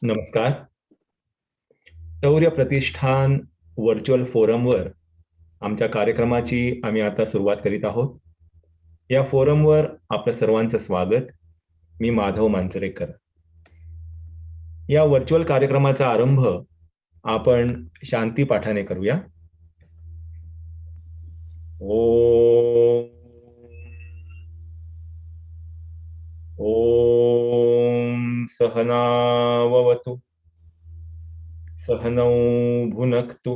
नमस्कार. शौर्य प्रतिष्ठान व्हर्च्युअल फोरमवर आमच्या कार्यक्रमाची आम्ही आता सुरुवात करीत आहोत. या फोरमवर आपलं सर्वांचं स्वागत. मी माधव मांजरेकर. या व्हर्च्युअल कार्यक्रमाचा आरंभ आपण शांती पाठाने करूया. ओम सहनाववतु सहनौ भुनक्तु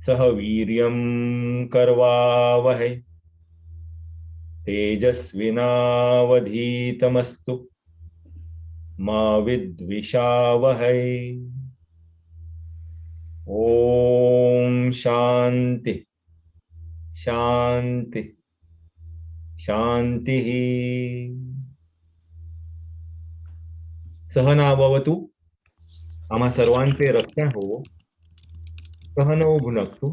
सह वीर्यं करवावहै तेजस्विनावधीतमस्तु मा विद्विषावहै. ओम शांति शांति शांति. सहनाववतु, आम्हा सर्वांचे रक्षण हो. सहनौ भुनक्तु,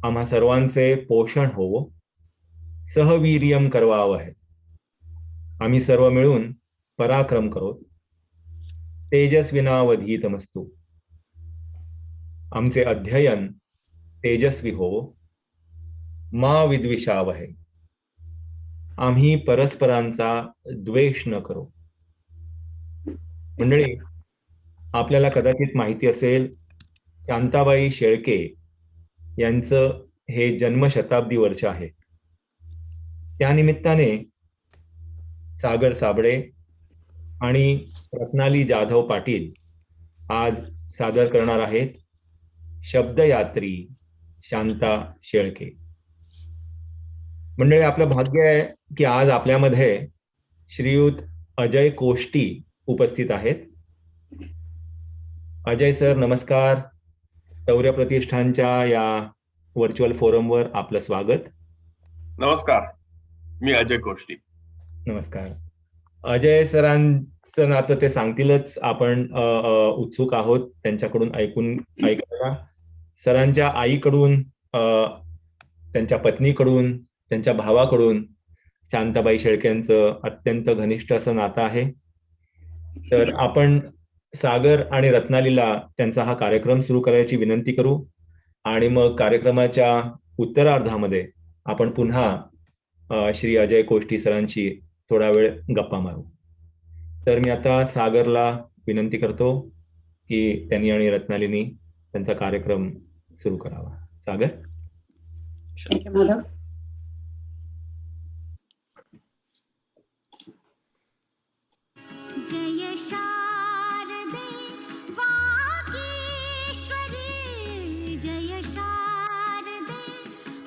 आम्हा सर्वांचे पोषण हो. सहवीर्यम करवावहै, आम्ही सर्व मिळून पराक्रम करो. तेजस्विनावधीतमस्तु, आमचे अध्ययन तेजस्वी हो. मा विद्विषावहै, आम्ही परस्परांचा द्वेष न करो. मंडळी, आपल्याला कदाचित माहिती असेल, शांताबाई शेळके यांचं हे जन्मशताब्दी वर्ष आहे. त्यानिमित्ताने सागर साबळे आणि रत्नाली जाधव पाटील आज सादर करणार आहेत शब्दयात्री शांता शेळके. मंडळी, आपलं भाग्य आहे की आज आपल्यामध्ये श्रीयुत अजय कोष्टी उपस्थित आहेत. अजय सर, नमस्कार. शौर्य प्रतिष्ठानच्या या व्हर्च्युअल फोरमवर आपलं स्वागत. नमस्कार, मी अजय कोष्टी. नमस्कार. अजय सरांचं नातं ते सांगतीलच, आपण उत्सुक आहोत त्यांच्याकडून ऐकायला. सरांच्या आईकडून, त्यांच्या पत्नीकडून, त्यांच्या भावाकडून शांताबाई शेळकेंचं अत्यंत घनिष्ठ असं नातं आहे. तर आपण सागर आणि रत्नालीला त्यांचा हा कार्यक्रम सुरू करायची विनंती करू आणि मग कार्यक्रमाच्या उत्तरार्धामध्ये आपण पुन्हा श्री अजय कोष्टी सरांशी थोडा वेळ गप्पा मारू. तर मी आता सागरला विनंती करतो की त्यांनी आणि रत्नालीनी त्यांचा कार्यक्रम सुरू करावा. सागर. जय शारदे वागीश्वरी, जय शारदे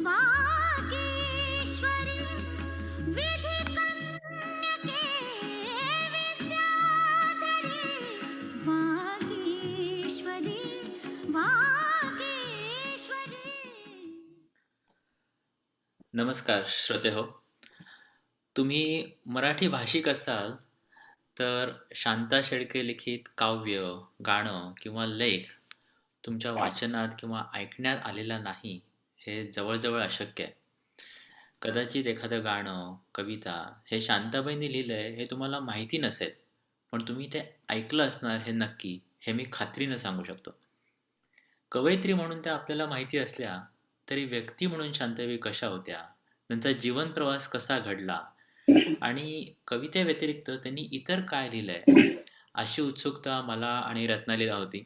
वागीश्वरी, विधि कन्यके विद्याधरी, वागीश्वरी वागीश्वरी. नमस्कार श्रोतेहो. तुम्ही मराठी भाषिक असाल तर शांता शेळके लिखित काव्य, गाणं किंवा लेख तुमच्या वाचनात किंवा ऐकण्यात आलेला नाही हे जवळजवळ अशक्य आहे. कदाचित एखादं गाणं, कविता हे शांताबाईंनी लिहिलंय हे तुम्हाला माहिती नसेल, पण तुम्ही ते ऐकलं असणार हे नक्की, हे मी खात्रीनं सांगू शकतो. कवयित्री म्हणून त्या आपल्याला माहिती असल्या तरी व्यक्ती म्हणून शांताबाई कशा होत्या, त्यांचा जीवन प्रवास कसा घडला आणि कवितेव्यतिरिक्त त्यांनी इतर काय लिहिलंय अशी उत्सुकता मला आणि रत्नालीला होती.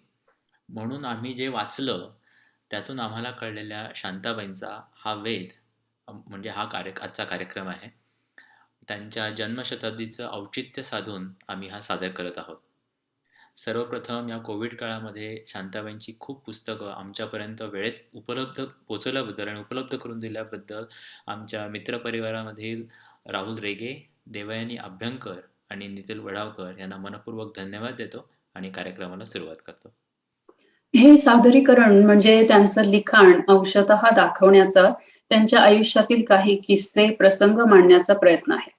म्हणून आम्ही जे वाचलं त्यातून आम्हाला कळलेल्या शांताबाईंचा हा वेध म्हणजे हा आजचा कार्यक्रम आहे. त्यांच्या जन्मशताब्दीचं औचित्य साधून आम्ही हा सादर करत आहोत. सर्वप्रथम या कोविड काळामध्ये शांताबाईंची खूप पुस्तकं आमच्यापर्यंत वेळेत पोचवल्याबद्दल आणि उपलब्ध करून दिल्याबद्दल आमच्या मित्रपरिवारामधील राहुल रेगे, देवयानी अभ्यंकर आणि नितीन वडावकर यांना मनपूर्वक धन्यवाद देतो आणि कार्यक्रमाला सुरुवात करतो. हे सादरीकरण म्हणजे त्यांचं लिखाण अंशतः दाखवण्याचा, त्यांच्या आयुष्यातील काही किस्से, प्रसंग मांडण्याचा प्रयत्न आहे.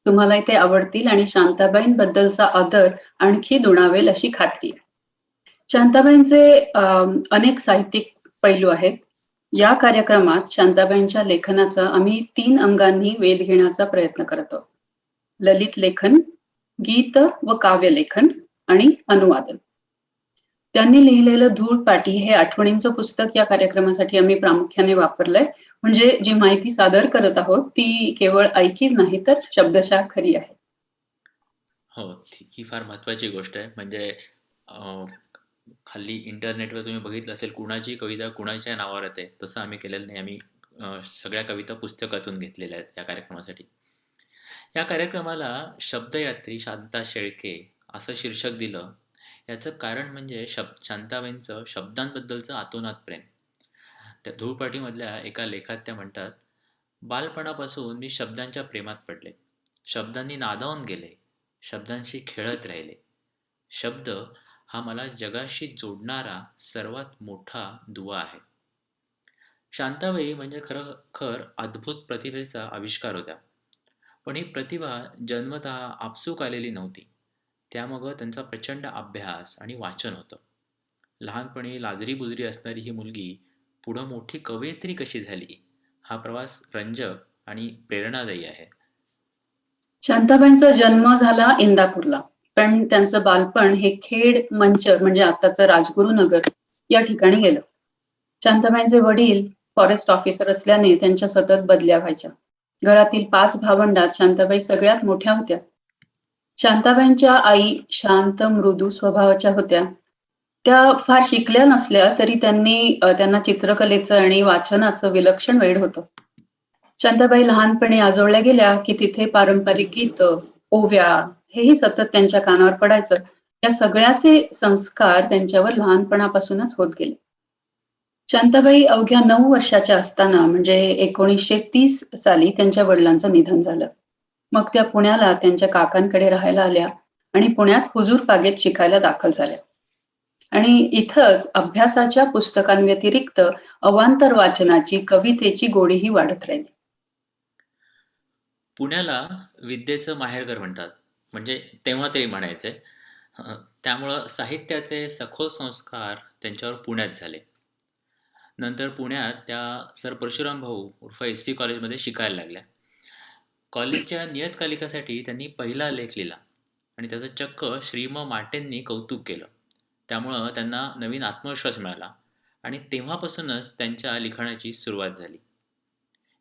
तुम्हाला ते आवडतील आणि शांताबाईंबद्दलचा आदर आणखी दुणावेल अशी खात्री आहे. शांताबाईंचे अनेक साहित्यिक पैलू आहेत. या कार्यक्रमात शांताबाईंच्या लेखनाचा आम्ही 3 अंगांनी वेध घेण्याचा प्रयत्न करतो. ललित लेखन, गीत व काव्य लेखन आणि अनुवादन. त्यांनी लिहिलेलं धूळपाटी हे आठवणींचं पुस्तक या कार्यक्रमासाठी आम्ही प्रामुख्याने वापरलंय. म्हणजे जी माहिती सादर करत आहोत ती केवळ ऐकीव नाही तर शब्दशः खरी आहे. हो, ही फार महत्त्वाची गोष्ट आहे. म्हणजे खाली इंटरनेटवर तुम्ही बघितलं असेल, कुणाची कविता कुणाच्या नावावर येते, तसं आम्ही केलेलं नाही. आम्ही सगळ्या कविता पुस्तकातून घेतलेल्या आहेत या कार्यक्रमासाठी. या कार्यक्रमाला शब्दयात्री शांता शेळके असं शीर्षक दिलं. याचं कारण म्हणजे शांताबाईंचं शब्दांबद्दलचं आतोनात प्रेम. त्या धूळपाटीमधल्या एका लेखात त्या म्हणतात, बालपणापासून मी शब्दांच्या प्रेमात पडले. शब्दांनी नादावून गेले. शब्दांशी खेळत राहिले. शब्द हा मला जगाशी जोडणारा सर्वात मोठा दुवा आहे. शांताबाई म्हणजे खरोखर अद्भुत प्रतिभेचा आविष्कार होत्या. पण ही प्रतिभा जन्मतः आपसूक आलेली नव्हती. त्यामागं त्यांचा प्रचंड अभ्यास आणि वाचन होतं. लहानपणी लाजरी बुजरी असणारी ही मुलगी पुढं मोठी कवयित्री कशी झाली, हा प्रवास रंजक आणि प्रेरणादायी आहे. शांताबाईंचा जन्म झाला इंदापूरला, पण त्यांचं बालपण हे खेड मंचर म्हणजे आताचं राजगुरुनगर या ठिकाणी गेलं. शांताबाईंचे वडील फॉरेस्ट ऑफिसर असल्याने त्यांच्या सतत बदल्या व्हायच्या. घरातील 5 भावंडात शांताबाई सगळ्यात मोठ्या होत्या. शांताबाईंच्या आई शांत मृदू स्वभावाच्या होत्या. त्या फार शिकल्या नसल्या तरी त्यांना चित्रकलेचं आणि वाचनाचं विलक्षण वेड होतं. शांताबाई लहानपणी आजोळल्या गेल्या की तिथे पारंपरिक गीतं, ओव्या हेही सतत त्यांच्या कानावर पडायचं. या सगळ्याचे संस्कार त्यांच्यावर लहानपणापासूनच होत गेले. शांताबाई अवघ्या 9 वर्षाच्या असताना म्हणजे 1930 साली त्यांच्या वडिलांचं निधन झालं. मग त्या पुण्याला त्यांच्या काकांकडे राहायला आल्या आणि पुण्यात हुजूर बागेत शिकायला दाखल झाल्या. आणि इथंच अभ्यासाच्या पुस्तकांव्यतिरिक्त अवांतर वाचनाची, कवितेची गोडीही वाढत राहिली. पुण्याला विद्येचं माहेरघर म्हणतात. म्हणजे तेव्हा तरी म्हणायचे. त्यामुळं साहित्याचे सखोल संस्कार त्यांच्यावर पुण्यात झाले. नंतर पुण्यात त्या सर परशुराम भाऊ उर्फ SP कॉलेजमध्ये शिकायला लागल्या. कॉलेजच्या नियतकालिकासाठी त्यांनी पहिला लेख लिहिला आणि त्याचं चक्क श्री म माटेंनी कौतुक केलं. त्यामुळं त्यांना नवीन आत्मविश्वास मिळाला आणि तेव्हापासूनच त्यांच्या लिखाणाची सुरुवात झाली.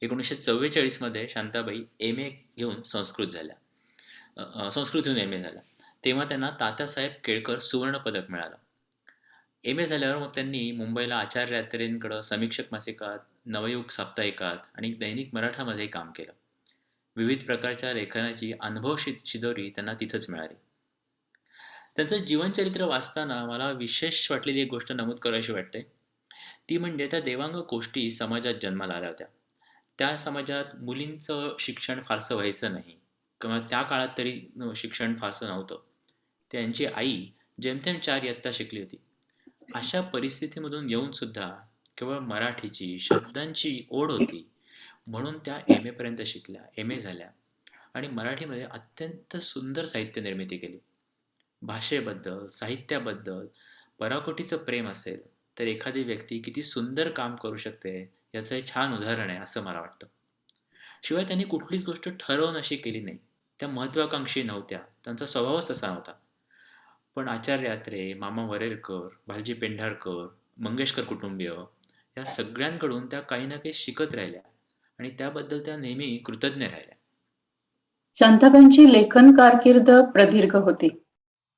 1944 मध्ये शांताबाई MA घेऊन संस्कृत संस्कृतहून MA झाल्या. तेव्हा त्यांना तात्यासाहेब केळकर सुवर्ण पदक मिळालं. MA झाल्यावर मग त्यांनी मुंबईला आचार्य यात्रेंकडं समीक्षक मासिकात, नवयुग साप्ताहिकात आणि दैनिक मराठामध्ये काम केलं. विविध प्रकारच्या लेखनाची अनुभव शिदोरी त्यांना तिथंच मिळाली. त्यांचं जीवनचरित्र वाचताना मला विशेष वाटलेली एक गोष्ट नमूद करावीशी वाटते. ती म्हणजे त्या देवांग गोष्टी समाजात जन्माला आल्या होत्या. त्या समाजात मुलींचं शिक्षण फारसं व्हायचं नाही किंवा त्या काळात तरी शिक्षण फारसं नव्हतं. त्यांची आई जेमतेम 4 इयत्ता शिकली होती. अशा परिस्थितीमधून येऊन सुद्धा केवळ मराठीची शब्दांची ओढ होती म्हणून त्या MA पर्यंत शिकल्या, MA झाल्या आणि मराठीमध्ये अत्यंत सुंदर साहित्य निर्मिती केली. भाषेबद्दल, साहित्याबद्दल पराकोटीचं प्रेम असेल तर एखादी व्यक्ती किती सुंदर काम करू शकते याचं हे छान उदाहरण आहे असं मला वाटतं. शिवाय त्यांनी कुठलीच गोष्ट ठरवून अशी केली नाही. त्या महत्वाकांक्षी नव्हत्या. त्यांचा स्वभावच तसा नव्हता. पण आचार्य यात्रे, मामा वरेरकर, भालजी पेंढारकर, मंगेशकर कुटुंबीय या सगळ्यांकडून त्या काही ना काही शिकत राहिल्या आणि त्याबद्दल त्या नेहमी कृतज्ञ राहिल्या. शांताबाईंची लेखन कारकीर्द प्रदीर्घ होती.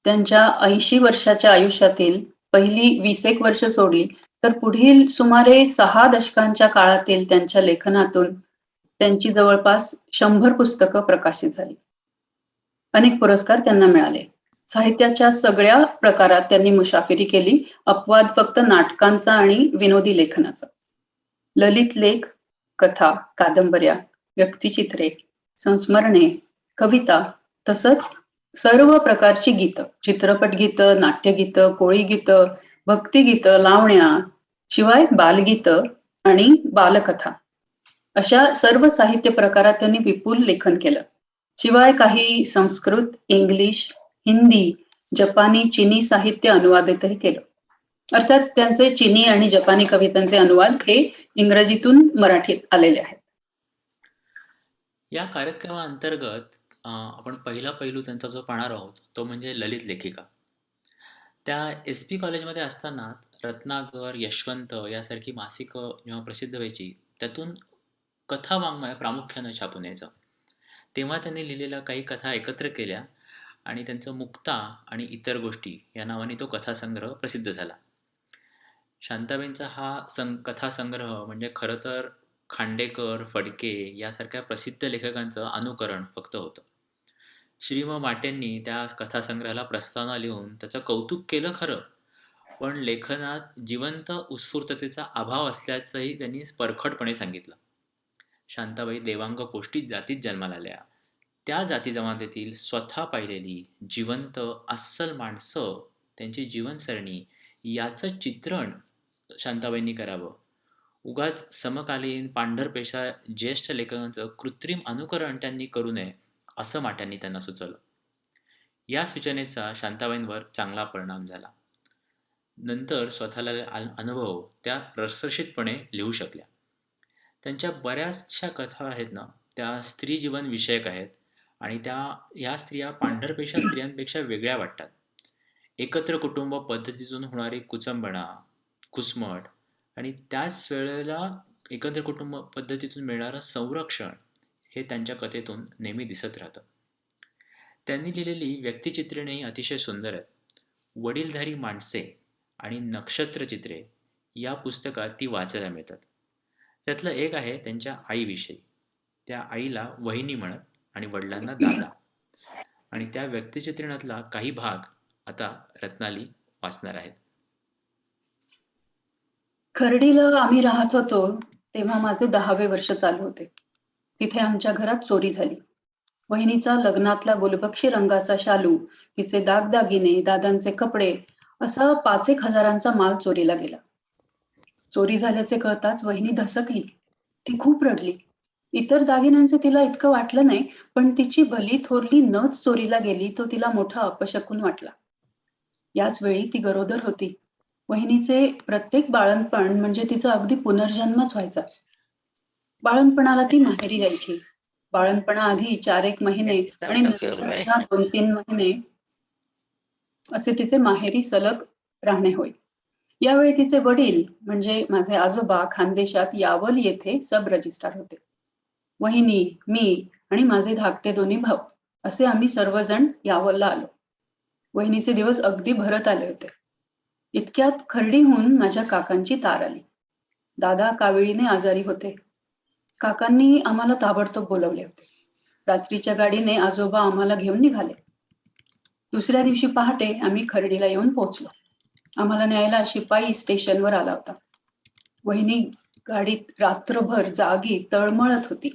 त्यांच्या 80 वर्षाच्या आयुष्यातील पहिली 20 वर्ष सोडली तर पुढील सुमारे 6 दशकांच्या काळातील त्यांच्या लेखनातून त्यांची जवळपास 100 पुस्तकं प्रकाशित झाली. अनेक पुरस्कार त्यांना मिळाले. साहित्याच्या सगळ्या प्रकारात त्यांनी मुसाफिरी केली. अपवाद फक्त नाटकांचा आणि विनोदी लेखनाचा. ललित लेख, कथा, कादंबऱ्या, व्यक्तिचित्रे, संस्मरणे, कविता तसंच सर्व प्रकारची गीतं, चित्रपट गीतं, नाट्यगीतं, कोळी गीतं, भक्तिगीतं, लावण्या, शिवाय बालगीतं आणि बालकथा अशा सर्व साहित्य प्रकारात त्यांनी विपुल लेखन केलं. शिवाय काही संस्कृत, इंग्लिश, हिंदी, जपानी, चिनी साहित्य अनुवादितही केलं. अर्थात त्यांचे चिनी आणि जपानी कवितांचे अनुवाद हे इंग्रजीतून मराठीत आलेले आहेत. या कार्यक्रमाअंतर्गत आपण पहिला पैलू त्यांचा जो पाहणार आहोत तो म्हणजे ललित लेखिका. त्या SP कॉलेजमध्ये असताना रत्नाकर, यशवंत यासारखी मासिकं जेव्हा प्रसिद्ध व्हायची, त्यातून कथा वाङ्मय प्रामुख्यानं छापून यायचं. तेव्हा त्यांनी लिहिलेल्या काही कथा एकत्र केल्या आणि त्यांचं मुक्ता आणि इतर गोष्टी या नावाने तो कथासंग्रह प्रसिद्ध झाला. शांताबाईंचा हा कथासंग्रह म्हणजे खरं तर खांडेकर, फडके यासारख्या प्रसिद्ध लेखकांचं अनुकरण फक्त होतं. श्री म माटेंनी त्या कथासंग्रहाला प्रस्तावना लिहून त्याचं कौतुक केलं खरं, पण लेखनात जिवंत उत्स्फूर्ततेचा अभाव असल्याचंही त्यांनी परखडपणे सांगितलं. शांताबाई देवांग पोष्टी जातीत जन्माला आल्या. त्या जाती जमातीतील स्वतः पाहिलेली जिवंत अस्सल माणसं, त्यांची जीवनसरणी याचं चित्रण शांताबाईंनी करावं. उगाच समकालीन पांढरपेशा ज्येष्ठ लेखकांचं कृत्रिम अनुकरण त्यांनी करू नये, असं माट्यांनी त्यांना सुचवलं. या सूचनेचा शांताबाईंवर चांगला परिणाम झाला. नंतर स्वतःला अनुभव त्या रसरशीतपणे लिहू शकल्या. त्यांच्या बऱ्याचशा कथा आहेत ना, त्या स्त्रीजीवन विषयक आहेत आणि या स्त्रिया पांढरपेशा स्त्रियांपेक्षा वेगळ्या वाटतात. एकत्र कुटुंब पद्धतीतून होणारी कुचंबणा, कुसमट आणि त्याच वेळेला एकत्र कुटुंब पद्धतीतून मिळणारं संरक्षण हे त्यांच्या कथेतून नेहमी दिसत राहतं. त्यांनी लिहिलेली व्यक्तिचित्रणेही अतिशय सुंदर आहेत. वडीलधारी माणसे आणि नक्षत्रचित्रे या पुस्तकात ती वाचायला मिळतात. त्यातलं एक आहे त्यांच्या आईविषयी. त्या आईला वहिनी म्हणत आणि वडिलांना दादा. आणि त्या व्यक्तिचित्रणातला काही भाग आता रत्नाली वाचणार आहेत. खर्डीला आम्ही राहत होतो तेव्हा माझे 10वे वर्ष चालू होते. तिथे आमच्या घरात चोरी झाली. वहिनीचा लग्नातला गुलबक्षी रंगाचा शालू, तिचे दागदागिने, दादांचे कपडे असा 5-1 हजारांचा माल चोरीला गेला. चोरी झाल्याचे कळताच वहिनी धसकली. ती खूप रडली. इतर दागिन्यांचे तिला इतकं वाटलं नाही, पण तिची भली थोरली नथ चोरीला गेली तो तिला मोठा अपशकुन वाटला. याच वेळी ती गरोदर होती. वहिनीचे प्रत्येक बाळंतपण म्हणजे तिचा अगदी पुनर्जन्मच व्हायचा. बाळंतपणाला ती माहेरी जायची. बाळंतपणाआधी 4-1 महिने आणि नंतरच्या 2-3 महिने असे तिचे माहेरी सलग राहणे होय. यावेळी तिचे वडील म्हणजे माझे आजोबा खानदेशात यावल येथे सब रजिस्ट्रार होते. वहिनी, मी आणि माझे धाकटे 2 भाऊ असे आम्ही सर्वजण यावलला आलो. वहिनीचे दिवस अगदी भरत आले होते. इतक्यात खर्डीहून माझ्या काकांची तार आली. दादा काविळीने आजारी होते. काकांनी आम्हाला ताबडतोब बोलवले होते. रात्रीच्या गाडीने आजोबा आम्हाला घेऊन निघाले. दुसऱ्या दिवशी पहाटे आम्ही खर्डीला येऊन पोहोचलो. आम्हाला न्यायला शिपाई स्टेशनवर आला होता. वहिनी गाडीत रात्रभर जागी तळमळत होती.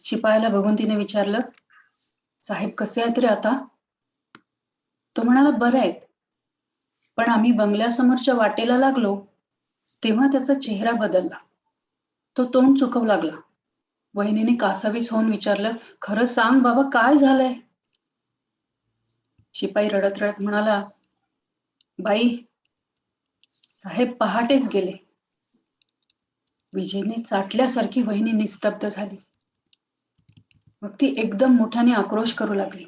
शिपायाला बघून तिने विचारलं, साहेब कसे आहेत रे आता? तो म्हणाला बरे आहेत. पण आम्ही बंगल्यासमोरच्या वाटेला लागलो तेव्हा त्याचा चेहरा बदलला. तो तोंड चुकवू लागला. वहिनीने कासावीस होऊन विचारलं, खरं सांग बाबा काय झालंय? शिपाई रडत रडत म्हणाला, बाई साहेब पहाटेच गेले. विजेने चाटल्यासारखी वहिनी निस्तब्ध झाली. मग ती एकदम मोठ्याने आक्रोश करू लागली.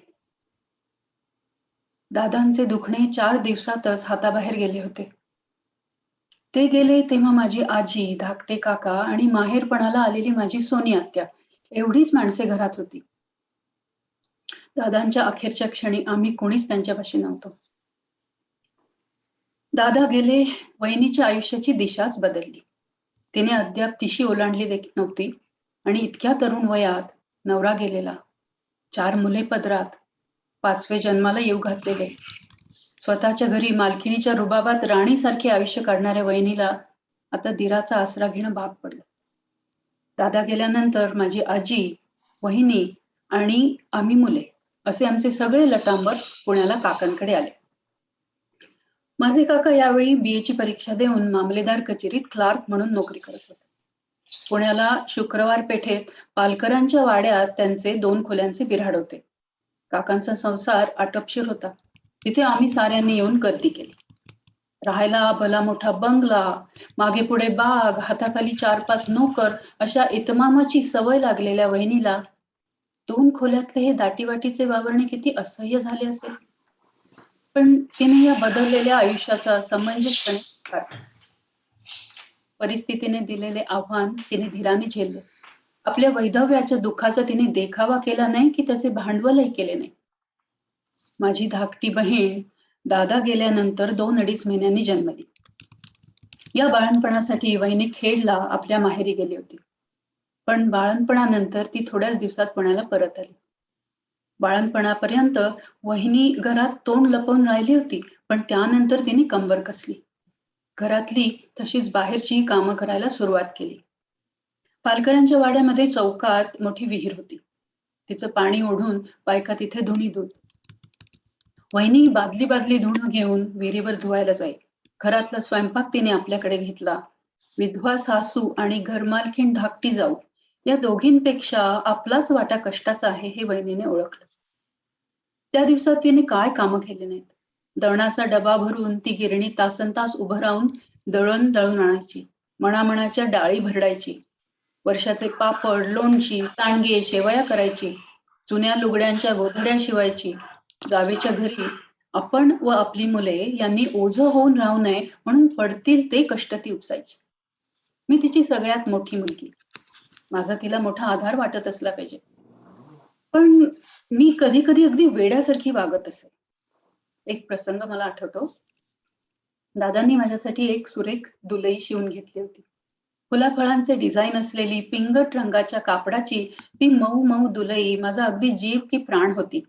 दादांचे दुखणे 4 दिवसातच हाताबाहेर गेले होते. ते गेले तेव्हा माझी आजी, धाकटे काका आणि माहेरपणाला आलेली माझी सोनी आत्या एवढीच माणसे घरात होती. दादांच्या अखेरच्या क्षणी आम्ही कोणीच त्यांच्यापाशी नव्हतो. दादा गेले, वहिनीच्या आयुष्याची दिशाच बदलली. तिने अद्याप तिशी ओलांडली नव्हती आणि इतक्या तरुण वयात नवरा गेलेला, 4 मुले पदरात, 5वे जन्माला येऊ घातलेले. स्वतःच्या घरी मालकिनीच्या रुबाबात राणीसारखे आयुष्य काढणाऱ्या वहिनीला आता दिराचा आसरा घेणं भाग पडलं. दादा गेल्यानंतर माझी आजी, वहिनी आणि आम्ही मुले असे आमचे सगळे लटांबर पुण्याला काकांकडे आले. माझे काका यावेळी BA ची परीक्षा देऊन मामलेदार कचेरीत क्लार्क म्हणून नोकरी करत होते. पुण्याला शुक्रवार पेठेत पालकरांच्या वाड्यात त्यांचे 2 खोल्यांचे बिऱ्हाड होते. काकांचा संसार आटपशीर होता. तिथे आम्ही साऱ्यांनी येऊन गर्दी केली. राहायला भला मोठा बंगला, मागे पुढे बाग, हाताखाली 4-5 नोकर अशा इतमामाची सवय लागलेल्या वहिनीला 2 खोल्यातले हे दाटीवाटीचे वावरणे किती असह्य झाले असेल. पण तिने या बदललेल्या आयुष्याचा समंजसपणे स्वीकार केला. परिस्थितीने दिलेले आव्हान तिने धीराने झेलले. आपल्या वैधव्याच्या दुःखाचा तिने देखावा केला नाही की त्याचे भांडवलही केले नाही. माझी धाकटी बहीण दादा गेल्यानंतर 2-2.5 महिन्यांनी जन्मली. या बाळंतपणासाठी वहिनी खेडला आपल्या माहेरी गेली होती. पण बाळंतपणानंतर ती थोड्याच दिवसात पुण्याला परत आली. बाळंतपणापर्यंत वहिनी घरात तोंड लपवून राहिली होती, पण त्यानंतर तिने कंबर कसली. घरातली तशीच बाहेरचीही कामं करायला सुरुवात केली. पालकरांच्या वाड्यामध्ये चौकात मोठी विहीर होती. तिचं पाणी ओढून बायका तिथे धुणी धुत. वहिनी बादली बादली धुणं घेऊन विहिरीवर धुवायला जाई. घरातला स्वयंपाक तिने आपल्याकडे घेतला. विधवा सासू आणि घरमालकीण धाकटी जाऊ या दोघींपेक्षा आपलाच वाटा कष्टाचा आहे हे वहिनीने ओळखलं. त्या दिवसात तिने काय कामं केली नाहीत. दळणाचा डबा भरून ती गिरणीत तासनतास उभं राहून दळण दळून आणायची. मणामणाच्या डाळी भरडायची. वर्षाचे पापड, लोणची, सांडगे, शेवया करायची. जुन्या लुगड्यांच्या गोधड्या शिवायची. जावेच्या घरी आपण व आपली मुले यांनी ओझं होऊन राहू नये म्हणून पडतील ते कष्ट ती उपसायची. मी तिची सगळ्यात मोठी मुलगी. माझा तिला मोठा आधार वाटत असला पाहिजे. पण मी कधी कधी अगदी वेड्यासारखी वागत असे. एक प्रसंग मला आठवतो. दादांनी माझ्यासाठी एक सुरेख दुलई शिवून घेतली होती. फुलाफळांचे डिझाईन असलेली पिंगट रंगाच्या कापडाची ती मऊ मऊ दुलई माझा अगदी जीव की प्राण होती.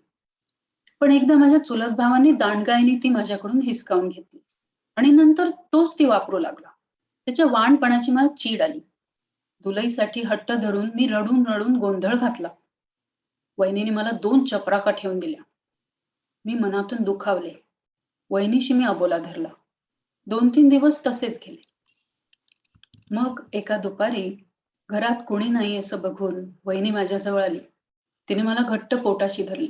पण एकदा माझ्या चुलत भावाने दांडगाईने ती माझ्याकडून हिसकावून घेतली आणि नंतर तोच ती वापरू लागला. त्याच्या वाणपणाची मला चीड आली. दुलईसाठी हट्ट धरून मी रडून रडून गोंधळ घातला. वहिनीने मला 2 चपराका ठेवून दिल्या. मी मनातून दुखावले. वहिनीशी मी अबोला धरला. 2-3 दिवस तसेच गेले. मग एका दुपारी घरात कोणी नाही असं बघून वहिनी माझ्याजवळ आली. तिने मला घट्ट पोटाशी धरले.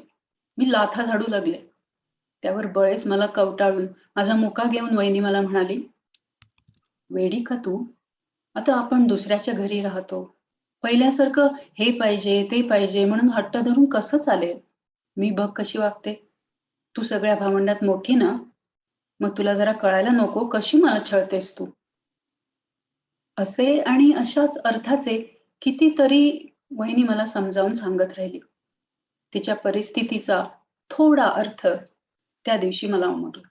मी लाथा झाडू लागले. त्यावर बळेच मला कवटाळून माझा मुका घेऊन वहिनी मला म्हणाली, वेडी का तू? आता आपण दुसऱ्याच्या घरी राहतो. पहिल्यासारखं हे पाहिजे ते पाहिजे म्हणून हट्ट धरून कसं चालेल? मी बघ कशी वागते. तू सगळ्या भावंडात मोठी ना, मग तुला जरा कळायला नको कशी मला छळतेस तू. असे आणि अशाच अर्थाचे कितीतरी वहिनी मला समजावून सांगत राहिली. तिच्या परिस्थितीचा थोडा अर्थ त्या दिवशी मला उमगला.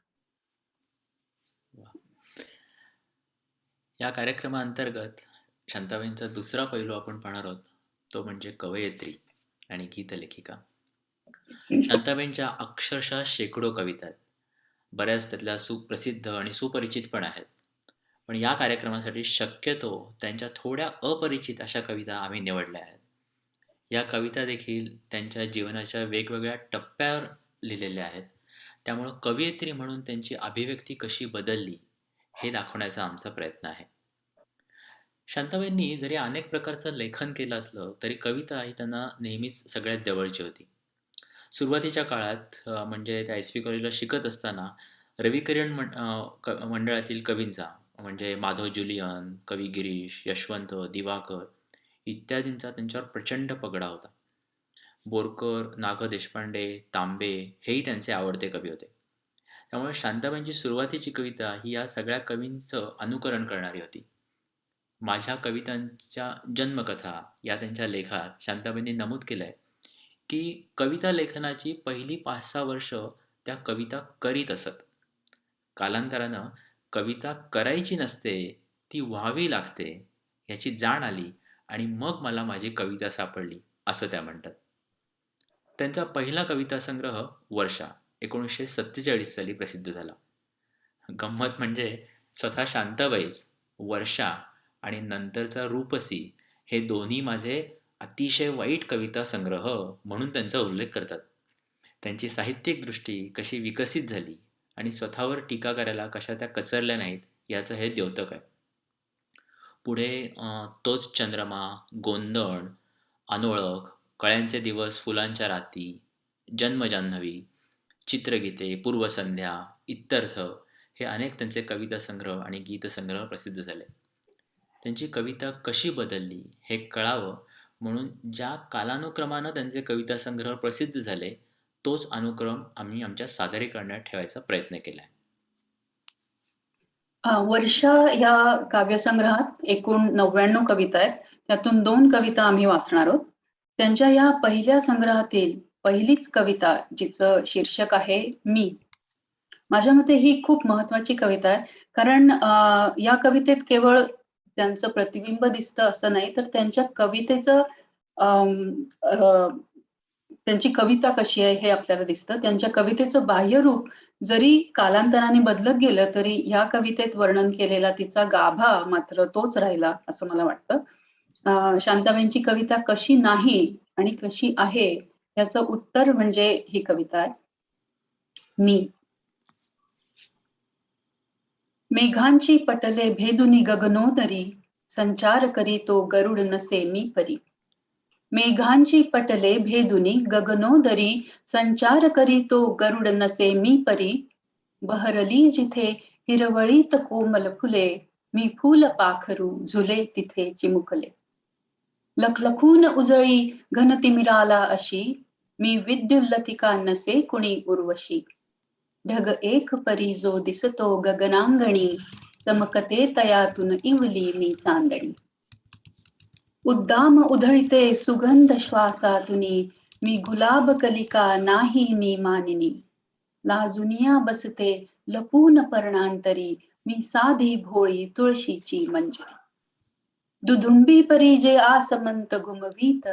या कार्यक्रमाअंतर्गत शांताबाईंचा दुसरा पैलू आपण पाहणार आहोत, तो म्हणजे कवयित्री आणि गीतलेखिका. शांताबाईंच्या अक्षरशः शेकडो कविता आहेत. बऱ्याच त्यातल्या सुप्रसिद्ध आणि सुपरिचित पण आहेत. पण या कार्यक्रमासाठी शक्यतो त्यांच्या थोड्या अपरिचित अशा कविता आम्ही निवडल्या आहेत. या कविता देखील त्यांच्या जीवनाच्या वेगवेगळ्या टप्प्यावर लिहिलेल्या आहेत. त्यामुळं कवयित्री म्हणून त्यांची अभिव्यक्ती कशी बदलली हे दाखवण्याचा आमचा प्रयत्न आहे. शांताबाईंनी जरी अनेक प्रकारचं लेखन केलं असलं तरी कविता ही त्यांना नेहमीच सगळ्यात जवळची होती. सुरुवातीच्या काळात म्हणजे त्या एस पी कॉलेजला शिकत असताना रविकिरण मंडळातील कवींचा म्हणजे माधव जुलियन, कवी गिरीश, यशवंत, दिवाकर इत्यादींचा त्यांच्यावर प्रचंड पगडा होता. बोरकर, ना. ग. देशपांडे, तांबे हेही त्यांचे आवडते कवी होते. त्यामुळे शांताबाईंची सुरुवातीची कविता ही या सगळ्या कवींचं अनुकरण करणारी होती. माझ्या कवितांच्या जन्मकथा या त्यांच्या लेखात शांताबाईंनी नमूद केलंय की कविता लेखनाची पहिली 5-6 वर्ष त्या कविता करीत असत. कालांतरानं कविता करायची नसते, ती व्हावी लागते याची जाण आली आणि मग मला माझी कविता सापडली असं त्या म्हणतात. त्यांचा पहिला कविता संग्रह वर्षा 1947 साली प्रसिद्ध झाला. गंमत म्हणजे स्वतः शांताबाईच वर्षा आणि नंतरचा रूपसी हे दोन्ही माझे अतिशय वाईट कविता संग्रह म्हणून त्यांचा उल्लेख करतात. त्यांची साहित्यिक दृष्टी कशी विकसित झाली आणि स्वतःवर टीका करायला कशा त्या कचरल्या नाहीत याचं हे द्योतक आहे. पुढे तोच चंद्रमा, गोंधळ, अनोळख, कळ्यांचे दिवस, फुलांच्या राती, जन्मजान्हवी, चित्रगीते, पूर्वसंध्या, इत्यर्थ हे अनेक त्यांचे कविता संग्रह आणि गीतसंग्रह प्रसिद्ध झाले. त्यांची कविता कशी बदलली हे कळावं म्हणून ज्या कालानुक्रमानं त्यांचे कविता संग्रह प्रसिद्ध झाले तोच अनुक्रम आम्ही आमच्या सादरीकरणात ठेवायचा प्रयत्न केलाय. वर्षा या काव्यसंग्रहात एकूण 99 कविता आहेत. त्यातून 2 कविता आम्ही वाचणार आहोत. त्यांच्या या पहिल्या संग्रहातील पहिलीच कविता जिचं शीर्षक आहे मी. माझ्या मते ही खूप महत्वाची कविता आहे. कारण या कवितेत केवळ त्यांचं प्रतिबिंब दिसतं असं नाही, तर त्यांच्या कवितेचं त्यांची कविता कशी आहे हे आपल्याला दिसतं. त्यांच्या कवितेचं बाह्यरूप जरी कालांतराने बदलत गेलं तरी ह्या कवितेत वर्णन केलेला तिचा गाभा मात्र तोच राहिला असं मला वाटतं. शांताबाईंची कविता कशी नाही आणि कशी आहे याचं उत्तर म्हणजे ही कविता आहे. मी. मेघांची पटले भेदुनी गगनोदरी, संचार करी तो गरुड नसे मी परी. मेघांची पटले भेदुनी गगनोदरी, संचार करी तो गरुड नसे मी परी. बहरली जिथे हिरवळीत कोमल फुले, मी फूल पाखरू झुले तिथे चिमुकले. लखलखून उजळी घनतिमिराला अशी, मी विद्युल्लतिका नसे कुणी उर्वशी. ढग एक परी जो दिसतो गगनांगणी, चमकते तयातून इवली मी चांदणी. उद्दाम उधळते सुगंध श्वासातुनी, मी गुलाब कलिका नाही मी मानिनी. लाजुनिया बसते लपून पर्णांतरी, मी साधी भोळी तुळशीची मंजरी. दुधुंबी परी जे आसमंत घुमवीत,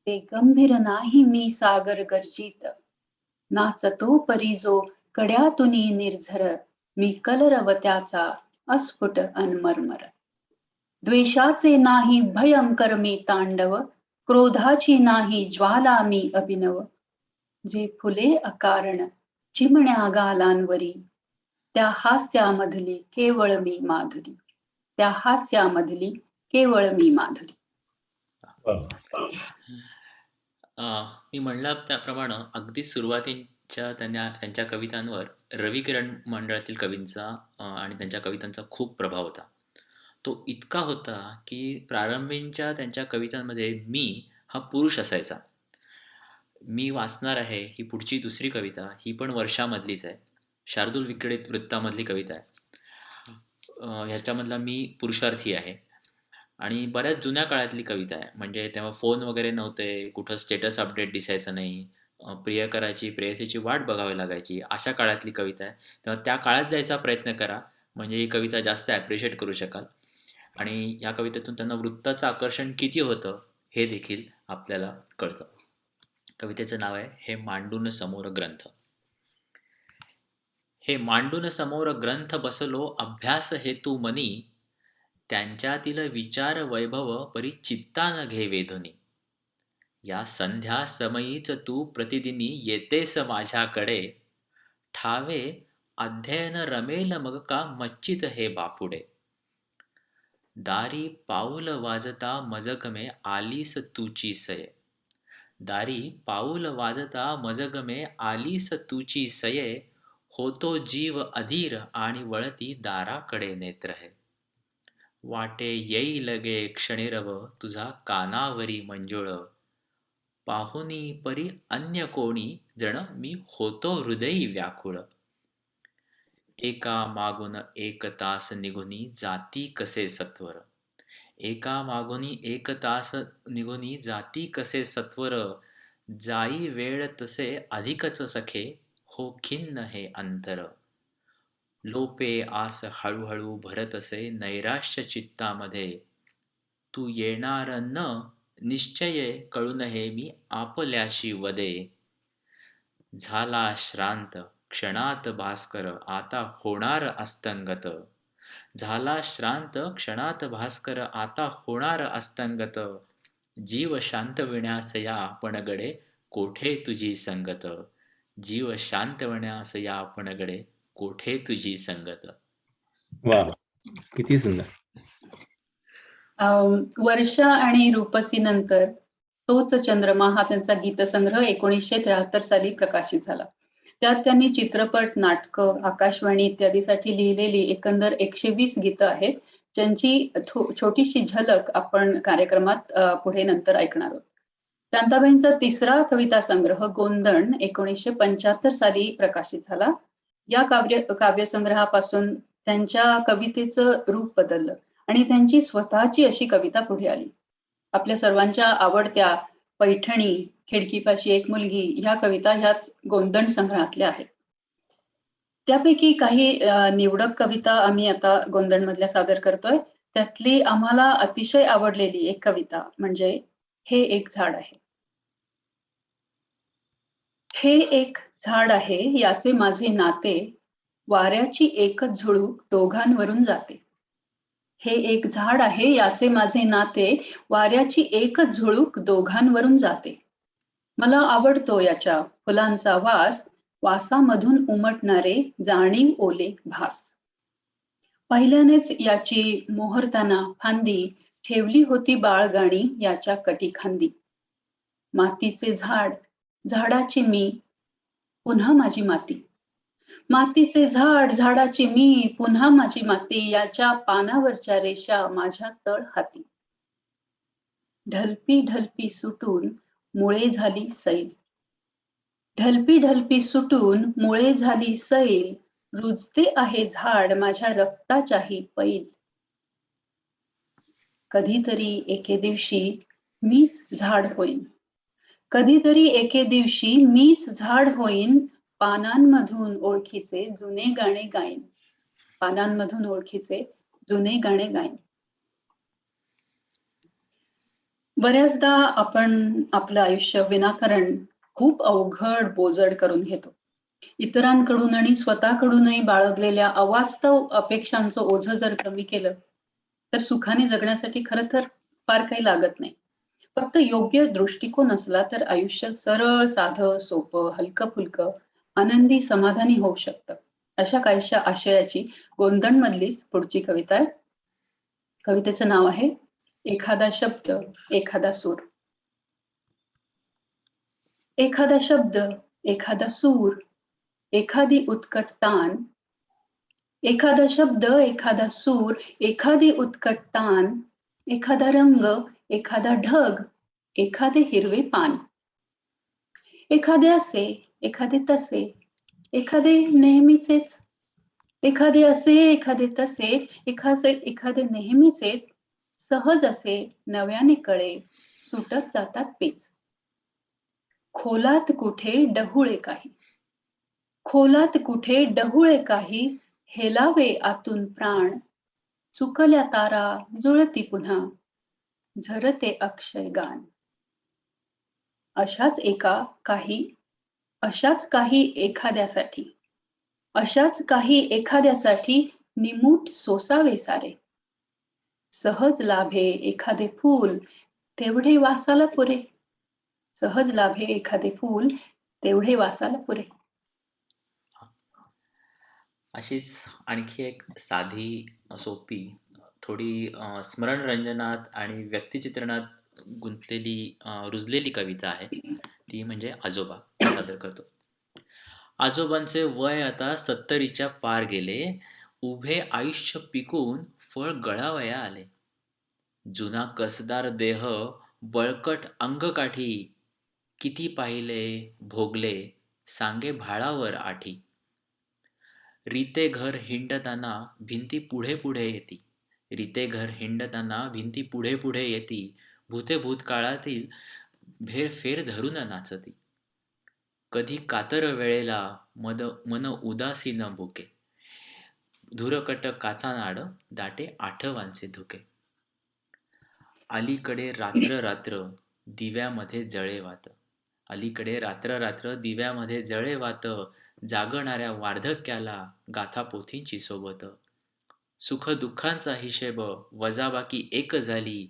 ते गंभीर नाही मी सागर गर्जित. नाचतो परी जो कड्यातुनी निर्झर, मी कलरवत्याचा अस्फुट अनमर्मर. द्वेषाचे नाही भयंकर मी तांडव, क्रोधाची नाही ज्वाला मी अभिनव. जे फुले अकारण चिमण्या गालांवरी, त्या हास्यामधली केवळ मी माधुरी. त्या हास्यामधली केवळ मी माधुरी. मी म्हणलं त्याप्रमाणे अगदी सुरुवातीच्या त्यांच्या कवितांवर रविकिरण मंडळातील कवींचा आणि त्यांच्या कवितांचा खूप प्रभाव होता. तो इतका होता की प्रारंभीच्या त्यांच्या कवितांमध्ये मी हा पुरुष असायचा. मी वाचणार आहे ही पुढची दुसरी कविता, ही पण वर्षामधलीच आहे. शार्दूल विक्रीडित वृत्तामधली कविता आहे. ह्याच्यामधला मी पुरुषार्थी आहे आणि बऱ्याच जुन्या काळातली कविता आहे. म्हणजे तेव्हा फोन वगैरे नव्हते, कुठं स्टेटस अपडेट दिसायचं नाही, प्रियकराची प्रेयसीची वाट बघावी लागायची, अशा काळातली कविता आहे. तेव्हा त्या काळात जायचा प्रयत्न करा, म्हणजे ही कविता जास्त ॲप्रिशिएट करू शकाल. आणि या कवितेतून त्यांना वृत्ताचं आकर्षण किती होतं हे देखील आपल्याला कळतं. कवितेचं नाव आहे हे मांडून समोर ग्रंथ. हे मांडून समोर ग्रंथ बसलो अभ्यास हेतू मनी, त्यांच्यातील विचार वैभव परी चित्तान घे वेधुनी. या संध्या समयीच तू प्रतिदिनी येतेस माझ्याकडे, ठावे अध्ययन रमेल मग का मच्चित हे बापुडे. दारी पाऊल वाजता मजग में आलीस तूची सये, दारी पाऊल वाजता मजग में आलीस तूची सये. होतो जीव अधीर आणि वळती दाराकडे नेत्र है. वाटे येई लगे क्षणिरव तुझा कानावरी मंजुळ, पाहुनी परी अन्य कोणी जण मी होतो हृदयी व्याकुळ. एका मागून एक तास निघुनी जाती कसे सत्वर, एका मागुनी एक तास निघुनी जाती कसे सत्वर. जाई वेळ तसे अधिकच सखे, हो खिन्न हे अंतर. लोपे आस हळूहळू भरत असे नैराश्य चित्तामध्ये, तू येणार न निश्चय कळून हे मी आपल्याशी वदे. झाला श्रांत क्षणात भास्कर आता होणार अस्तंगत, झाला श्रांत क्षणात भास्कर आता होणार अस्तंगत. जीव शांत विण्यास या पणगडे कोठे तुझी संगत, जीव शांत विण्यास या पणगडे कोठे तुझी संगत. वा, किती सुंदर. वर्षा आणि रूपसी नंतर तोच चंद्रमा हा त्यांचा गीतसंग्रह 1973 साली प्रकाशित झाला. त्यात त्यांनी चित्रपट, नाटकं, आकाशवाणी इत्यादीसाठी लिहिलेली एकंदर 120 गीतं आहेत, ज्यांची छोटीशी झलक आपण कार्यक्रमात पुढे नंतर ऐकणार आहोत. शांताबाईंचा तिसरा कविता संग्रह गोंदण 1975 साली प्रकाशित झाला. या काव्यसंग्रहापासून त्यांच्या कवितेचं रूप बदललं आणि त्यांची स्वतःची अशी कविता पुढे आली. आपल्या सर्वांच्या आवडत्या पैठणी, खिडकीपाशी एक मुलगी ह्या कविता ह्याच गोंदण संग्रहातल्या आहेत. त्यापैकी काही निवडक कविता आम्ही आता गोंदण मधल्या सादर करतोय. त्यातली आम्हाला अतिशय आवडलेली एक कविता म्हणजे हे एक झाड आहे. हे एक झाड आहे याचे माझे नाते, वाऱ्याची एकच झुळूक दोघांवरून जाते. हे एक झाड आहे याचे माझे नाते, वाऱ्याची एकच झुळूक दोघांवरून जाते. मला आवडतो याच्या फुलांचा वास, वासामधून उमटणारे जाणीव ओले भास. पहिल्यानेच याची मोहरताना फांदी, ठेवली होती बाळगाणी याच्या कटीखांदी. मातीचे झाड, झाडाची मी, पुन्हा माझी माती. मातीचे झाड, झाडाची मी, पुन्हा माझी माती. याच्या पानावरच्या रेषा माझ्या तळ हाती. ढलपी ढलपी सुटून मुळे झाली सैल. ढलपी ढलपी सुटून मुळे झाली सैल, रुजते आहे झाड माझ्या रक्ताच्याही पैल. कधीतरी एके दिवशी मीच झाड होईन. कधीतरी एके दिवशी मीच झाड होईन, पानांमधून ओळखीचे जुने गाणे गाईन. पानांमधून ओळखीचे जुने गाणे गाईन. बऱ्याचदा आपण आपलं आयुष्य विनाकारण खूप अवघड बोजड करून घेतो. इतरांकडून आणि स्वतःकडूनही बाळगलेल्या अवास्तव अपेक्षांचं ओझं जर कमी केलं तर सुखाने जगण्यासाठी खरं तर फार काही लागत नाही. फक्त योग्य दृष्टिकोन असला तर आयुष्य सरळ, साधं, सोपं, हलकं फुलकं, आनंदी, समाधानी होऊ शकतं. अशा काहीशा आशयाची गोंदण मधलीच पुढची कविता आहे. कवितेचं नाव आहे एखादा शब्द, एखादा सूर. एखादा शब्द, एखादा सूर, एखादी उत्कट तान. एखादा शब्द, एखादा सूर, एखादी उत्कट तान. एखादा रंग, एखादा ढग, एखादे हिरवे पान. एखादे असे, एखादे तसे, एखादे नेहमीचेच. एखादे असे, एखादे तसे, एखादे नेहमीचेच. सहज असे नव्याने कळे, सुटत जातात पेच. खोलात कुठे डहुळे काही. खोलात कुठे डहुळे काही, हेलावे आतून प्राण. चुकल्या तारा जुळती पुन्हा, झरते अक्षय गान. अशाच काही एखाद्यासाठी निमूट सोसावे सारे. सहज लाभे एखादे फूल, तेवढे वासाला पुरे. सहज लाभे एखादे फूल, तेवढे वासाला पुरे. अशीच आणखी एक साधी, सोपी, थोडी स्मरणरंजनात आणि व्यक्तिचित्रणात गुंतलेली, रुजलेली कविता आहे. ती म्हणजे आजोबा. सादर करतो. आजोबांचे वय आता 70च्या पार गेले, उभे आयुष्य पिकून फळ गळावया आले. जुना कसदार देह, बळकट अंगकाठी, किती पाहिले भोगले, सांगे भाळावर आठी. रीते घर हिंडताना भिंती पुढे पुढे येती. रीते घर हिंडताना भिंती पुढे पुढे येती. भूते भूतकाळातील फेर धरून नाचती. कधी कातर वेळेला मन उदासी न भुके. धुरकट काचा नाड, दाटे आठवांचे धुके. अलीकडे रात्र रात्र दिव्यामध्ये जळे वात. अलीकडे रात्र रात्र दिव्यामध्ये जळे वात. जागणाऱ्या वार्धक्याला गाथा पोथींची सोबत. सुख दुःखांचा हिशेब वजाबाकी एक झाली.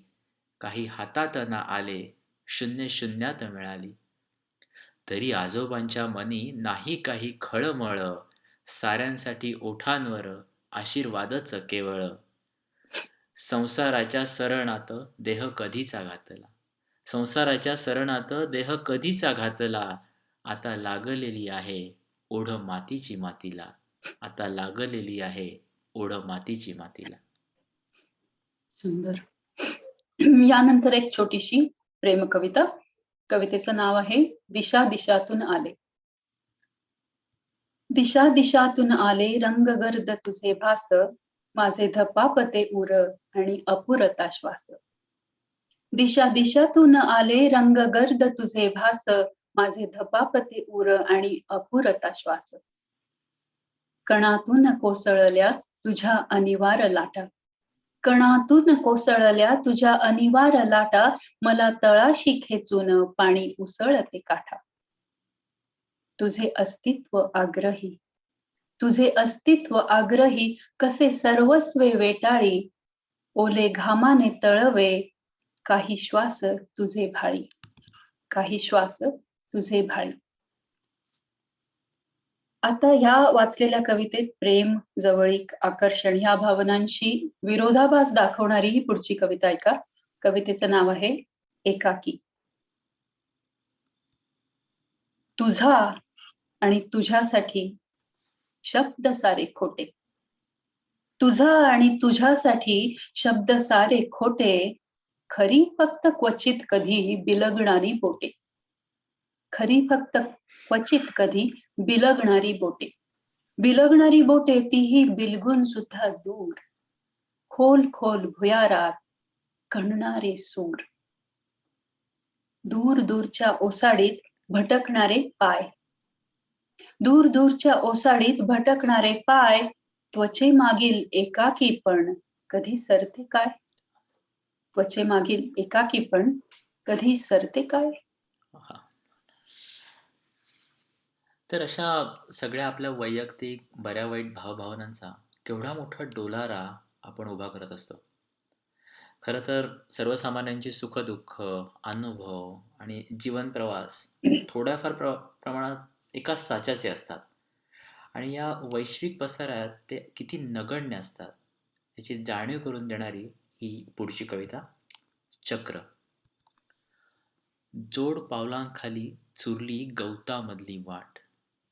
काही हातात ना आले, शून्य शून्यात मिळाली. तरी आजोबांच्या मनी नाही काही खळमळ. साऱ्यांसाठी ओठांवर आशीर्वादच केवळ. संसाराच्या सरणात देह कधीचा घातला. संसाराच्या सरणात देह कधीचा घातला. आता लागलेली आहे ओढ मातीची मातीला. आता लागलेली आहे ओढ मातीची मातीला. सुंदर. यानंतर एक छोटीशी प्रेम कविता. कवितेचं नाव आहे दिशा दिशातून आले. दिशा दिशातून आले रंगगर्द तुझे भास, माझे धपापते उर आणि अपुरता श्वास. दिशा दिशातून आले रंगगर्द तुझे भास, माझे धपापते उर आणि अपुरता श्वास. कणातून कोसळल्या तुझ्या अनिवार्य लाटा, कणातून कोसळल्या तुझ्या अनिवार्य लाटा, मला तळाशी खेचून पाणी उसळते काठा. तुझे अस्तित्व आग्रही, तुझे अस्तित्व आग्रही, कसे सर्वस्वे वेटाळी, ओले घामाने तळवे काही श्वास तुझे भाळी, काही श्वास तुझे भाळी. आता ह्या वाचलेल्या कवितेत प्रेम, जवळीक, आकर्षण ह्या भावनांशी विरोधाभास दाखवणारी ही पुढची कविता ऐका. कवितेचं नाव आहे एकाकी. तुझा आणि तुझ्यासाठी शब्द सारे खोटे, तुझा आणि तुझ्यासाठी शब्द सारे खोटे, खरी फक्त क्वचित कधी बिलगणारी बोटे, खरी फक्त क्वचित कधी बिलगणारी बोटे, बिलगणारी बोटे तीही बिलगून सुद्धा दूर, खोल खोल भुयारात कणणारे सूर, दूर दूरच्या ओसाडीत भटकणारे पाय, दूर दूरच्या ओसाडीत भटकणारे पाय, त्वचेमागील एकाकीपण कधी सरते काय, त्वचेमागील एकाकीपण कधी सरते काय. हा. तर अशा सगळ्या आपल्या वैयक्तिक बऱ्या वाईट भावभावनांचा केवढा मोठा डोलारा आपण उभा करत असतो. खरं तर सर्वसामान्यांची सुखदुःख, अनुभव आणि जीवन प्रवास थोड्याफार प्रमाणात एकाच साच्याचे असतात आणि या वैश्विक पसाऱ्यात ते किती नगण्य असतात याची जाणीव करून देणारी ही पुढची कविता चक्र. जोड पावलांखाली चुरली गवतामधली वाट,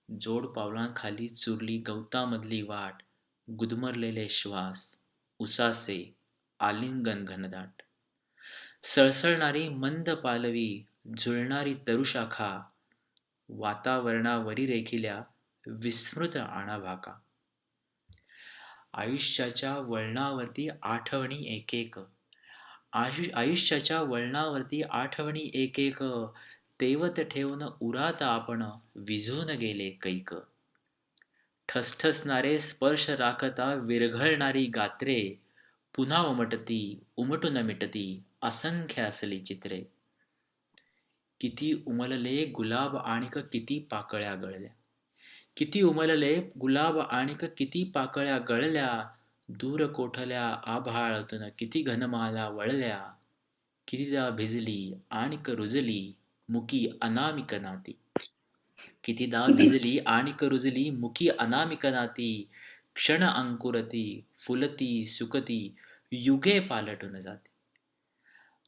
जोड पावलांखाली चुरली गवतामधली वाट, गुदमरलेले श्वास, उसासे आलिंगन घनदाट, सळसळणारी मंद पालवी, झुलणारी तरुशाखा, वातावरणावरी रेखिल्या विस्मृत आणाभाका. आयुष्याच्या वळणावरती आठवणी एक एक, आयुष्याच्या वळणावरती आठवणी एक एक, तेवत ठेवून उरात आपण विझून गेले कैक. ठसठसणारे स्पर्श राखता विरघळणारी गात्रे, पुन्हा उमटती उमटून मिटती असंख्य असली चित्रे. किती उमलले गुलाब आणिक किती पाकळ्या गळल्या, किती उमलले गुलाब आणिक किती पाकळ्या गळल्या, दूर कोठल्या आभाळातून किती घनमाला वळल्या, कितीदा भिजली आणिक रुजली मुकी अनामिक नाती, कितीदा भिजली आणिक रुजली मुकी अनामिक नाती, क्षण अंकुरती फुलती सुकती युगे पालटून जाते.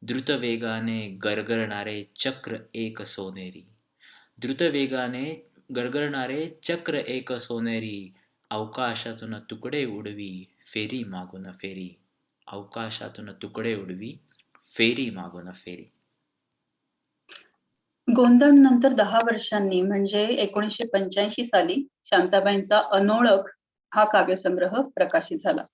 द्रुतवेगाने गरगरणारे चक्र एक सोनेरी, द्रुतवेगाने गरगरणारे चक्र एक सोनेरी, अवकाशातून तुकडे उडवी फेरी मागून फेरी, अवकाशातून तुकडे उडवी फेरी मागून फेरी. गोंधळ नंतर 10 वर्षांनी म्हणजे 1985 साली शांताबाईंचा अनोळख हा काव्यसंग्रह प्रकाशित झाला.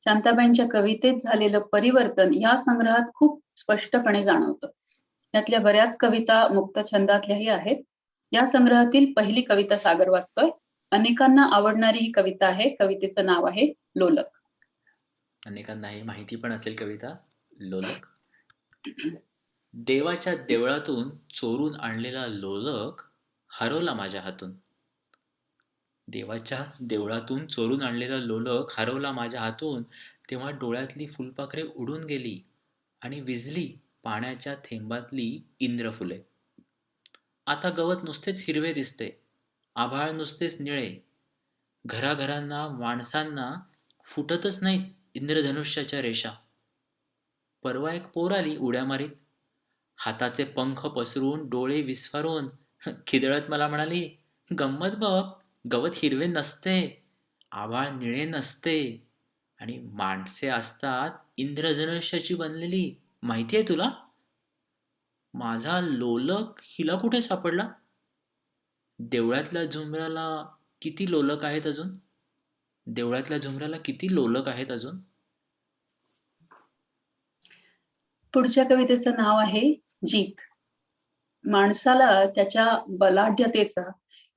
शांताबाईंच्या कवितेत झालेलं परिवर्तन या संग्रहात खूप स्पष्टपणे जाणवतं. यातल्या बऱ्याच कविता मुक्त छंदातल्याही आहेत. या संग्रहातील पहिली कविता सागर वाचतोय. अनेकांना आवडणारी ही कविता आहे. कवितेचं नाव आहे लोलक. अनेकांना हे माहिती पण असेल कविता लोलक. देवाच्या देवळातून चोरून आणलेला लोलक हरवला माझ्या हातून, देवाच्या देवळातून चोरून आणलेला लोलक हरवला माझ्या हातून, तेव्हा डोळ्यातली फुलपाखरे उडून गेली आणि विझली पाण्याच्या थेंबातली इंद्रफुले. आता गवत नुसतेच हिरवे दिसते, आभाळ नुसतेच निळे, घराघरांना माणसांना फुटतच नाहीत इंद्रधनुष्याच्या रेषा. परवा एक पोर आली उड्या मारीत, हाताचे पंख पसरून डोळे विस्फारून खिदळत मला म्हणाली, गंमत बघ, गवत हिरवे नसते, आभाळ निळे नसते आणि माणसे असतात इंद्रधनुष्याची बनलेली, माहिती आहे तुला? माझा लोलक हिला कुठे सापडला? देवळातल्या झुंबराला किती लोलक आहेत अजून? देवळातल्या झुंबराला किती लोलक आहेत अजून? पुढच्या कवितेचं नाव आहे जीत. माणसाला त्याच्या बलाढ्यतेचा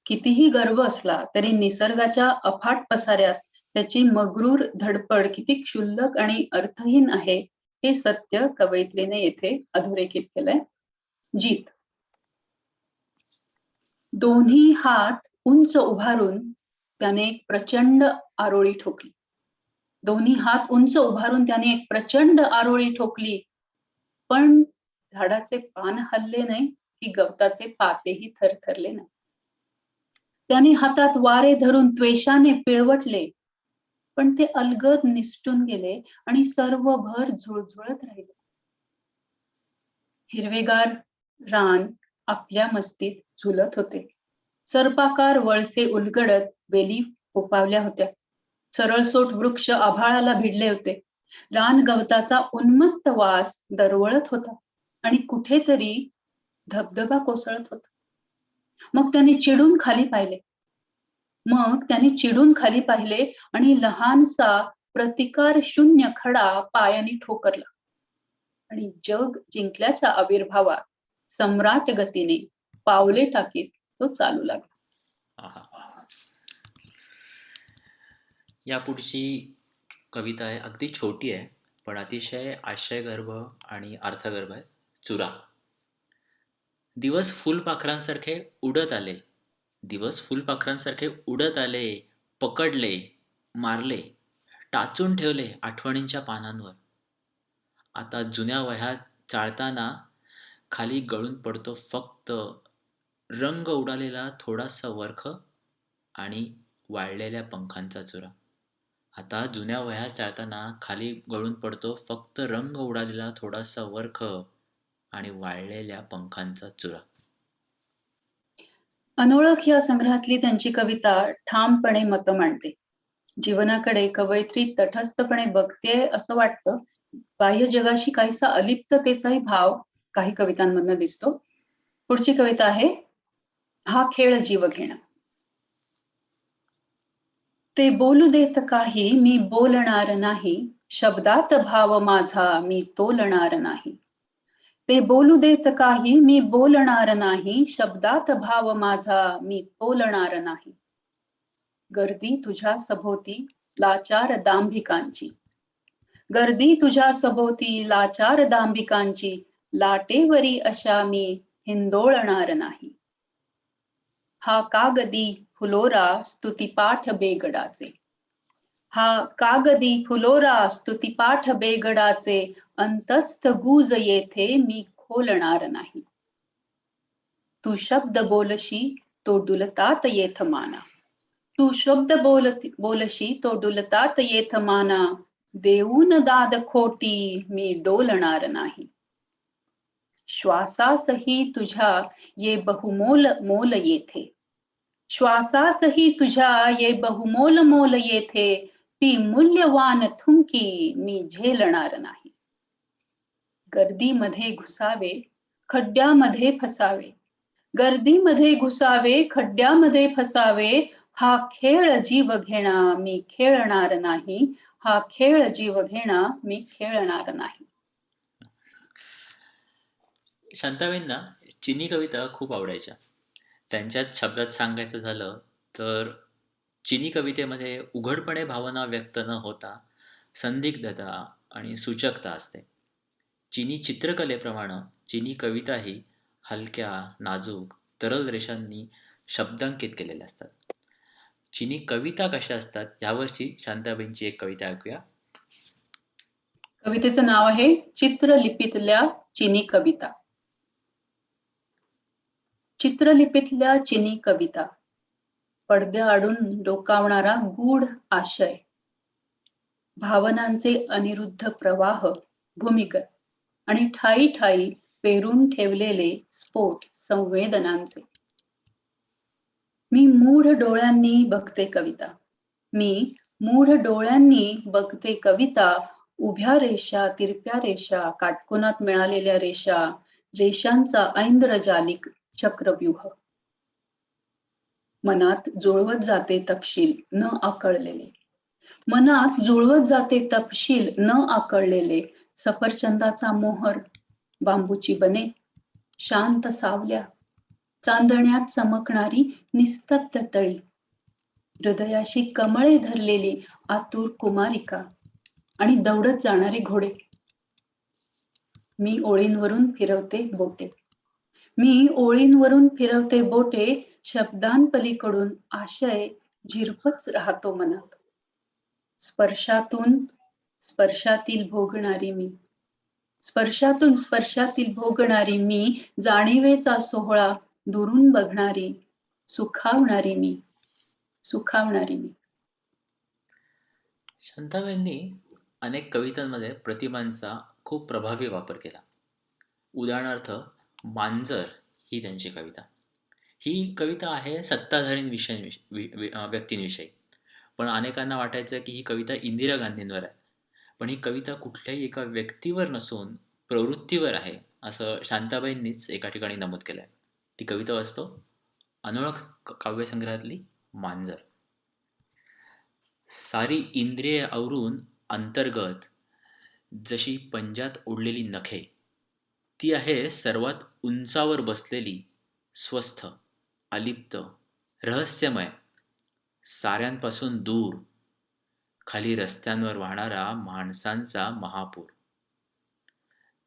कितीही गर्व असला तरी निसर्गाच्या अफाट पसाऱ्यात त्याची मग्रूर धडपड किती क्षुल्लक आणि अर्थहीन आहे हे सत्य कवयित्रीने येथे अधोरेखित केलंय. जीत. दोन्ही हात उंच उभारून त्याने एक प्रचंड आरोळी ठोकली. दोन्ही हात उंच उभारून त्याने एक प्रचंड आरोळी ठोकली, पण झाडाचे पान हलले नाही की गवताचे पातेही थरथरले नाही. त्याने हातात वारे धरून त्वेषाने पिळवटले, पण ते अलगद निसटून गेले आणि सर्वभर झुळझुळत राहिले. हिरवेगार रान आपल्या मस्तीत झुलत होते. सर्पाकार वळसे उलगडत वेली फोफावल्या होत्या. सरळसोट वृक्ष आभाळाला भिडले होते. रान गवताचा उन्मत्त वास दरवळत होता आणि कुठेतरी धबधबा कोसळत होता. मग त्याने चिडून खाली पाहिले आणि लहानसा प्रतिकार शून्य खडा पायाने ठोकरला आणि जग जिंकल्याच्या आविर्भावात सम्राट गतीने पावले टाकीत तो चालू लागला. आहा. या पुढची कविता आहे, अगदी छोटी आहे पण अतिशय आशयगर्भ आणि अर्थगर्भ आहे. चुरा. दिवस फुलपाखरांसारखे उडत आले. दिवस फुलपाखरांसारखे उडत आले, पकडले, मारले, टाचून ठेवले आठवणींच्या पानांवर. आता जुन्या वह्यात चाळताना खाली गळून पडतो फक्त रंग उडालेला थोडासा वरख आणि वाळलेल्या पंखांचा चुरा. आता जुन्या वह्या चाळताना खाली गळून पडतो फक्त रंग उडालेला थोडासा वरख आणि वाळलेल्या पंखांचा चुरा. अनोळख या संग्रहातली त्यांची कविता ठामपणे मतं मांडते. जीवनाकडे कवयित्री तटस्थपणे बघते असं वाटतं. बाह्य जगाशी काहीसा अलिप्ततेचाही भाव काही कवितांमधनं दिसतो. पुढची कविता आहे हा खेळ जीव घेणं. ते बोलू देत काही मी बोलणार नाही, शब्दात भाव माझा मी तोलणार नाही. ते बोलू देत काही मी बोलणार नाही, शब्दात भाव माझा मी तोलणार नाही. गर्दी तुझ्या सभोवती लाचार दांभिकांची, गर्दी तुझ्या सभोवती लाचार दांभिकांची, लाटेवरी अशा मी हिंदोळणार नाही. हा कागदी फुलोरा स्तुतिपाठ बेगडाचे, हा कागदी फुलोरा स्तुतिपाठ बेगडाचे, अंतस्थ गुज येथे मी खोलणार नाही. तू शब्द बोलशी तो डुलतात येथ माना, तू शब्द बोलशी तो डुलतात येथ माना, देऊन दाद खोटी मी डोलणार नाही. श्वासासही तुझ्या ये बहुमोल मोल येथे, श्वासासही तुझ्या ये बहुमोल मोल येथे, ती मूल्यवान थुंकी मी झेलणार नाही. गर्दीमध्ये घुसावे खड्ड्यामध्ये फसावे, गर्दीमध्ये घुसावे खड्ड्यामध्ये फसावे, हा खेळ जीव घेणा मी खेळणार नाही, हा खेळ जीव घेणा मी खेळणार नाही. शांताबाईंना चिनी कविता खूप आवडायच्या. त्यांच्याच शब्दात सांगायचं झालं तर चिनी कवितेमध्ये उघडपणे भावना व्यक्त न होता संदिग्धता आणि सूचकता असते. चिनी चित्रकलेप्रमाणे चिनी कविताही हलक्या, नाजूक, तरल रेषांनी शब्दांकित केलेल्या असतात. चिनी कविता कशा असतात यावरची शांताबाईंची एक कविता ऐकूया. कवितेचं नाव आहे चित्रलिपीतल्या चिनी कविता. चित्रलिपीतल्या चिनी कविता, पडद्याआडून डोकावणारा गूढ आशय, भावनांचे अनिरुद्ध प्रवाह, भूमिगत आणि ठायी ठायी पेरून ठेवलेले स्फोट संवेदनांचे. मी मूढ डोळ्यांनी बघते कविता, मी मूढ डोळ्यांनी बघते कविता, उभ्या रेषा, तिरप्या रेषा, काटकोनात मिळालेल्या रेषा, रेषांचा ऐंद्रजालिक चक्रव्यूह. मनात जुळवत जाते तपशील न आकळलेले. मनात जुळवत जाते तपशील न आकळलेले. सफरचंदाचा मोहर बांबूची बने. शांत सावल्या चांदण्यात चमकणारी निस्तब्ध तळी. हृदयाशी कमळे धरलेली आतुर कुमारिका आणि दौडत जाणारे घोडे. मी ओळींवरून फिरवते बोटे. मी ओळींवरून फिरवते बोटे. शब्दांपलीकडून आशय झिरपच राहतो मनात. स्पर्शातून स्पर्शातील भोगणारी मी. स्पर्शातून स्पर्शातील भोगणारी मी. जाणीवेचा सोहळा दुरून बघणारी. सुखावणारी मी. सुखावणारी मी. शांताबाईंनी अनेक कवितांमध्ये प्रतिमांचा खूप प्रभावी वापर केला. उदाहरणार्थ मांजर ही त्यांची कविता. ही कविता आहे व्यक्तींविषयी. पण अनेकांना वाटायचं की ही कविता इंदिरा गांधींवर आहे. पण ही कविता कुठल्याही एका व्यक्तीवर नसून प्रवृत्तीवर आहे असं शांताबाईंनीच एका ठिकाणी नमूद केलंय. ती कविता वाचतो. अनोळख काव्यसंग्रहातली मांजर. सारी इंद्रिये आवरून अंतर्गत जशी पंजात ओढलेली नखे, ती आहे सर्वात उंचावर बसलेली, स्वस्थ, अलिप्त, रहस्यमय, साऱ्यांपासून दूर, खाली रस्त्यांवर वाहणारा माणसांचा महापूर.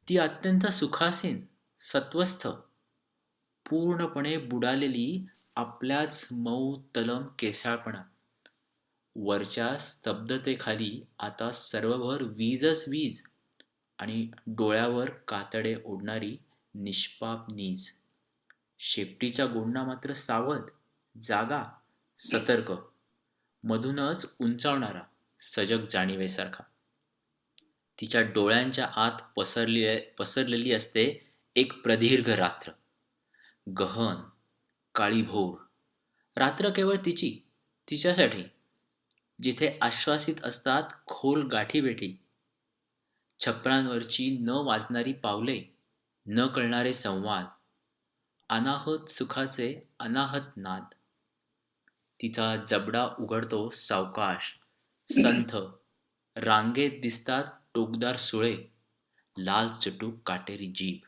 ती अत्यंत सुखासीन, सत्वस्थ, पूर्णपणे बुडालेली आपल्याच मऊ तलम केसाळपणात. वरच्या स्तब्धतेखाली आता सर्वभर वीजच वीज आणि डोळ्यावर कातडे ओढणारी निष्पाप नीज. शेपटीचा गोंडा मात्र सावध, जागा, सतर्क, मधूनच उंचावणारा, सजग जाणीवेसारखा. तिच्या डोळ्यांच्या आत पसरलेली असते एक प्रदीर्घ रात्र. गहन, काळीभोर. रात्र केवळ तिच्यासाठी, जिथे आश्वासित असतात खोल गाठीभेटी, छपरांवरची न वाजणारी पावले, न कळणारे संवाद, अनाहत सुखाचे अनाहत नाद. तिचा जबडा उघडतो सावकाश, संथ. रांगेत दिसतात टोकदार सुळे, लाल चटूक काटेरी जीभ.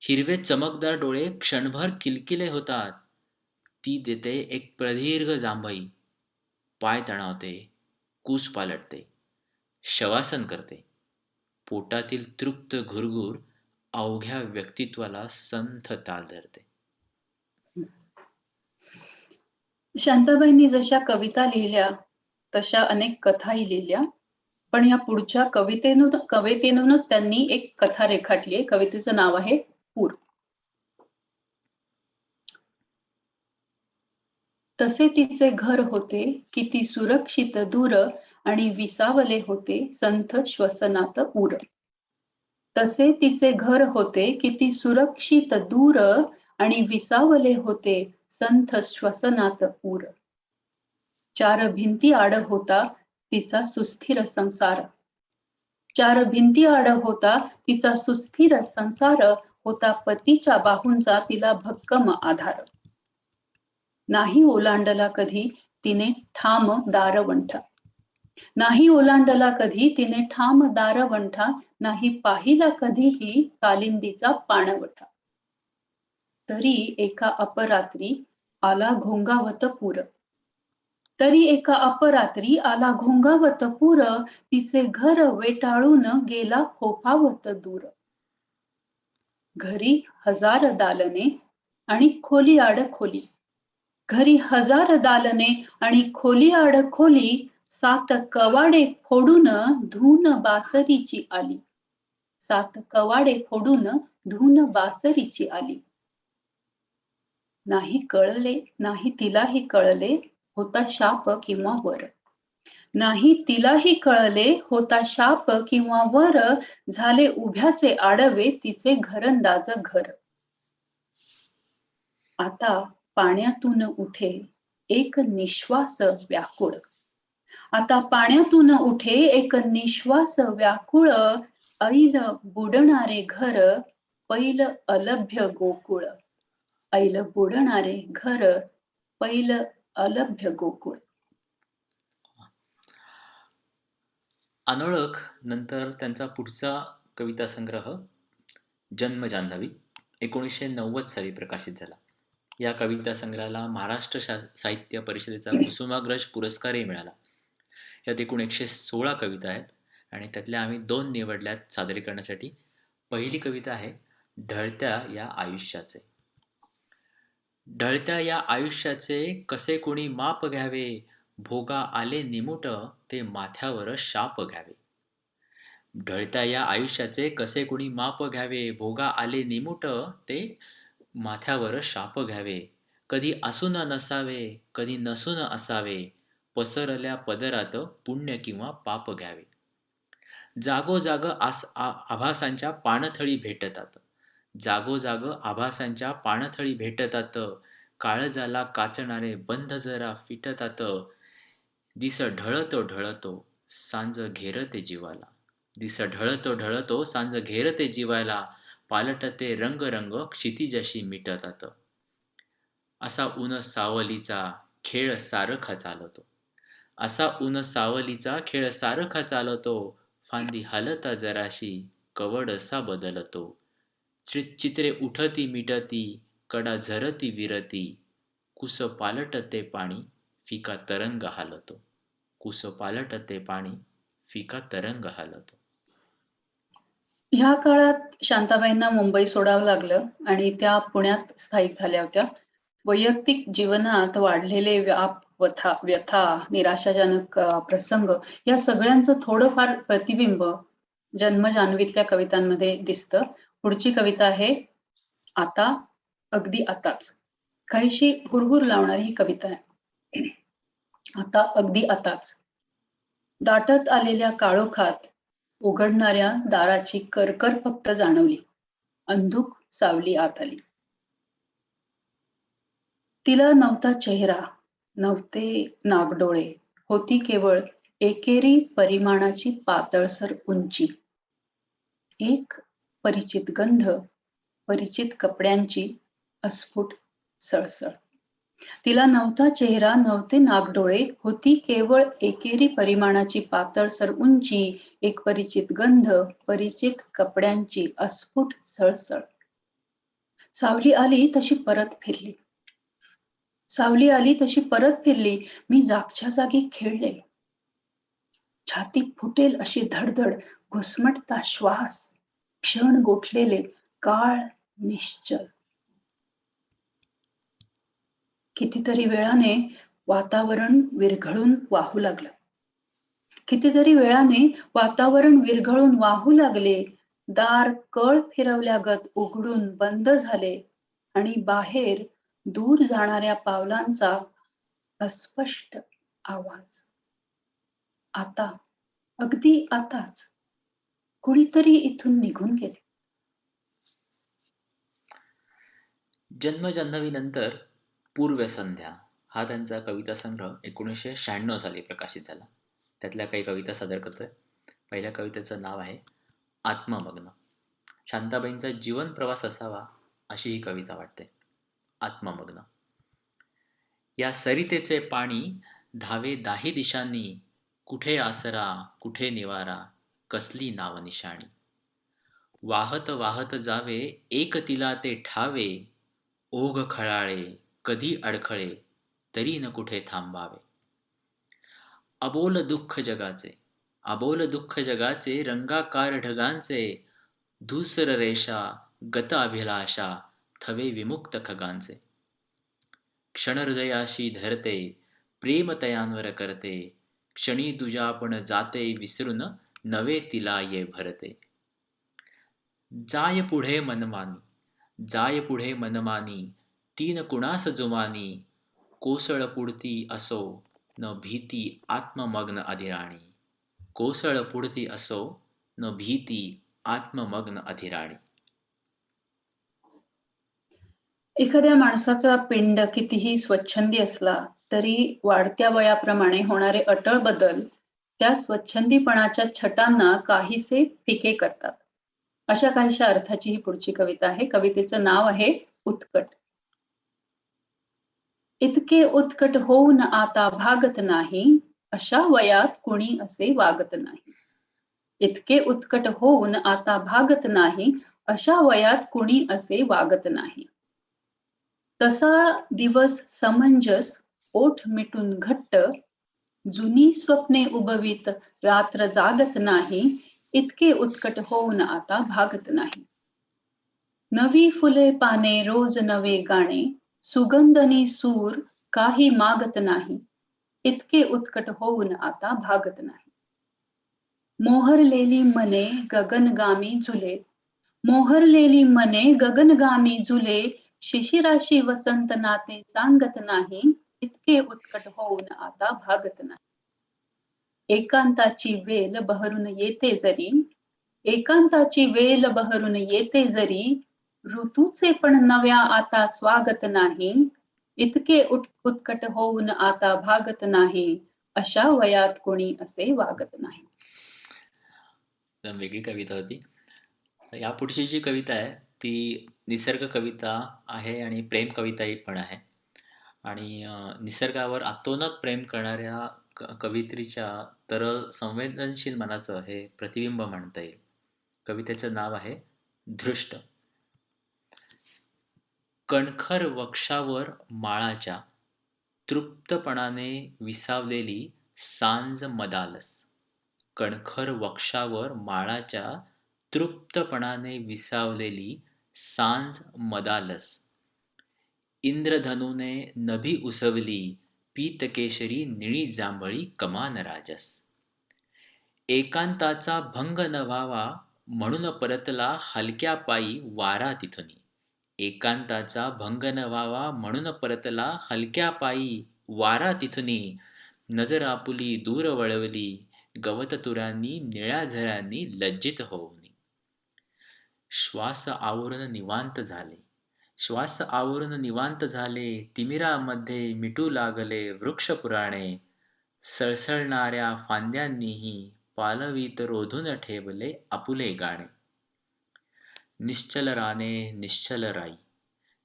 हिरवे चमकदार डोळे क्षणभर किलकिले होतात. ती देते एक प्रदीर्घ जांभई. पाय तणावते, कूस पालटते, शवासन करते. पोटातील तृप्त घुरघुर अवघ्या व्यक्तित्वाला संथ ताल धरते. शांताबाईंनी जशा कविता लिहिल्या तशा अनेक कथाही लिहिल्या. पण या पुढच्या कवितेनूनच त्यांनी एक कथा रेखाटली आहे. कवितेचं नाव आहे पूर. तसे तिचे घर होते किती सुरक्षित दूर आणि विसावले होते संथ श्वसनात उर. तसे तिचे घर होते किती सुरक्षित दूर आणि विसावले होते संथ श्वसनात उर. चार भिंती आड होता तिचा सुस्थिर संसार. चार भिंती आड होता तिचा सुस्थिर संसार. होता पतीच्या बाहूंचा तिला भक्कम आधार. नाही ओलांडला कधी तिने ठाम दारवंठा. नाही ओलांडला कधी तिने ठाम दारवंठा. नाही पाहिला कधीही कालिंदीचा पाणवठा. तरी एका अपरात्री आला घोंगावत पूर. तरी एका अपरात्री आला घोंगावत पूर. तिचे घर वेटाळून गेला फोफावत दूर. घरी हजार दालने आणि खोली आड खोली. घरी हजार दालने आणि खोली आड खोली. 7 कवाडे फोडून धून बासरीची आली. 7 कवाडे फोडून धून बासरीची आली. नाही कळले, नाही तिलाही कळले होता शाप किंवा वर. नाही तिलाही कळले होता शाप किंवा वर. झाले उभ्याचे आडवे तिचे घरंदाज घर. आता पाण्यातून उठे एक निश्वास व्याकुळ. आता पाण्यातून उठे एक निश्वास व्याकुळ. ऐन बुडणारे घर पैल अलभ्य गोकुळ, ऐल बुडणारे घर, पैल अलभ्य गोकुळ. अनोळख नंतर त्यांचा पुढचा कविता संग्रह जन्म जान्हवी 1990 साली प्रकाशित झाला. या कविता संग्रहाला महाराष्ट्र साहित्य परिषदेचा कुसुमाग्रज पुरस्कारही मिळाला. यात एकूण 116 कविता आहेत आणि त्यातल्या आम्ही 2 निवडल्यात सादरीकरणासाठी. पहिली कविता आहे ढळत्या या आयुष्याचे. ढळत्या या आयुष्याचे कसे कोणी माप घ्यावे, भोगा आले निमुट ते माथ्यावर शाप घ्यावे. ढळत्या या आयुष्याचे कसे कोणी माप घ्यावे, भोगा आले निमुट ते माथ्यावर शाप घ्यावे. कधी असून नसावे, कधी नसून असावे, पसरल्या पदरात पुण्य किंवा पाप घ्यावे. जागोजाग आभासांच्या पाणथळी भेटतात, जागोजाग आभासांच्या पाणथळी भेटतात, काळजाला काचणारे बंध जरा फिटतात. दिस ढळतो ढळतो सांज घेरते जीवाला, दिस ढळतो ढळतो सांज घेरते जीवाला, पालटते रंग रंग क्षितिजशी मिटतात. असा ऊन सावलीचा खेळ सारखा चालतो, असा ऊन सावलीचा खेळ सारखा चालतो, फांदी हलता जराशी कवडसा बदलतो. चित्रे उठती मिटती कडा झरती विरती, कुस पालटते पाणी फिका तरंग हालतो, कुस पालटते पाणी फिका तरंग हालतो. ह्या काळात शांताबाईंना मुंबई सोडावं लागलं आणि त्या पुण्यात स्थायिक झाल्या होत्या. वैयक्तिक जीवनात वाढलेले व्यथा, निराशाजनक प्रसंग या सगळ्यांचं थोडंफार प्रतिबिंब जन्म जान्हवीतल्या कवितांमध्ये दिसतं. पुढची कविता आहे आता अगदी आताच. काहीशी हुरहुर लावणारी ही कविता आहे. आता अगदी आताच. दाटत आलेल्या काळोखात उघडणाऱ्या दाराची करकर फक्त जाणवली, अंधुक सावली आत आली. तिला नव्हता चेहरा, नव्हते नागडोळे, होती केवळ एकेरी परिमाणाची पातळसर उंची. एक परिचित गंध, परिचित कपड्यांची अस्फुट सळसळ. तिला नव्हता चेहरा, नव्हते नागडोळे, होती केवळ एकेरी परिमाणाची पातळसर उंची, एक परिचित गंध, परिचित कपड्यांची अस्फुट सळसळ. सावली आली तशी परत फिरली, सावली आली तशी परत फिरली, मी जागच्या जागी खेळले. छाती फुटेल अशी धडधड, घुसमटता श्वास, क्षण गोठलेले काळ निश्चल. कितीतरी वेळाने वातावरण विरघळून वाहू लागलं, कितीतरी वेळाने वातावरण विरघळून वाहू लागले. दार कळ फिरवल्यागत उघडून बंद झाले आणि बाहेर दूर जाणाऱ्या पावलांचा अस्पष्ट आवाज. आता अगदी आताच कुणीतरी इथून निघून गेले. जन्म जान्हवीनंतर पूर्व संध्या हा त्यांचा कविता संग्रह 1996 साली प्रकाशित झाला. त्यातल्या काही कविता सादर करतोय. पहिल्या कवितेचं नाव आहे आत्ममग्न. शांताबाईंचा जीवन प्रवास असावा अशी ही कविता वाटते. आत्ममग्न. या सरितेचे पाणी धावे दाही दिशांनी, कुठे आसरा कुठे निवारा कसली नावनिशाणी. वाहत वाहत जावे एक तिला ते ठावे, ओघ खळाळे कधी अडखळे तरी न कुठे थांबावे. अबोल दुःख जगाचे, अबोल दुःख जगाचे रंगाकार ढगांचे, धूसर रेषा गत अभिलाषा थवे विमुक्त खगांचे. क्षण हृदयाशी धरते प्रेम तयांवर करते, क्षणी तुझ्या पण जाते विसरून नवे तिला ये भरते. जाय पुढे मनमानी, जाय पुढे मनमानी तीन कुणास जुमानी, कोसळ पुढती असो न भीती आत्ममग्न अधिराणी. कोसळ पुढती असो न भीती आत्ममग्न अधिराणी. एखाद्या माणसाचा पिंड कितीही स्वच्छंदी असला तरी वाढत्या वयाप्रमाणे होणारे अटळ बदल त्या स्वच्छंदीपणाच्या छटांना काहीसे फिके करतात. अशा काहीशा अर्थाची ही पुढची कविता आहे. कवितेचं नाव आहे उत्कट. इतके उत्कट होऊन आता भागत नाही, अशा वयात कुणी असे वागत नाही. इतके उत्कट होऊन आता भागत नाही, अशा वयात कुणी असे वागत नाही. तसा दिवस समंजस ओठ मिटून घट्ट, जुनी स्वप्ने उबवीत रात्र जागत नाही, इतके उत्कट होऊन आता भागत नाही. नवी फुले पाने रोज नवे गाणे, सुगंधनी सूर काही मागत नाही, इतके उत्कट होऊन आता भागत नाही. मोहरलेली मने गगनगामी झुले, मोहरलेली मने गगनगामी झुले, शिशिराशी वसंत नाते सांगत नाही, इतके उत्कट होऊन आता भागत नाही. एकांताची वेल बहरून येते जरी, एकांताची वेल बहरून येते जरी, ऋतूचे पण नव्या आता स्वागत नाही, इतके उत्कट होऊन आता भागत नाही, अशा वयात कोणी असे वागत नाही. एकदम वेगळी कविता होती. यापुढची जी कविता आहे ती निसर्ग कविता आहे आणि प्रेम कविताही पण आहे. आणि निसर्गावर अतोनात प्रेम करणाऱ्या कवयित्रीच्या तरल संवेदनशील मनाचं हे प्रतिबिंब म्हणता येईल. कवितेचं नाव आहे धृष्ट. कणखर वक्षावर माळाच्या तृप्तपणाने विसावलेली सांज मदालस. कणखर वक्षावर माळाच्या तृप्तपणाने विसावलेली सांज मदालस. इंद्रधनुने नभी उसवली पीतकेशरी निळी जांभळी कमान राजस. एकांताचा भंग न व्हावा म्हणून परतला हलक्या पायी वारा तिथुनी. एकांताचा भंग न व्हावा म्हणून परतला हलक्या पायी वारा तिथुनी. नजर आपुली दूर वळवली गवततुरांनी निळ्या झऱ्यांनी लज्जित होऊनी. श्वास आवरून निवांत झाले, श्वास आवरून निवांत झाले, तिमिरामध्ये मिटू लागले वृक्ष पुराणे. सळसळणाऱ्या फांद्यांनीही पालवीत रोधून ठेवले आपुले गाणे. निश्चल राने निश्चल राई,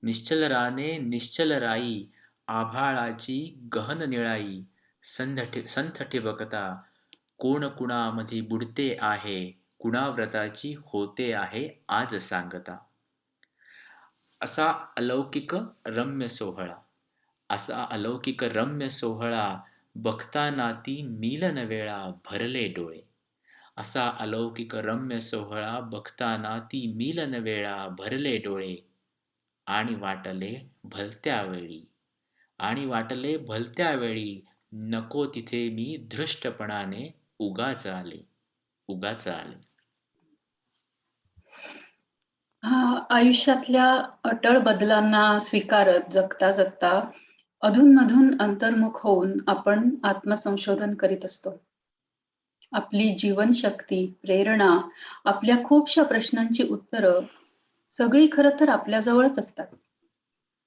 निश्चल राने निश्चल राई, आभाळाची गहन निळाई. संथ ठिबकता कोण कुणामध्ये बुडते आहे, कुणाव्रताची होते आहे आज सांगता. असा अलौकिक रम्य सोहळा, असा अलौकिक रम्य सोहळा, बघताना ती मिलन वेळा भरले डोळे. असा अलौकिक रम्य सोहळा, बघताना ती मिलन वेळा भरले डोळे. आणि वाटले भलत्या वेळी, आणि वाटले भलत्या वेळी, नको तिथे मी धृष्टपणाने उगाच आले, उगाच आले. आयुष्यातल्या अटळ बदलांना स्वीकारत जगता जगता अधूनमधून अंतर्मुख होऊन आपण आत्मसंशोधन करीत असतो. आपली जीवनशक्ती, प्रेरणा, आपल्या खूपशा प्रश्नांची उत्तरं सगळी खरं तर आपल्याजवळच असतात.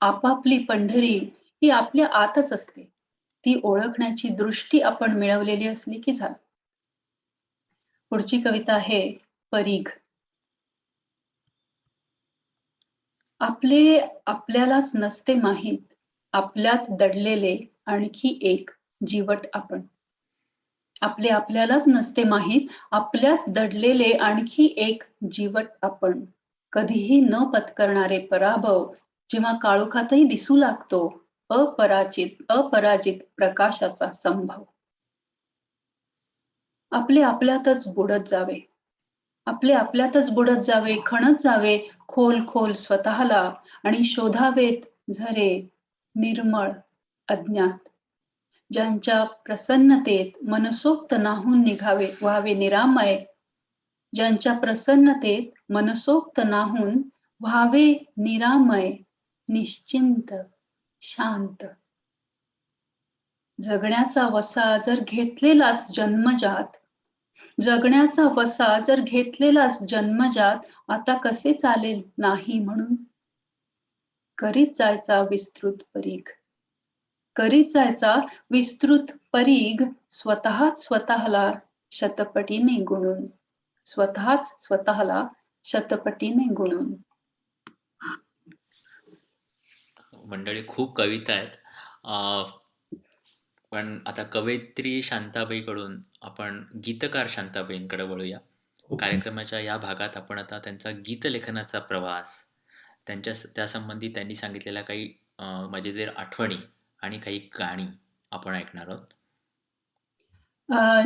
आपापली पंढरी ही आपल्या आतच असते. ती ओळखण्याची दृष्टी आपण मिळवलेली असली की झालं. पुढची कविता आहे परीघ. आपले आपल्यालाच नसते माहीत, आपल्यात दडलेले आणखी एक जीवट आपण. आपले आपल्यालाच नसते माहीत, आपल्यात दडलेले आणखी एक जीवट आपण. कधीही न पत्करणारे पराभव जेव्हा काळोखातही दिसू लागतो, अपराजित प्रकाशाचा संभव. आपले आपल्यातच बुडत जावे, आपले आपल्यातच बुडत जावे, खणत जावे खोल खोल स्वतःला आणि शोधावेत झरे निर्मळ अज्ञात. ज्यांच्या प्रसन्नतेत मनसोक्त नाहून निघावे व्हावे निरामय. ज्यांच्या प्रसन्नतेत मनसोक्त नाहून व्हावे निरामय, निश्चिंत शांत. जगण्याचा वसा जर घेतलेलाच जन्मजात, जगण्याचा वसा जर घेतलेलाच जन्मजात, आता कसे चालेल नाही म्हणून. करीत जायचा विस्तृत परीघ, करीत जायचा विस्तृत परीघ, स्वतःच स्वतःला शतपटीने गुणून, स्वतःच स्वतःला शतपटीने गुणून. मंडळी खूप कविता आहेत. पण आता कवयित्री शांताबाईकडून आपण गीतकार शांताबाईंकडे वळूया. खूप कार्यक्रमाच्या या भागात आपण आता त्यांचा गीतलेखनाचा प्रवास, त्यासंबंधी त्यांनी सांगितलेल्या काही मजेदार आठवणी आणि काही गाणी आपण ऐकणार आहोत.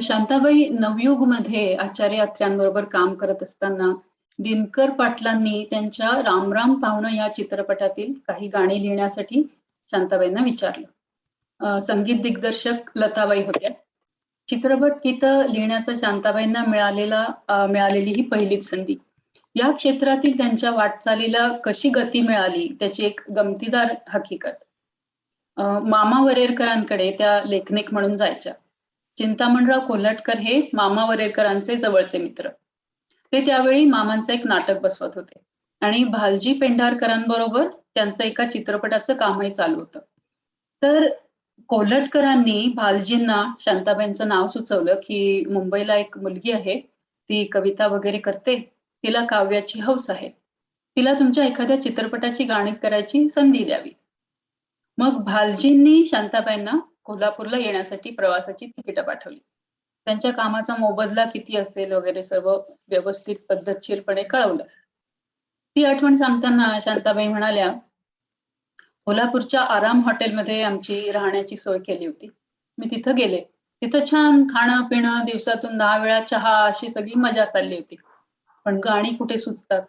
शांताबाई नवयुगमध्ये आचार्य अत्र्यांबरोबर काम करत असताना दिनकर पाटलांनी त्यांच्या राम राम पाहुणं या चित्रपटातील काही गाणी लिहिण्यासाठी शांताबाईंना विचारलं. संगीत दिग्दर्शक लताबाई होत्या. चित्रपट गीतं लिहिण्याचा शांताबाईंना मिळालेली ही पहिलीच संधी. या क्षेत्रातील त्यांच्या वाटचालीला कशी गती मिळाली त्याची एक गमतीदार हकीकत. मामा वरेरकरांकडे त्या लेखनिक म्हणून जायच्या. चिंतामणराव कोल्हटकर हे मामा वरेरकरांचे जवळचे मित्र. ते त्यावेळी मामांचं एक नाटक बसवत होते आणि भालजी पेंढारकरांबरोबर त्यांचं एका चित्रपटाचं कामही चालू होतं. तर कोल्हटकरांनी भालजींना शांताबाईंचं नाव सुचवलं की मुंबईला एक मुलगी आहे, ती कविता वगैरे करते, तिला काव्याची हौस आहे, तिला तुमच्या एखाद्या चित्रपटाची गाणी करायची संधी द्यावी. मग भालजींनी शांताबाईंना कोल्हापूरला येण्यासाठी प्रवासाची तिकीटं पाठवली. त्यांच्या कामाचा मोबदला किती असेल वगैरे सर्व व्यवस्थित पद्धतशीरपणे कळवलं. ती आठवण सांगताना शांताबाई म्हणाल्या, कोल्हापूरच्या आराम हॉटेलमध्ये आमची राहण्याची सोय केली होती. मी तिथं गेले. तिथं छान खाणं पिणं, दिवसातून 10 वेळा चहा, अशी सगळी मजा चालली होती. पण गाणी कुठे सुचतात.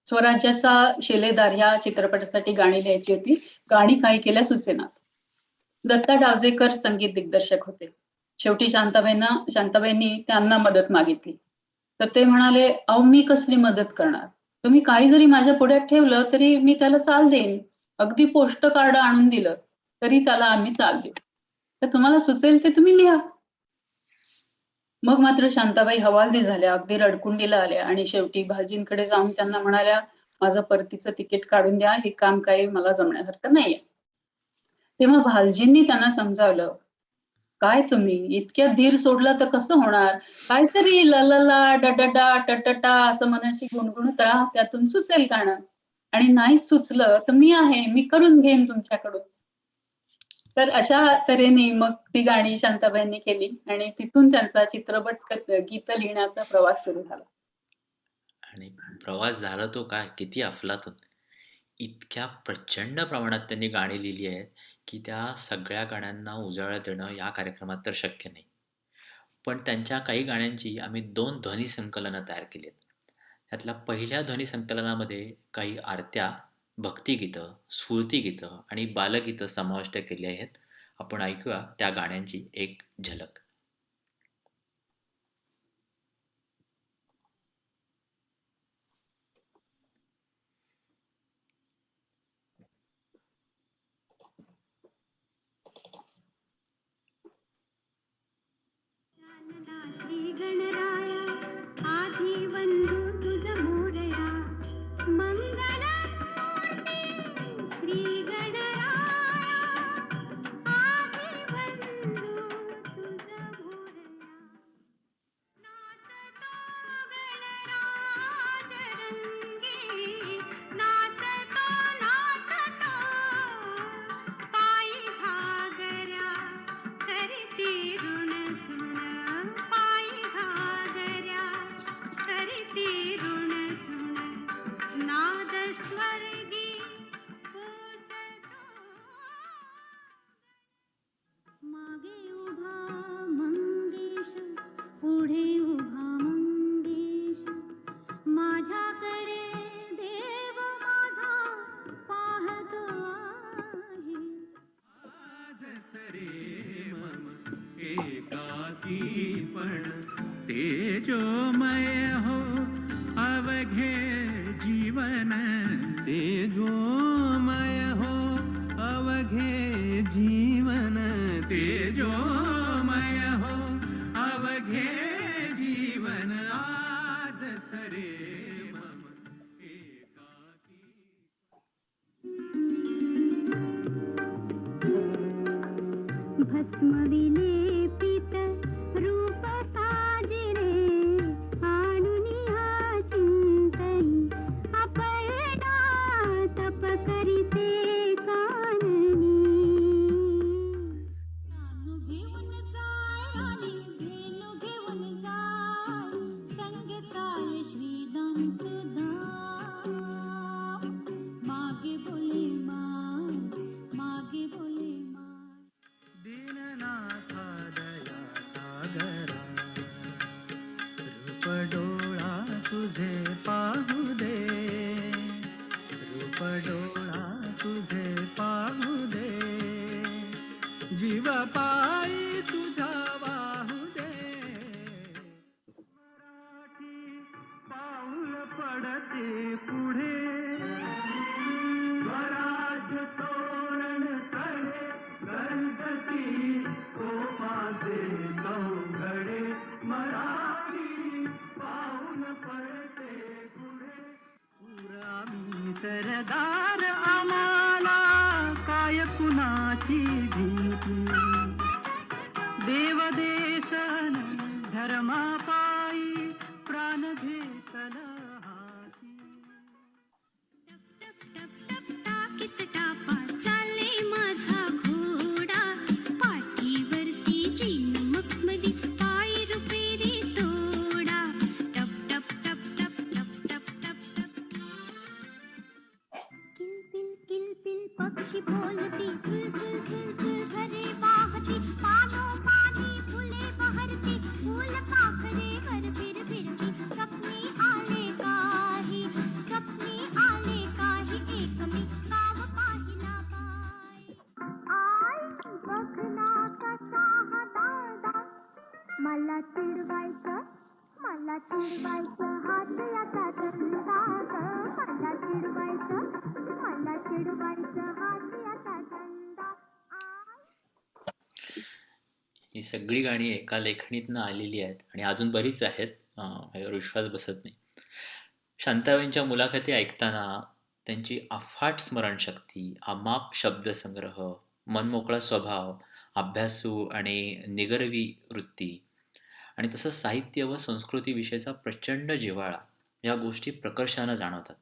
स्वराज्याचा शेलेदार या चित्रपटासाठी गाणी लिहायची होती. गाणी काही केल्या सुचेनात. दत्ता डावजेकर संगीत दिग्दर्शक होते. शेवटी शांताबाईंनी त्यांना मदत मागितली. तर ते म्हणाले, अहो मी कसली मदत करणार, तुम्ही काही जरी माझ्या पुढ्यात ठेवलं तरी मी त्याला चाल देईन. अगदी पोस्ट कार्ड आणून दिलं तरी त्याला आम्ही चाल देऊ. तर तुम्हाला सुचेल ते तुम्ही लिहा. मग मात्र शांताबाई हवालदिल झाल्या, अगदी रडकुंडीला आल्या आणि शेवटी भालजींकडे जाऊन त्यांना म्हणाल्या, माझं परतीचं तिकीट काढून द्या, हे काम काही मला जमण्यासारखं नाहीये. तेव्हा भालजींनी त्यांना समजावलं, काय तुम्ही इतक्या धीर सोडला तर कसं होणार, काहीतरी ललला डडडा टटटा असं मनाशी गुणगुणत राहा, त्यातून सुचेल गाणं. आणि नाही सुचलं तर मी आहे, मी करून घेईन तुमच्याकडून. तर अशा तऱ्हेने मग ती गाणी शांताबाईंनी केली आणि तिथून त्यांचा चित्रपट गीत लिहिण्याचा प्रवास सुरू झाला. आणि प्रवास झाला तो काय, किती अफलातून. इतक्या प्रचंड प्रमाणात त्यांनी गाणी लिहिली आहेत की त्या सगळ्या गाण्यांना उजाळा देणं या कार्यक्रमात तर शक्य नाही. पण त्यांच्या काही गाण्यांची आम्ही 2 ध्वनी संकलनं तयार केली आहेत. त्यातल्या पहिल्या ध्वनी संकलनामध्ये काही आरत्या, भक्तिगीतं, स्फूर्तिगीतं आणि बालगीतं समाविष्ट केली आहेत. आपण ऐकूया त्या गाण्यांची एक झलक. श्री गणराया आधी बंधू तुझ मोरया मंगलमूर्ती श्री गणराया आधी बंधू तुझ मोरया नाचतो गणराज रंगी नाचतो नाचतो पायी घागऱ्या करती ऋण झुण पायी घागऱ्या करती ऋण झुण नाद स्वर्गी पूजतो मागे उभा मंगेश पुढे उभा मंगेश माझ्याकडे देव माझा पाहतो आहे आज सरे मम एकाकीपण तेजोमय हो अवघे जीवन तेजोमय हो अवघे जीवन तेजोमय हो अवघे जीवन आज सरे मम एकाकी भस्म विलेपित रूप साजिरे आणून हा चिंता डोळा तुझे पाहू दे, जीव पायी तुझ्या वाहू दे. मराठी पाऊल पडते पुढे, स्वराज्य तोरण तळे गणपती कोपाचे चौघडे. मराठी पाऊल पडते पुढे, आम्ही सरदार आम्हाला काय कुणाची भीती, देव देशन धर्मापायी प्राण घेतल हाती. टप टप टप टाकीत टापा चालले माझा घोडा, पाठीवरती चीन मखमली पायी रुपेरी तोडा. टप टप टप टप टप टप टप टप. किलबिल पक्षी बोलती, झुल झुल झुल झुल घरे वाहती, पानो पानी फुले बहरती, फूल पाखरे वर फिर फिरती. स्वप्नी आले काही, स्वप्नी आले काही, एक मी गाव पाहिला बाई. आई बघ ना कसा हा दादा, मला चिडवायचं हात याचा धंदा ग. मला चिडवायचं हात याचा धंदा. ही सगळी गाणी एका लेखणीतनं आलेली आहेत आणि अजून बरीच आहेत. माझ्यावर विश्वास बसत नाही. शांताबाईंच्या मुलाखती ऐकताना त्यांची अफाट स्मरणशक्ती, अमाप शब्दसंग्रह, मनमोकळा स्वभाव, अभ्यासू आणि निगर्वी वृत्ती आणि तसंच साहित्य व संस्कृतीविषयीचा प्रचंड जिव्हाळा या गोष्टी प्रकर्षानं जाणवतात.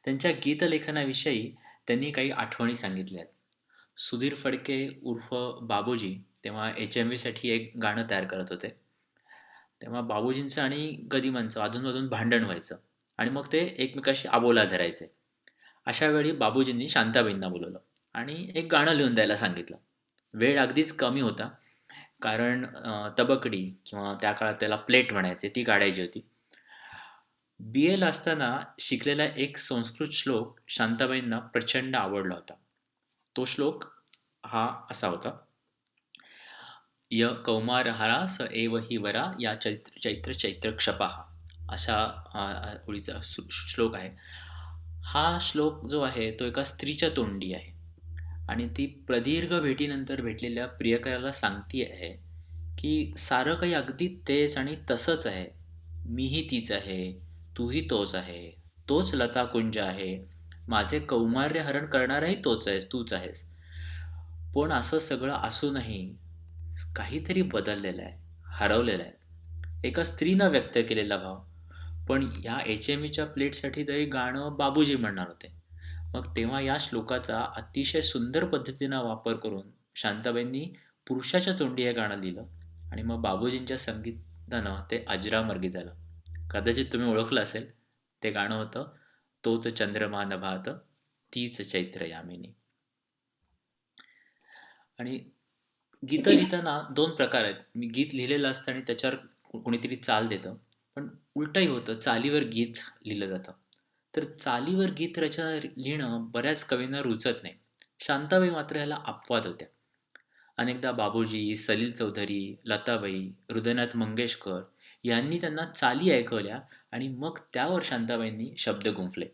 त्यांच्या गीतलेखनाविषयी त्यांनी काही आठवणी सांगितल्या आहेत. सुधीर फडके उर्फ बाबूजी तेव्हा HMVसाठी एक गाणं तयार करत होते. तेव्हा बाबूजींचं आणि गदिमांचं अधूनमधून भांडण व्हायचं आणि मग ते एकमेकाशी आबोला धरायचे. अशा वेळी बाबूजींनी शांताबाईंना बोलवलं आणि एक गाणं लिहून द्यायला सांगितलं. वेळ अगदीच कमी होता कारण तबकडी किंवा त्या काळात त्याला प्लेट म्हणायचे ती काढायची होती. BA ला असताना शिकलेला एक संस्कृत श्लोक शांताबाईंना प्रचंड आवडला होता. तो श्लोक हा असा होता: य कौमारहारा स एव हि वरा या चैत्र चैत्र क्षपाः. अशा ओळीचा श्लोक आहे. हा श्लोक जो आहे तो एका स्त्रीच्या तोंडी आहे आणि ती प्रदीर्घ भेटीनंतर भेटलेल्या प्रियकराला सांगती आहे की सारं काही अगदी तेच आणि तसंच आहे. मीही तीच आहे, तूही तोच आहे, तोच लताकुंज आहे, माझे कौमार्य हरण करणाराही तोच आहेस, तूच आहेस. पण असं सगळं असूनही काहीतरी बदललेलं आहे, हरवलेलं आहे. एका स्त्रीनं व्यक्त केलेला भाव. पण या HMVच्या प्लेटसाठी तरी गाणं बाबूजी म्हणणार होते. मग तेव्हा या श्लोकाचा अतिशय सुंदर पद्धतीनं वापर करून शांताबाईंनी पुरुषाच्या तोंडी हे गाणं लिहिलं आणि मग बाबूजींच्या संगीतानं ते अजरामर्गी झालं. कदाचित तुम्ही ओळखलं असेल. ते गाणं होतं तोच चंद्रमा नभात तीच चैत्र यामिनी. आणि गीतं लिहिताना 2 प्रकार आहेत. मी गीत लिहिलेलं असतं आणि त्याच्यावर कोणीतरी चाल देतं. पण उलटंही होतं, चालीवर गीत लिहिलं जातं. तर चालीवर गीत रचना लिहिणं बऱ्याच कवींना रुचत नाही. शांताबाई मात्र ह्याला अपवाद होत्या. अनेकदा बाबूजी, सलील चौधरी, लताबाई, हृदयनाथ मंगेशकर यांनी त्यांना चाली ऐकवल्या आणि मग त्यावर शांताबाईंनी शब्द गुंफले.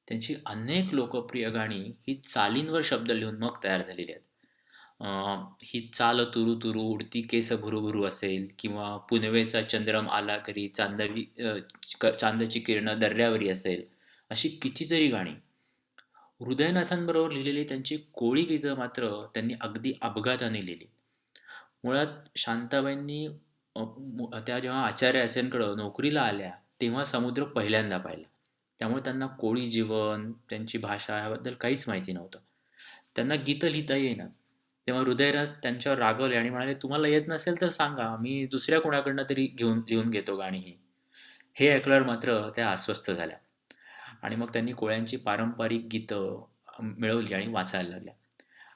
त्यांची अनेक लोकप्रिय गाणी ही चालींवर शब्द लिहून मग तयार झालेली आहेत. ही चाल तुरु तुरु उडती केस भुरुभुरू असेल किंवा पुनवेचा चंद्रम आला घरी चांदची किरणं दर्यावरी असेल, अशी कितीतरी गाणी. हृदयनाथांबरोबर लिहिलेली त्यांची कोळी गीतं मात्र त्यांनी अगदी अपघाताने लिहिली. मुळात शांताबाईंनी त्या जेव्हा आचार्य यांच्याकडं नोकरीला आल्या तेव्हा समुद्र पहिल्यांदा पाहिला. त्यामुळे त्यांना कोळी जीवन, त्यांची भाषा ह्याबद्दल काहीच माहिती नव्हतं. त्यांना गीतं लिहिता येईना. तेव्हा हृदयनाथ त्यांच्यावर रागवले आणि म्हणाले, तुम्हाला येत नसेल तर सांगा, मी दुसऱ्या कोणाकडनं तरी लिहून घेतो गाणी ही. हे ऐकल्यावर मात्र त्या अस्वस्थ झाल्या आणि मग त्यांनी कोळ्यांची पारंपरिक गीतं मिळवली आणि वाचायला लागल्या.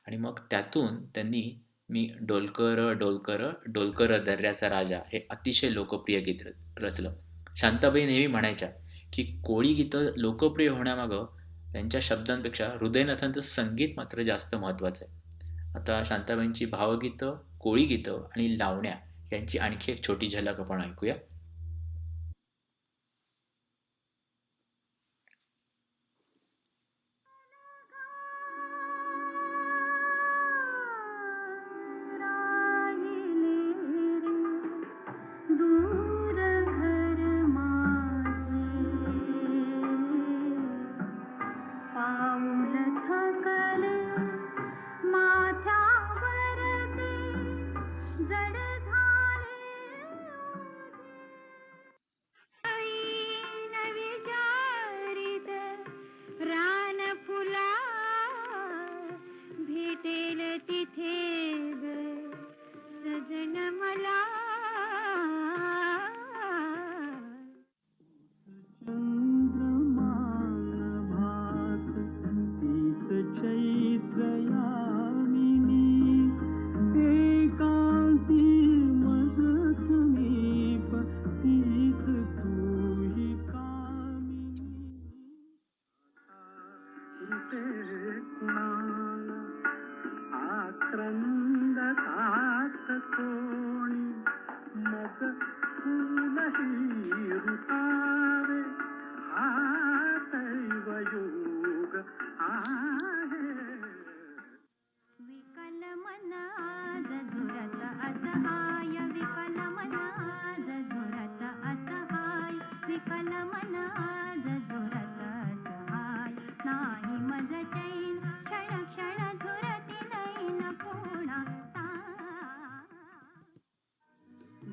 आणि मग त्यातून त्यांनी मी डोलकर डोलकर डोलकर दर्याचा राजा हे अतिशय लोकप्रिय गीत रचलं. शांताबाई नेहमी म्हणायच्या की कोळी गीतं लोकप्रिय होण्यामागं त्यांच्या शब्दांपेक्षा हृदयनाथांचं संगीत मात्र जास्त महत्त्वाचं आहे. आता शांताबाईंची भावगीतं, कोळी गीतं आणि लावण्या यांची आणखी एक छोटी झलक आपण ऐकूया. दूर घर माझे पाऊल थकले माथ्यावरती जड झाले ऐन विचारित रान फुला भेटेल तिथे ग सजन मला चंद्रमान भात तीच चैत्र यामिनी एकांती मज समीप तीच तूही कामिनी कुणाला आक्रंदकात कोणी मग फुलही रुतावे हा दैवयोग आहे विकल मन आज झुरत असहाय विकल मन आज झुरत असहाय विकल मन आज झुरत असहाय नाही मज चैन क्षण क्षण झुरती नैन पुणा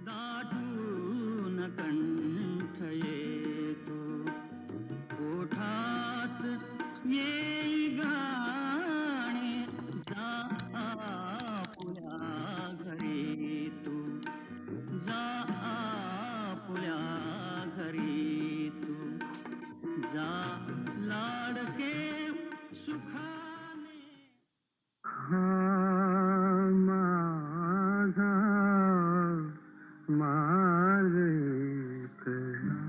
दाटून कंठ येतो ओठात येई गाणे जा आपुल्या घरी तू जा आपुल्या घरी तू जा लाडके सुखाने माझा मालकला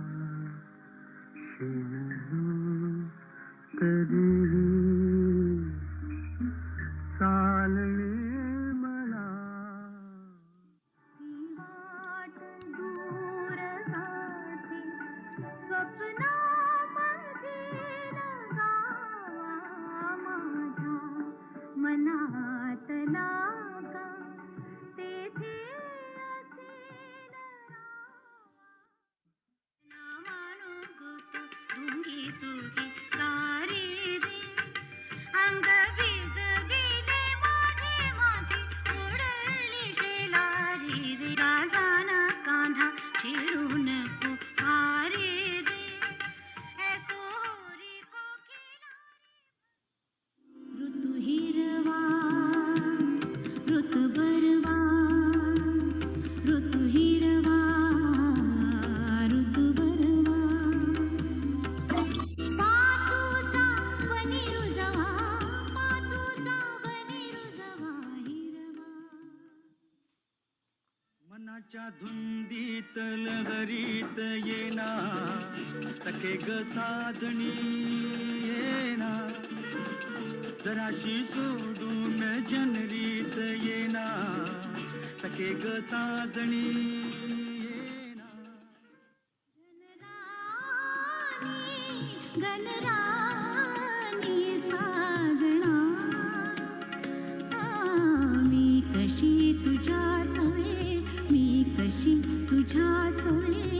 शिणू तरीही चालले मला वाट दूर जाते स्वप्नामध्ये गावा माझ्या मनात लागा तेथे असेल ना मानू गुत ढुंगी तुही सारी रे अंग वीज गेले माझे माझे उडली शेलारी रे राजाना कान्हा चिडून पुकारे रे ऐसोरी कोकिला ऋतू हिरवा ऋतू बरवा ऋतू हिरवा ऋतू बरवा पाचूचा वनी रुजवा पाचूचा वनी रुजवा हिरवा मनाच्या धुंदीत लहरीत येना सखे ग साजणी येना जराशी सोडून जनरीत येना सखे ग साजणी येना गणरानी साजना मी कशी तुझ्या सवे मी कशी तुझ्या सवे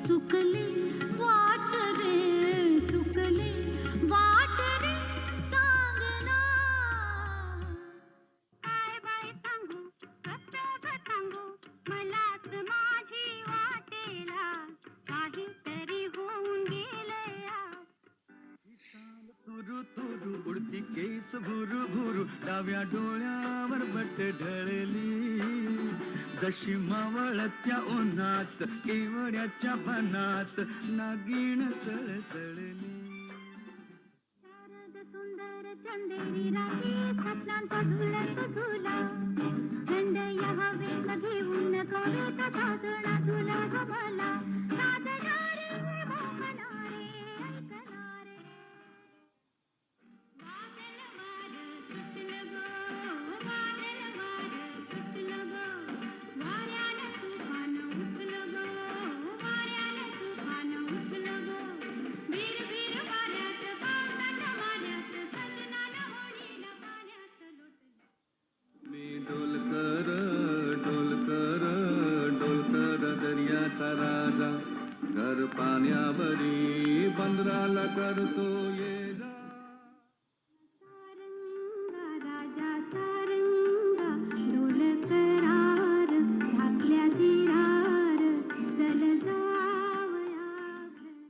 चुकली वाट रे चुकली वाट रे सांगना काय बाय सांगू कसं सांगू मलाच माझी वाटेला काहीतरी होऊन गेलंय तुरु तुरु उडती केस भुरु भुरु डाव्या डोळ्यावर बट ढळली जशी मावळत्या उन्हात केवड्याच्या बनात नागिण सळसळली शारद सुंदर चंदेरी रात्री स्वप्नांचा झुलत झुला थंड या हवेत घेऊन कवेत साजणा झुला गमला साजणारे भोगणारे करतो ये जा. सारंगा राजा सारंगा डोल करार धाकल्या दिरार चल जावया घरा.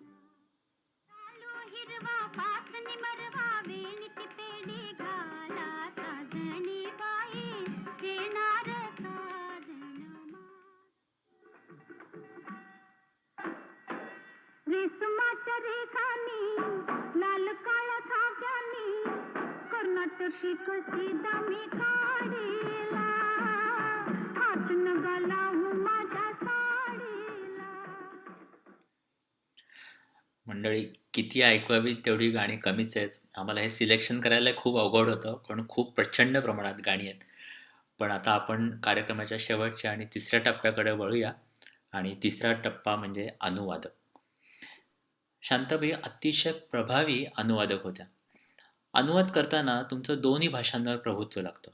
चालू हिरवा पाच निमरवा वेणीची पेढी घाला साजणी बाई येणार साजन रेशमाच्या रेखानी लाल काळ्या धाग्यानी कर्नाटकी कशी दामी काढीला हात नगा लावू माझ्या साडीला. मंडळी, किती ऐकवावी तेवढी गाणी कमीच आहेत. आम्हाला हे सिलेक्शन करायला खूप अवघड होतं, पण खूप प्रचंड प्रमाणात गाणी आहेत. पण आता आपण कार्यक्रमाच्या शेवटच्या आणि तिसऱ्या टप्प्याकडे वळूया. आणि तिसरा टप्पा म्हणजे अनुवादक. शांताबाई अतिशय प्रभावी अनुवादक होत्या. अनुवाद करताना तुमचं दोन्ही भाषांवर प्रभुत्व लागतं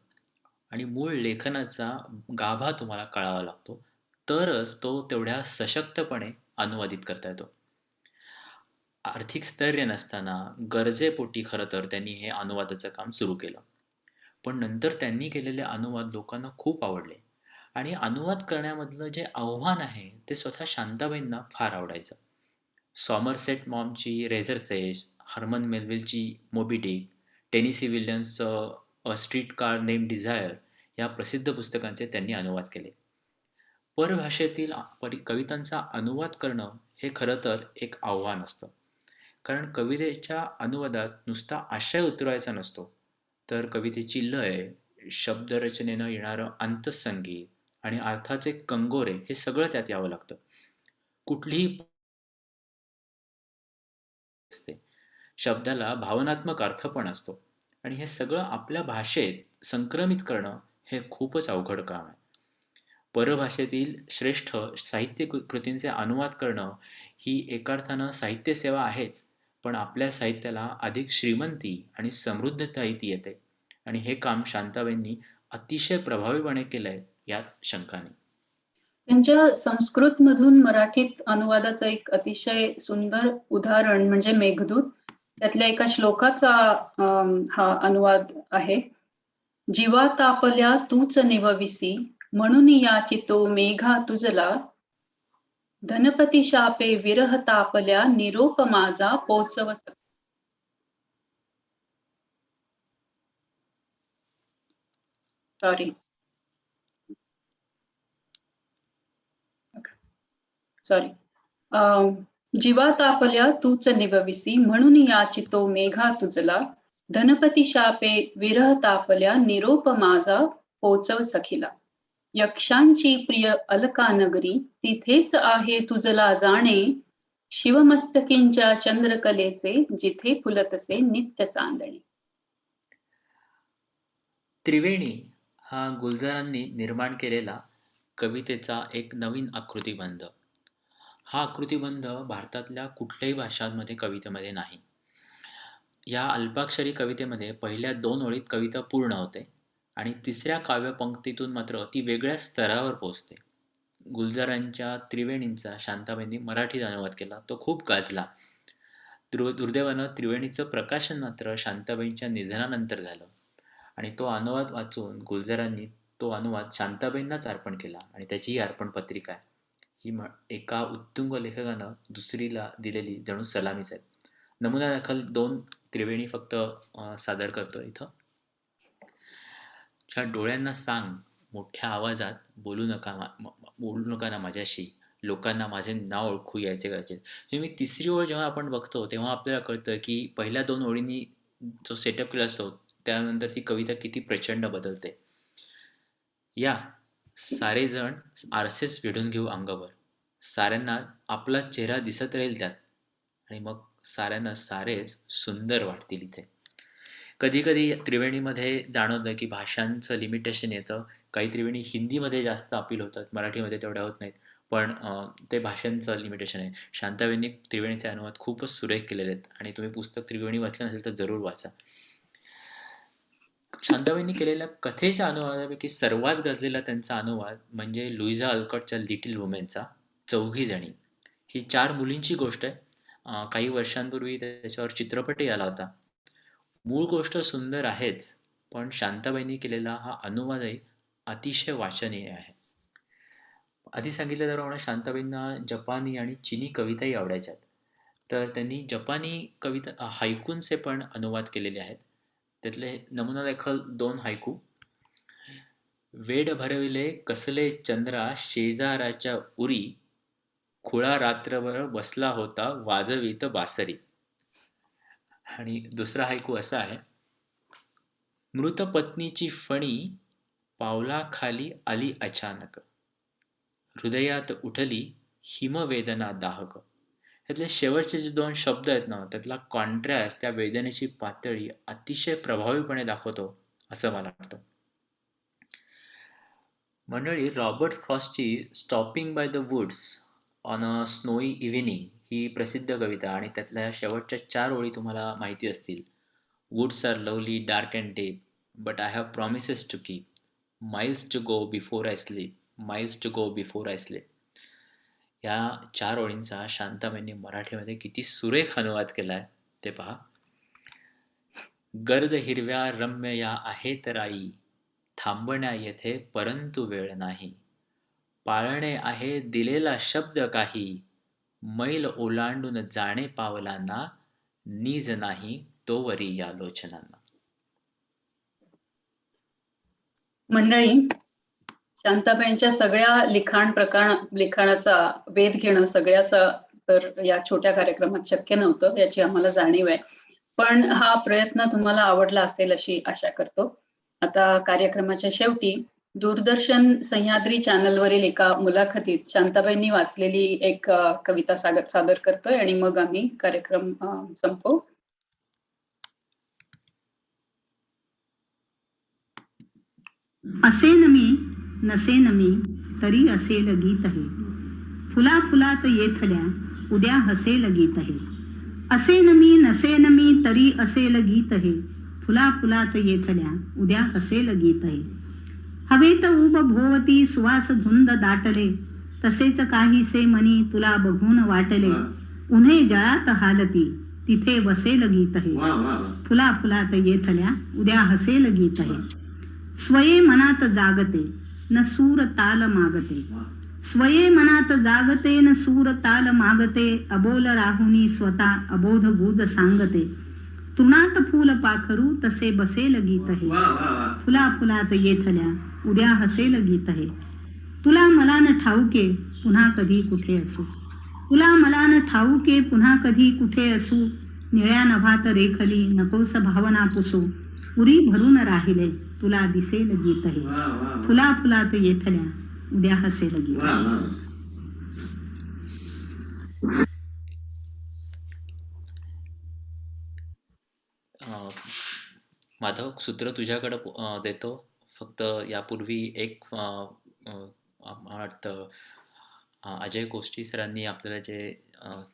आणि मूळ लेखनाचा गाभा तुम्हाला कळावा लागतो, तरच तो तेवढ्या सशक्तपणे अनुवादित करता येतो. आर्थिक स्थैर्य नसताना गरजेपोटी खरं तर त्यांनी हे अनुवादाचं काम सुरू केलं. पण नंतर त्यांनी केलेले अनुवाद लोकांना खूप आवडले आणि अनुवाद करण्यामधलं जे आव्हान आहे ते स्वतः शांताबाईंना फार आवडायचं. सॉमरसेट मॉमची रेझरसेस, हर्मन मेलविलची मोबी डिक, टेनिसी विल्यम्सचं a streetcar named desire या प्रसिद्ध पुस्तकांचे त्यांनी अनुवाद केले. परभाषेतील कवितांचा अनुवाद करणं हे खरं तर एक आव्हान असतं. कारण कवितेच्या अनुवादात नुसता आशय उतरवायचा नसतो, तर कवितेची लय, शब्दरचनेनं येणारं अंतःसंगीत आणि अर्थाचे कंगोरे हे सगळं त्यात यावं लागतं. कुठलीही असते, शब्दाला भावनात्मक अर्थ पण असतो आणि हे सगळं आपल्या भाषेत संक्रमित करणं हे खूपच अवघड काम आहे. परभाषेतील श्रेष्ठ साहित्य कृतींचे अनुवाद करणं ही एका अर्थानं साहित्य सेवा आहेच, पण आपल्या साहित्याला अधिक श्रीमंती आणि समृद्धता ती येते आणि हे काम शांताबाईंनी अतिशय प्रभावीपणे केलंय यात शंका नाही. त्यांच्या संस्कृतमधून मराठीत अनुवादाचं एक अतिशय सुंदर उदाहरण म्हणजे मेघदूत. त्यातल्या एका श्लोकाचा हा अनुवाद आहे. जीवा तापल्या तूच निवविसी म्हणून याचितो मेघा तुझला, धनपती शापे विरह तापल्या निरोप माझा पोचव. सॉरी जीवा तापल्या तूच निवविसी म्हणून याचितो मेघा तुझला, धनपती शापे विरह तापल्या निरोप माझा पोचव सखीला. यक्षांची प्रिय अलका नगरी तिथेच आहे तुझला जाणे, शिवमस्तकींच्या चंद्रकलेचे जिथे फुलतसे नित्य चांदणे. त्रिवेणी हा गुलजारांनी निर्माण केलेला कवितेचा एक नवीन आकृतिबंध. हा आकृतिबंध भारतातल्या कुठल्याही भाषांमध्ये कवितेमध्ये नाही. या अल्पाक्षरी कवितेमध्ये पहिल्या 2 ओळीत कविता पूर्ण होते आणि तिसऱ्या काव्यपंक्तीतून मात्र ती वेगळ्या स्तरावर पोहोचते. गुलजारांच्या त्रिवेणींचा शांताबाईंनी मराठीत अनुवाद केला. तो खूप गाजला. दुर्दैवानं त्रिवेणीचं प्रकाशन मात्र शांताबाईंच्या निधनानंतर झालं आणि तो अनुवाद वाचून गुलजारांनी तो अनुवाद शांताबाईंनाच अर्पण केला आणि त्याची ही अर्पण पत्रिका आहे. ही एका उत्तुंग लेखकानं दुसरीला दिलेली जणू सलामीच आहे. नमुना दाखल 2 त्रिवेणी फक्त सादर करतो इथं. च्या डोळ्यांना सांग मोठ्या आवाजात बोलू नका ना माझ्याशी, लोकांना माझे नाव ओळखू यायचे गरजेचे. मी तिसरी ओळ जेव्हा आपण बघतो तेव्हा आपल्याला कळतं की पहिल्या 2 ओळींनी जो सेटअप केला असतो त्यानंतर ती कविता किती प्रचंड बदलते. या सारे जण आरसेच वेढून घेऊ अंगावर, साऱ्यांना आपला चेहरा दिसत राहील त्यात आणि मग साऱ्यांना सारेच सुंदर वाटतील इथे. कधी कधी त्रिवेणीमध्ये जाणवतं की भाषांचं लिमिटेशन येतं. काही त्रिवेणी हिंदीमध्ये जास्त अपील होतात, मराठीमध्ये तेवढ्या होत नाहीत, पण ते भाषांचं लिमिटेशन आहे. शांताबाईंनी त्रिवेणीचे अनुवाद खूपच सुरेख केलेले आहेत आणि तुम्ही पुस्तक त्रिवेणी वाचलं नसेल तर जरूर वाचा. शांताबाईंनी केलेल्या कथेच्या अनुवादापैकी सर्वात गाजलेला त्यांचा अनुवाद म्हणजे लुईजा अल्कॉटच्या लिटिल वुमेनचा 4 जणी. ही 4 मुलींची गोष्ट आहे काही वर्षांपूर्वी त्याच्यावर चित्रपटही आला होता. मूळ गोष्ट सुंदर आहेच, पण शांताबाईंनी केलेला हा अनुवादही अतिशय वाचनीय आहे. आधी सांगितल्याप्रमाणे शांताबाईंना जपानी आणि चिनी कविताही आवडायच्यात. तर त्यांनी जपानी कविता हायकूंचे पण अनुवाद केलेले आहेत. त्यातले नमुनादाखल 2 हायकू. वेड भरविले कसले चंद्रा शेजाराच्या उरी, खुळा रात्रभर बसला होता वाजवीत बासरी. आणि दुसरा हायकू असा आहे. मृत पत्नीची फणी पावलाखाली आली अचानक, हृदयात उठली हिमवेदना दाहक. ह्यातले शेवटचे जे 2 शब्द आहेत ना, त्यातला कॉन्ट्रास्ट त्या वेदनेची पातळी अतिशय प्रभावीपणे दाखवतो असं मला वाटतं. मंडळी, रॉबर्ट फ्रॉस्टची stopping by the woods on a snowy evening ही प्रसिद्ध कविता आणि त्यातल्या शेवटच्या 4 ओळी तुम्हाला माहिती असतील. Woods are lovely dark and deep, but I have promises to keep, miles to go before I sleep, miles to go before I sleep. या 4 ओळींचा शांताबाईंनी मराठीमध्ये किती सुरेख अनुवाद केलाय ते पहा. गर्द हिरव्या रम्य या आहेत राई, थांबण्या येथे परंतु वेळ नाही, पाळणे आहे दिलेला शब्द काही, मैल ओलांडून जाणे पावलांना, नीज नाही तोवरी या लोचनांना. मंडळी, शांताबाईंच्या सगळ्या लिखाणाचा वेध घेणं सगळ्याचा तर या छोट्या कार्यक्रमात शक्य नव्हतं, याची आम्हाला जाणीव आहे. पण हा प्रयत्न तुम्हाला आवडला असेल अशी आशा करतो. आता कार्यक्रमाच्या शेवटी दूरदर्शन सह्याद्री चॅनलवरील एका मुलाखतीत शांताबाईंनी वाचलेली एक कविता सादर करतोय आणि मग आम्ही कार्यक्रम संपवू. असेन मी नसेन मी तरी असेल गीत आहे, फुला फुलात येथल्या उद्या हसेल गीत आहे. असेन मी नसेन मी तरी असेल गीत आहे, फुला फुलात येथल्या उद्या हसेल गीत आहे. हवेत उब भोवती सुवास धुंद दाटले, तसेच काहीसे मनी तुला बघून वाटले. उन्हे जळात हालती तिथे वसेल गीत आहे, फुला फुलात येथल्या उद्या हसेल गीत आहे. स्वये मनात जागते न सूर ताल मागते, स्वये मनात जागते न सूर ताल मागते. अबोल राहुनी स्वतः अबोध गुज सांगते, तृणात फूल पाखरू तसे बसेल गीत आहे, फुला फुलात येथल्या उद्या हसेल गीत आहे. तुला मला न ठाऊके पुन्हा कधी कुठे असू, तुला मला न ठाऊके पुन्हा कधी कुठे असू. निळ्या नभात रेखली नकोस भावना पुसू, उरी भरून राहिले तुला दिसेल गीत आहे, फुला फुलात येथल्या उद्या हसेल गीत आहे. माधव, सूत्र तुझ्याकडे देतो. फक्त यापूर्वी एक मला वाटतं अजय कोष्टी सरांनी आपल्याला जे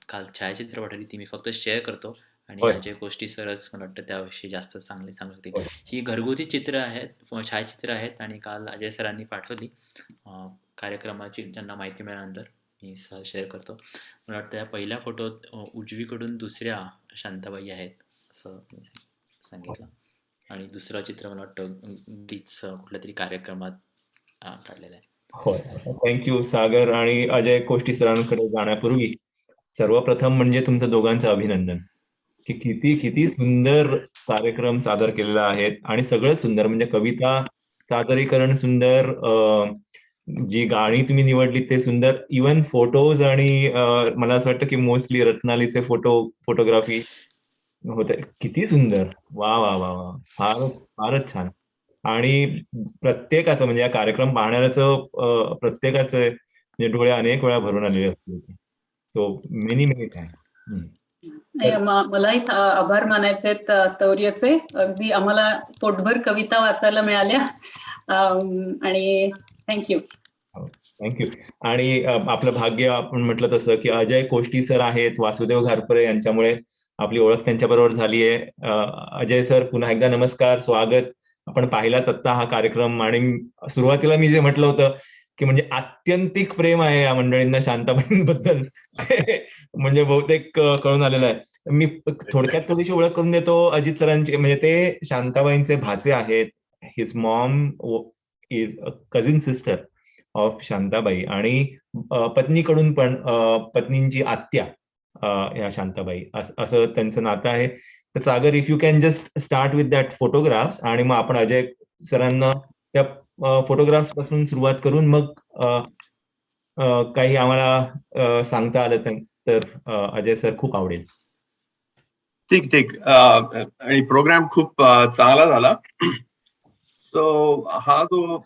काल छायाचित्र पाठवली ती मी फक्त शेअर करतो आणि होय. अजय कोष्टी सरच मला वाटतं त्याविषयी जास्त चांगले सांगू शकतील. ही घरगुती चित्र आहेत, छायाचित्र आहेत आणि काल अजय सरांनी पाठवली. कार्यक्रमाची ज्यांना माहिती मिळाल्यानंतर मी सहज शेअर करतो. मला वाटतं या पहिल्या फोटोत उजवीकडून दुसऱ्या शांताबाई आहेत असं मी सांगितलं आणि दुसरं चित्र मला वाटतं कुठल्या तरी कार्यक्रमात काढलेलं आहे. होय, थँक्यू सागर आणि अजय कोष्टी सरांकडे जाण्यापूर्वी सर्वप्रथम म्हणजे तुमचं दोघांचं अभिनंदन की किती किती सुंदर कार्यक्रम सादर केलेला आहे आणि सगळंच सुंदर, म्हणजे कविता सादरीकरण सुंदर, जी गाणी तुम्ही निवडली ते सुंदर, इवन फोटोज आणि मला असं वाटतं की मोस्टली रत्नालीचे फोटोग्राफी होते, किती सुंदर. वा वा वा वा, फारच फारच छान. आणि प्रत्येकाचं म्हणजे या कार्यक्रम पाहणाऱ्याचं प्रत्येकाचं म्हणजे डोळे अनेक वेळा भरून आलेले असतील. So many many thanks. मलाही आभार मानायचे तौर्याचे. अगदी आम्हाला पोटभर कविता वाचायला मिळाल्या आणि थँक्यू. थँक्यू. आणि आपलं भाग्य आपण म्हटलं तसं की अजय कोष्टी सर आहेत, वासुदेव घारपुरे यांच्यामुळे आपली ओळख त्यांच्याबरोबर झाली आहे. अजय सर, पुन्हा एकदा नमस्कार, स्वागत. आपण पाहिलाच आत्ता हा कार्यक्रम आणि सुरुवातीला मी जे म्हटलं होतं की म्हणजे आत्यंतिक प्रेम आहे या मंडळींना शांताबाईंबद्दल. ते म्हणजे बहुतेक कळून आलेलं आहे. मी थोडक्यात थोडीशी ओळख करून देतो अजित सरांची. म्हणजे ते शांताबाईंचे भाचे आहेत. His Maugham is cousin sister of Shantabai आणि पत्नीकडून पण पत्नींची आत्या या शांताबाई असं त्यांचं नातं आहे. तर Sagar, if you can just start with that photographs आणि मग आपण अजय सरांना त्या फोटोग्राफ्स पासून सुरुवात करून मग काही आम्हाला सांगता आलं तर अजय सर खूप आवडेल. ठीक. आणि प्रोग्राम खूप चांगला झाला. सो हा जो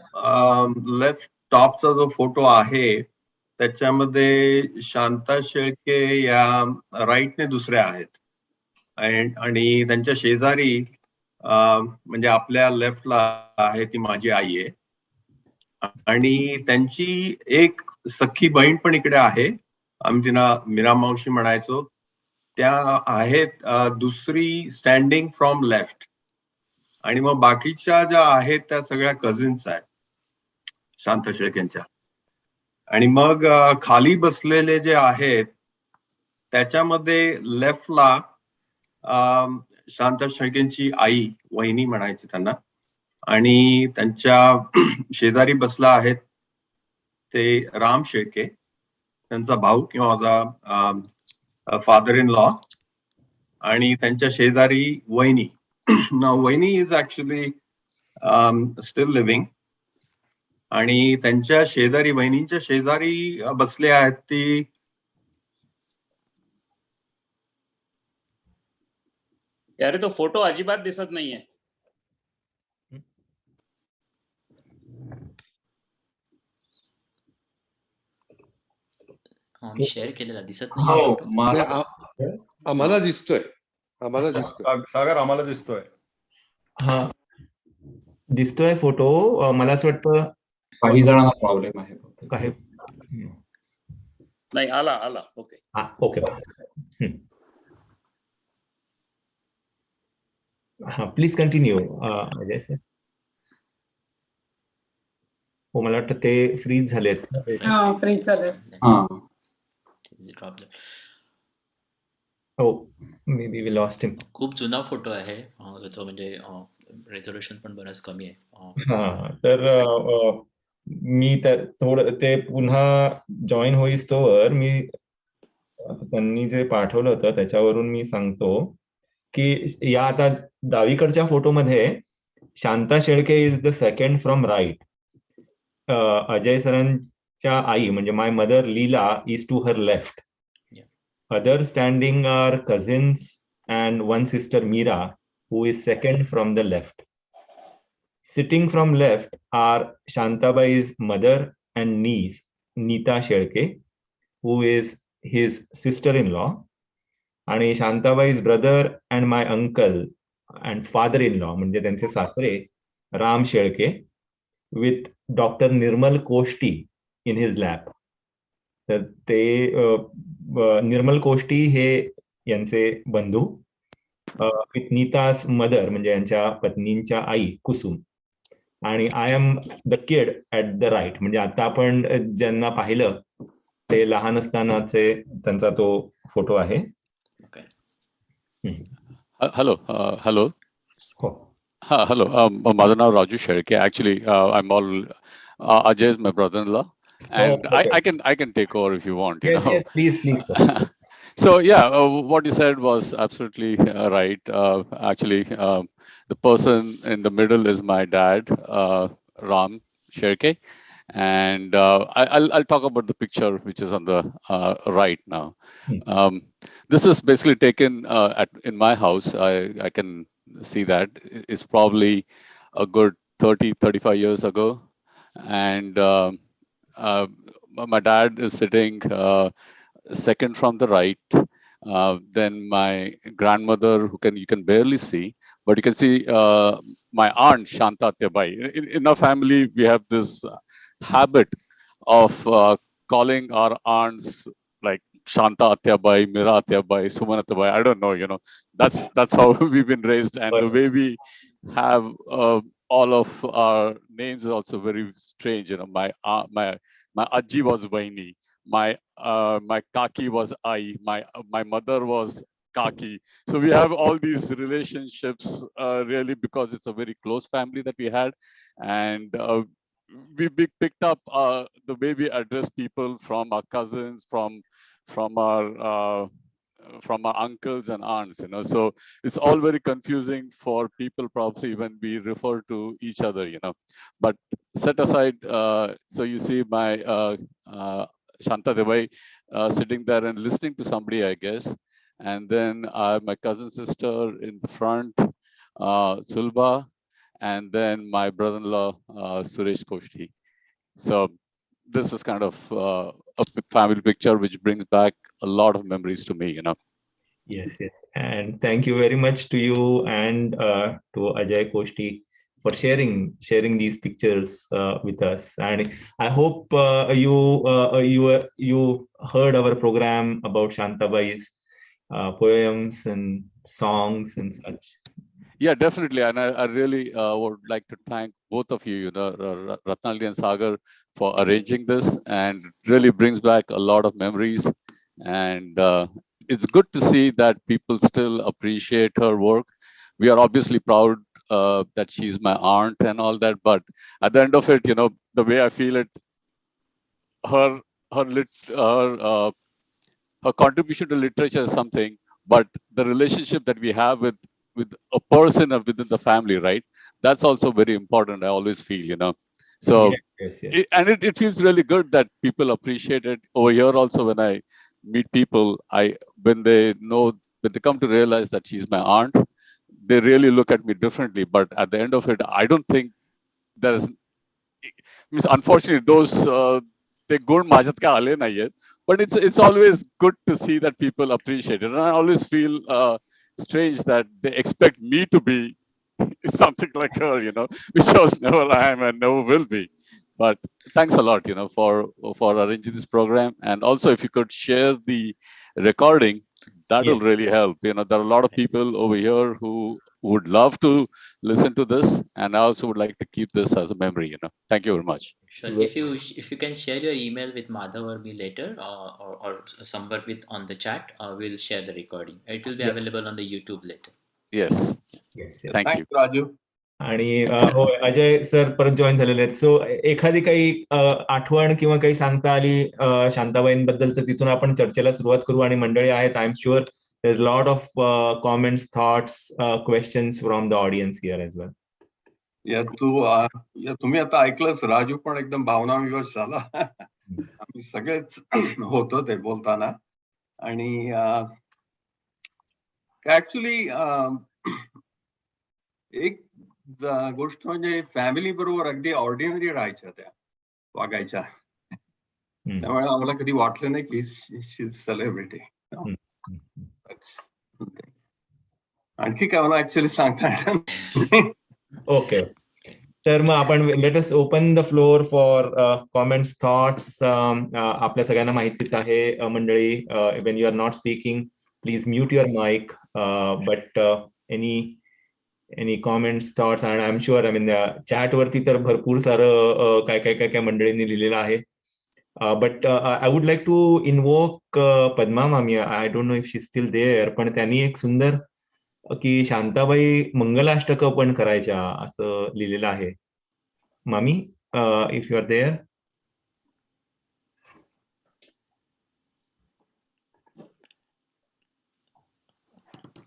लेफ्ट टॉपचा जो फोटो आहे त्याच्यामध्ये शांता शेळके या राईटने दुसऱ्या आहेत आणि त्यांच्या शेजारी म्हणजे आपल्या लेफ्टला आहे ती माझी आई आहे आणि त्यांची एक सख्खी बहीण पण इकडे आहे. आम्ही तिला मीरा मावशी म्हणायचो. त्या आहेत दुसरी स्टँडिंग फ्रॉम लेफ्ट आणि मग बाकीच्या ज्या आहेत त्या सगळ्या कझिन्स आहेत शांता शेळकेंच्या. आणि मग खाली बसलेले जे आहेत त्याच्यामध्ये लेफ्टला शांता शेळकेंची आई, वहिनी म्हणायची त्यांना, आणि त्यांच्या शेजारी बसला आहेत ते राम शेळके, त्यांचा भाऊ किंवा माझा फादर इन लॉ, आणि त्यांच्या शेजारी वहिनी. वहिनी इज ऍक्च्युली स्टील लिव्हिंग. आणि त्यांच्या शेजारी, वहिनींच्या शेजारी बसले आहेत ती अरे तो फोटो अजिबात दिसत नाहीये. मी शेअर केलेला दिसत हो, नाही फोटो. आम्हाला दिसतोय. सागर आम्हाला दिसतोय. हा दिसतोय फोटो. मला असं वाटतं काही जणांना प्रॉब्लेम आहे बहुतेक. काय. नाही, आला. ओके. हा, ओके. हा, प्लीज कंटिन्यू अजय सर. हो, मला वाटतं ते फ्रीज झालेत. फ्रीज झालं. हा, हो, मे बी वी लॉस्ट हिम. खूप जुना फोटो आहे. त्याचं म्हणजे रेझोल्युशन पण बरंच कमी आहे. हा, तर मी थोडं ते पुन्हा जॉईन होईस तोवर मी त्यांनी जे पाठवलं होतं त्याच्यावरून मी सांगतो की या आता डावीकडच्या फोटोमध्ये Shanta Shelke is the second from right. Ajay सरांच्या आई म्हणजे my mother Leela is to her left. Other standing are cousins and one sister Meera, who is second from the left. Sitting from left are Shantabai's mother and niece, Neeta Shelke, who is his sister-in-law, and Shantabai's brother and my uncle and father-in-law, म्हणजे त्यांचे सासरे Ram Shelke, with Dr. Nirmal Koshti in his lap. तर ते निर्मल कोष्टी हे यांचे बंधू, Nita's mother म्हणजे यांच्या पत्नींच्या आई कुसुम, आणि I am the kid at the right. म्हणजे आता आपण ज्यांना पाहिलं ते लहान असतानाचे त्यांचा तो फोटो आहे. हॅलो. हो, हा, हॅलो. माझं नाव Raju Shelke. Actually I am all Ajay is my brother-in-law, and okay. I can take over if you want. Yes, please. So yeah, what you said was absolutely right. Actually, the person in the middle is my dad, Ram Sherke, and I'll talk about the picture which is on the right now. This is basically taken in my house. I can see that it's probably a good 35 years ago. And my dad is sitting second from the right. Then my grandmother, you can barely see, but you can see my aunt Shanta Atyabai. In our family, we have this habit of calling our aunts like Shanta Atyabai, Mira Atyabai, Suman Atyabai. I don't know, that's how we've been raised, and the way we have all of our names are also very strange. You know, my Ajji was Vaini, my Kaki was Ai, my mother was Kaki. So we have all these relationships really because it's a very close family that we had, and we picked up the way we address people from our cousins, from our uncles and aunts, you know. So it's all very confusing for people probably when we refer to each other, you know. But set aside, so you see my Shanta Devai sitting there and listening to somebody, I guess. And then my cousin sister in the front, Sulba, and then my brother-in-law, Suresh Koshti. So this is kind of a family picture which brings back a lot of memories to me, you know. Yes, yes. And thank you very much to you and to Ajay Koshti for sharing these pictures with us. And I hope you heard our program about Shantabai's poems and songs and such. Yeah, definitely. And I really would like to thank both of you, you know, Ratnali and Sagar, for arranging this, and really brings back a lot of memories. And it's good to see that people still appreciate her work. We are obviously proud that she's my aunt and all that, but at the end of it, you know, the way I feel it, her contribution to literature is something, but the relationship that we have with a person within the family, right? That's also very important. I always feel, you know. So, yes. It feels really good that people appreciate it. Over here also, when I meet people, when they come to realize that she's my aunt, they really look at me differently. But at the end of it, I don't think unfortunately those they gun माझ्यात काय आले नाहीयेत. But it's always good to see that people appreciate it. And I always feel strange that they expect me to be something like her, you know, which I was never am and never will be. But thanks a lot, you know, for arranging this program. And also, if you could share the recording, that will really help. You know, there are a lot of people over here who would love to listen to this, and I also would like to keep this as a memory, you know. Thank you very much. Sure. If you can share your email with Madhav or me later, or somewhere on the chat, we'll share the recording. It will be available on the YouTube later. Yes. Thank you. Raju. आणि हो, Ajay sir परत join झालेले आहेत. So एखादी काही आठवण किंवा काही सांगता आली शांताबाईंबद्दलचं, तिथून आपण चर्चेला सुरुवात करू. आणि मंडळी आहेत, I am sure there is lot of comments, thoughts, questions from the audience here as well. तुम्ही आता ऐकलंच, राजू पण एकदम भावनाविवश झाला. आम्ही सगळेच होतो ते बोलताना. आणि ऍक्च्युली एक गोष्ट म्हणजे फॅमिली बरोबर अगदी ऑर्डिनरी राहायच्या, त्या वागायच्या. त्यामुळे आम्हाला कधी वाटलं नाही की शी इज सेलिब्रिटी. आणखी काय मला ऍक्च्युअली सांगता येणार. ओके, तर मग आपण let us open the floor for comments, thoughts. आपल्या सगळ्यांना माहितीच आहे मंडळी, when you are not speaking please mute your mic. But any comments, thoughts, आणि I am sure, I mean chat वरती तर भरपूर सारं काय मंडळींनी लिहिलेलं आहे. But I would like to invoke Padma मामी. I don't know if she still there, पण त्यांनी एक सुंदर की शांताबाई मंगलाष्टक पण करायच्या असं लिहिलेलं आहे. मामी, इफ यू आर देअर.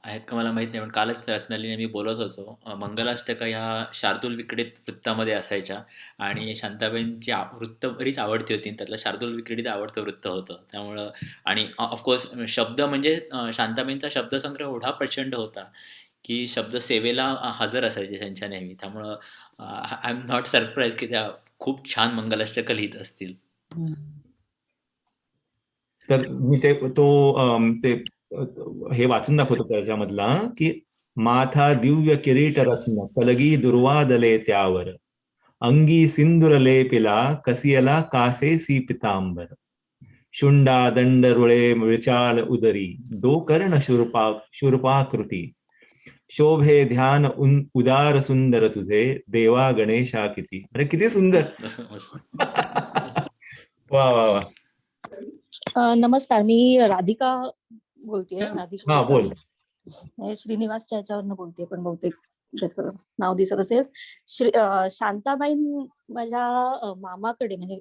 आहेत का मला माहित नाही, पण कालच रत्नालीने मी बोलत होतो, मंगलाष्टका ह्या शार्दूल विक्रीडित वृत्तामध्ये असायच्या, आणि शांताबाईंची वृत्त बरीच आवडती होती. त्यातलं शार्दूल विक्रीडित आवडतं वृत्त होतं. त्यामुळं, आणि ऑफकोर्स शब्द म्हणजे शांताबाईंचा शब्दसंग्रह एवढा प्रचंड होता की शब्द सेवेला हजर असायचे त्यांच्या नेहमी. त्यामुळं आय एम नॉट सरप्राईज की त्या खूप छान मंगलाष्टक लिहित असतील. तर मी ते हे वाचून दाखवतो त्याच्यामधला, की माथा दिव्य किरीट रत्न कलगी दुर्वादले त्यावर, अंगी सिंदूर लेपिला कसियला कासेसी पितांबर, शुंडा दंड रुळे विचाल उदरी, दो कर्ण शूर्पाकृती, शोभे ध्यान उदार सुंदर तुझे देवा गणेशा किती. अरे किती सुंदर. मस्त. वा वा वा. नमस्कार, मी राधिका बोलतेय. राधिका हा बोल. गोसावी. श्रीनिवासच्या ह्याच्यावरनं बोलतेय, पण बहुतेक त्याचं नाव दिसत असेल. शांताबाई माझ्या मामाकडे म्हणजे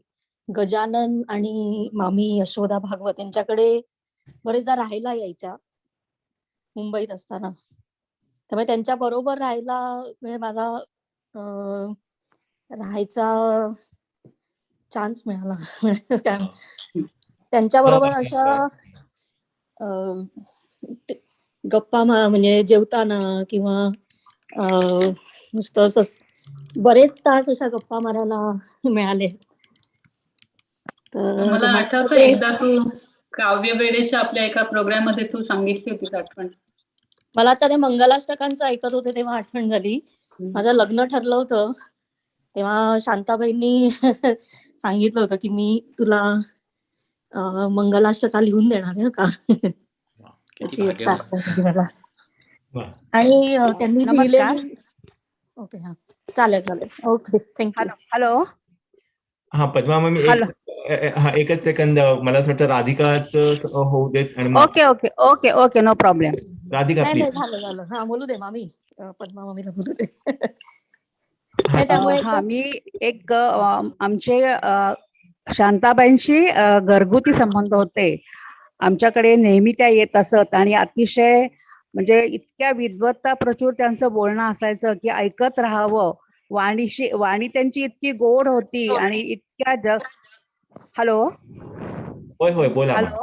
गजानन आणि मामी यशोदा भागवत यांच्याकडे बरेचदा राहायला यायच्या मुंबईत असताना. त्यामुळे त्यांच्या बरोबर राहायला म्हणजे माझा राहायचा चान्स मिळाला. त्यांच्या बरोबर अशा गप्पा म्हणजे जेवताना किंवा नुसतं असंच बरेच तास अशा गप्पा मारायला मिळाले. तर मला आठवतं एकदा तू काव्य वेळेच्या आपल्या एका प्रोग्राम मध्ये तू सांगितली होतीस आठवण. मला आता ते मंगलाष्टकांचं ऐकत होते तेव्हा आठवण झाली. माझं लग्न ठरलं होतं तेव्हा शांताबाईंनी सांगितलं होतं की मी तुला मंगलाष्टका लिहून देणार आहे का. त्याची आठवण झाली मला. आणि त्यांनी लिहिलेली. ओके, हा चालेल. Okay, thank you. हॅलो. हा पद्मा मॅम, एकच सेकंद. मला असं वाटतं राधिकाच होऊ देत. आणि ओके, नो प्रॉब्लेम. राधिका नाही प्लीज. झालं. हा बोलू दे मामी. पद्मा मामीला बोलू दे. मी एक आमचे शांताबाईंशी घरगुती संबंध होते. आमच्याकडे नेहमी त्या येत असत आणि अतिशय म्हणजे इतक्या विद्वत्ता प्रचूर त्यांचं बोलणं असायचं की ऐकत राहावं. वाणी त्यांची इतकी गोड होती आणि इतक्या हॅलो. होय बोला. हॅलो.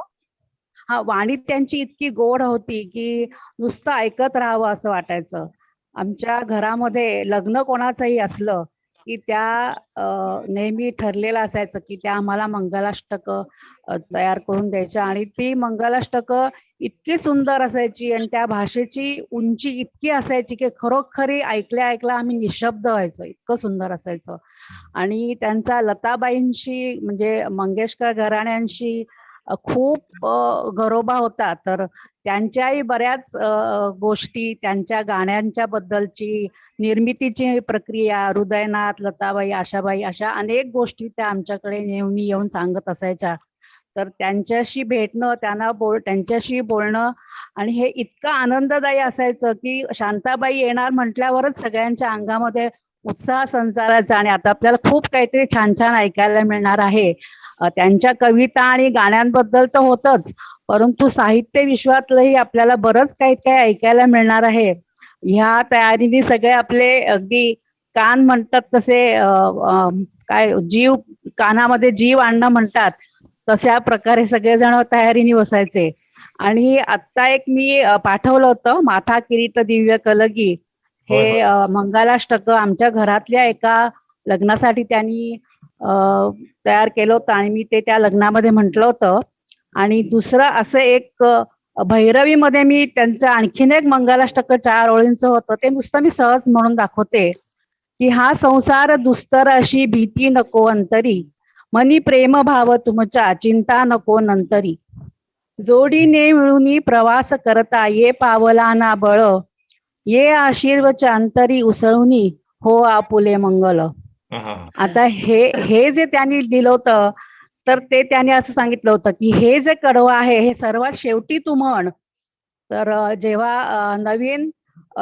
हा, वाणी त्यांची इतकी गोड होती की नुसतं ऐकत राहावं असं वाटायचं. आमच्या घरामध्ये लग्न कोणाचंही असलं की त्या नेहमी ठरलेलं असायचं की त्या आम्हाला मंगलाष्टक तयार करून द्यायच्या आणि ती मंगलाष्टक इतकी सुंदर असायची आणि त्या भाषेची उंची इतकी असायची की खरोखरी ऐकल्या आम्ही निशब्द व्हायचो. इतकं सुंदर असायचं. आणि त्यांचा लताबाईंशी म्हणजे मंगेशकर घराण्यांशी खूप घरोबा होता. तर त्यांच्याही बऱ्याच गोष्टी, त्यांच्या गाण्यांच्या बद्दलची निर्मितीची प्रक्रिया, हृदयनाथ, लताबाई, आशाबाई अशा अनेक गोष्टी त्या आमच्याकडे नेहमी येऊन सांगत असायच्या. तर त्यांच्याशी भेटणं, त्यांच्याशी बोलणं आणि हे इतकं आनंददायी असायचं की शांताबाई येणार म्हटल्यावरच सगळ्यांच्या अंगामध्ये उत्साह संचारायचा. आणि आता आपल्याला खूप काहीतरी छान छान ऐकायला मिळणार आहे. त्यांच्या कविता आणि गाण्यांबद्दल तर होतच, परंतु साहित्य विश्वातलंही आपल्याला बरंच काही ऐकायला मिळणार आहे. ह्या तयारीने सगळे आपले अगदी कान म्हणतात तसे काय जीव कानामध्ये जीव आणणं म्हणतात तशा प्रकारे सगळेजण तयारीने बसायचे. आणि आत्ता एक मी पाठवलं होतं माथा किरीट दिव्य कलगी हे मंगलाष्टक आमच्या घरातल्या एका लग्नासाठी त्यांनी तयार केलं होतं आणि मी ते त्या लग्नामध्ये म्हटलं होतं. आणि दुसरं असं एक भैरवीमध्ये मी त्यांचं आणखीन एक मंगलाष्टक 4 ओळींचं होतं. ते नुसतं मी सहज म्हणून दाखवते की हा संसार दुस्तर अशी भीती नको अंतरी, मनी प्रेम भाव तुमच्या चिंता नको नंतरी, जोडीने मिळून प्रवास करता ये पावला ना बळ, ये आशीर्वच्या अंतरी उसळूनी हो आपुले मंगल. आता हे जे त्यांनी दिलं होतं तर ते त्याने असं सांगितलं होतं की हे जे कडवं आहे हे सर्वात शेवटी तू म्हण. तर जेव्हा नवीन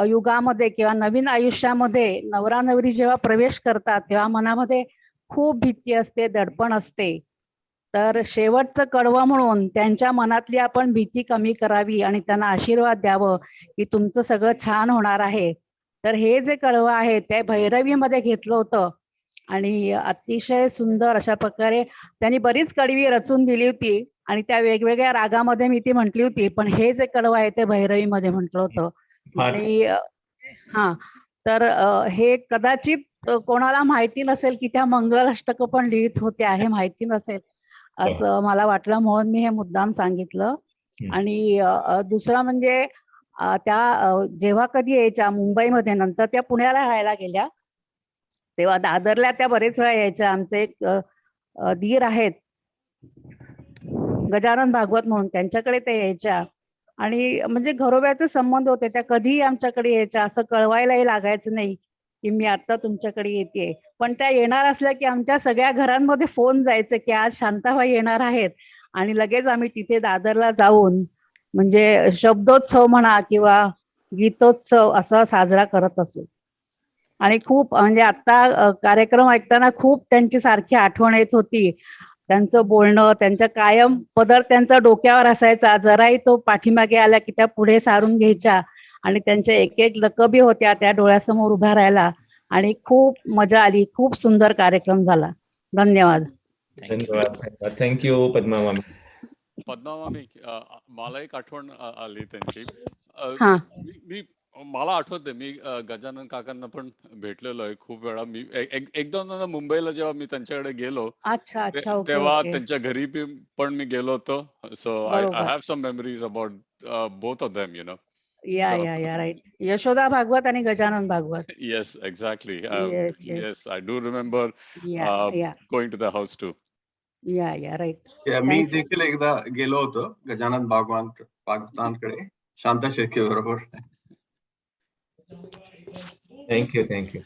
युगामध्ये किंवा नवीन आयुष्यामध्ये नवरा नवरी जेव्हा प्रवेश करतात तेव्हा मनामध्ये खूप भीती असते, दडपण असते. तर शेवटचं कडवं म्हणून त्यांच्या मनातली आपण भीती कमी करावी आणि त्यांना आशीर्वाद द्यावं की तुमचं सगळं छान होणार आहे. तर हे जे कडवं आहे ते भैरवीमध्ये घेतलं होतं आणि अतिशय सुंदर अशा प्रकारे त्यांनी बरीच कडवी रचून दिली होती आणि त्या वेगवेगळ्या रागामध्ये मी ती म्हटली होती. पण हे जे कडवं आहे ते भैरवीमध्ये म्हटलं होतं. आणि तर हे कदाचित कोणाला माहिती नसेल की त्या मंगलाष्टक पण लिहित होत्या, हे माहिती नसेल असं मला वाटलं म्हणून मी हे मुद्दाम सांगितलं. आणि दुसरं म्हणजे त्या जेव्हा कधी यायच्या मुंबईमध्ये, नंतर त्या पुण्याला राहायला गेल्या, तेव्हा दादरला त्या बरेच वेळा यायच्या. आमचे एक धीर आहेत गजानन भागवत म्हणून, त्यांच्याकडे ते यायच्या आणि म्हणजे घरोब्याचे संबंध होते, त्या कधीही आमच्याकडे यायच्या, असं कळवायलाही लागायचं नाही की मी आता तुमच्याकडे येते. पण त्या येणार असल्या की आमच्या सगळ्या घरांमध्ये फोन जायचे की आज शांताबाई येणार आहेत, आणि लगेच आम्ही तिथे दादरला जाऊन म्हणजे शब्दोत्सव म्हणा किंवा गीतोत्सव असा साजरा करत असू. आणि खूप म्हणजे आता कार्यक्रम ऐकताना खूप त्यांची सारखी आठवण येत होती. त्यांचं बोलणं, त्यांच्या कायम पदर त्यांचा डोक्यावर असायचा, जराही तो पाठीमागे आला की त्या पुढे सारून घ्यायच्या, आणि त्यांच्या एक एक लकबी होत्या त्या डोळ्यासमोर उभ्या राहायला, आणि खूप मजा आली. खूप सुंदर कार्यक्रम झाला. धन्यवाद. धन्यवाद. धन्यवाद. थँक्यू पद्मा मामी. पद्मा मामी, मला एक आठवण आली त्यांची. हा. मला आठवते मी गजानन काकांना पण भेटलेलो आहे खूप वेळा. मी एक दोनदा मुंबईला जेव्हा मी त्यांच्याकडे गेलो अच्छा अच्छा. ओके तेव्हा ओके. त्यांच्या घरी पण मी गेलो होतो. सो आय बरोबर. Have some memories about both of them, या So या या राईट. यशोदा भागवत आणि Gajanan Bhagwat. yes, exactly. Yes yes. Yes, I do remember या या going to the house too. या या राईट. मी देखील एकदा गेलो होतो गजानन बागवानकडे शांता शेळके बरोबर. Thank you thank you.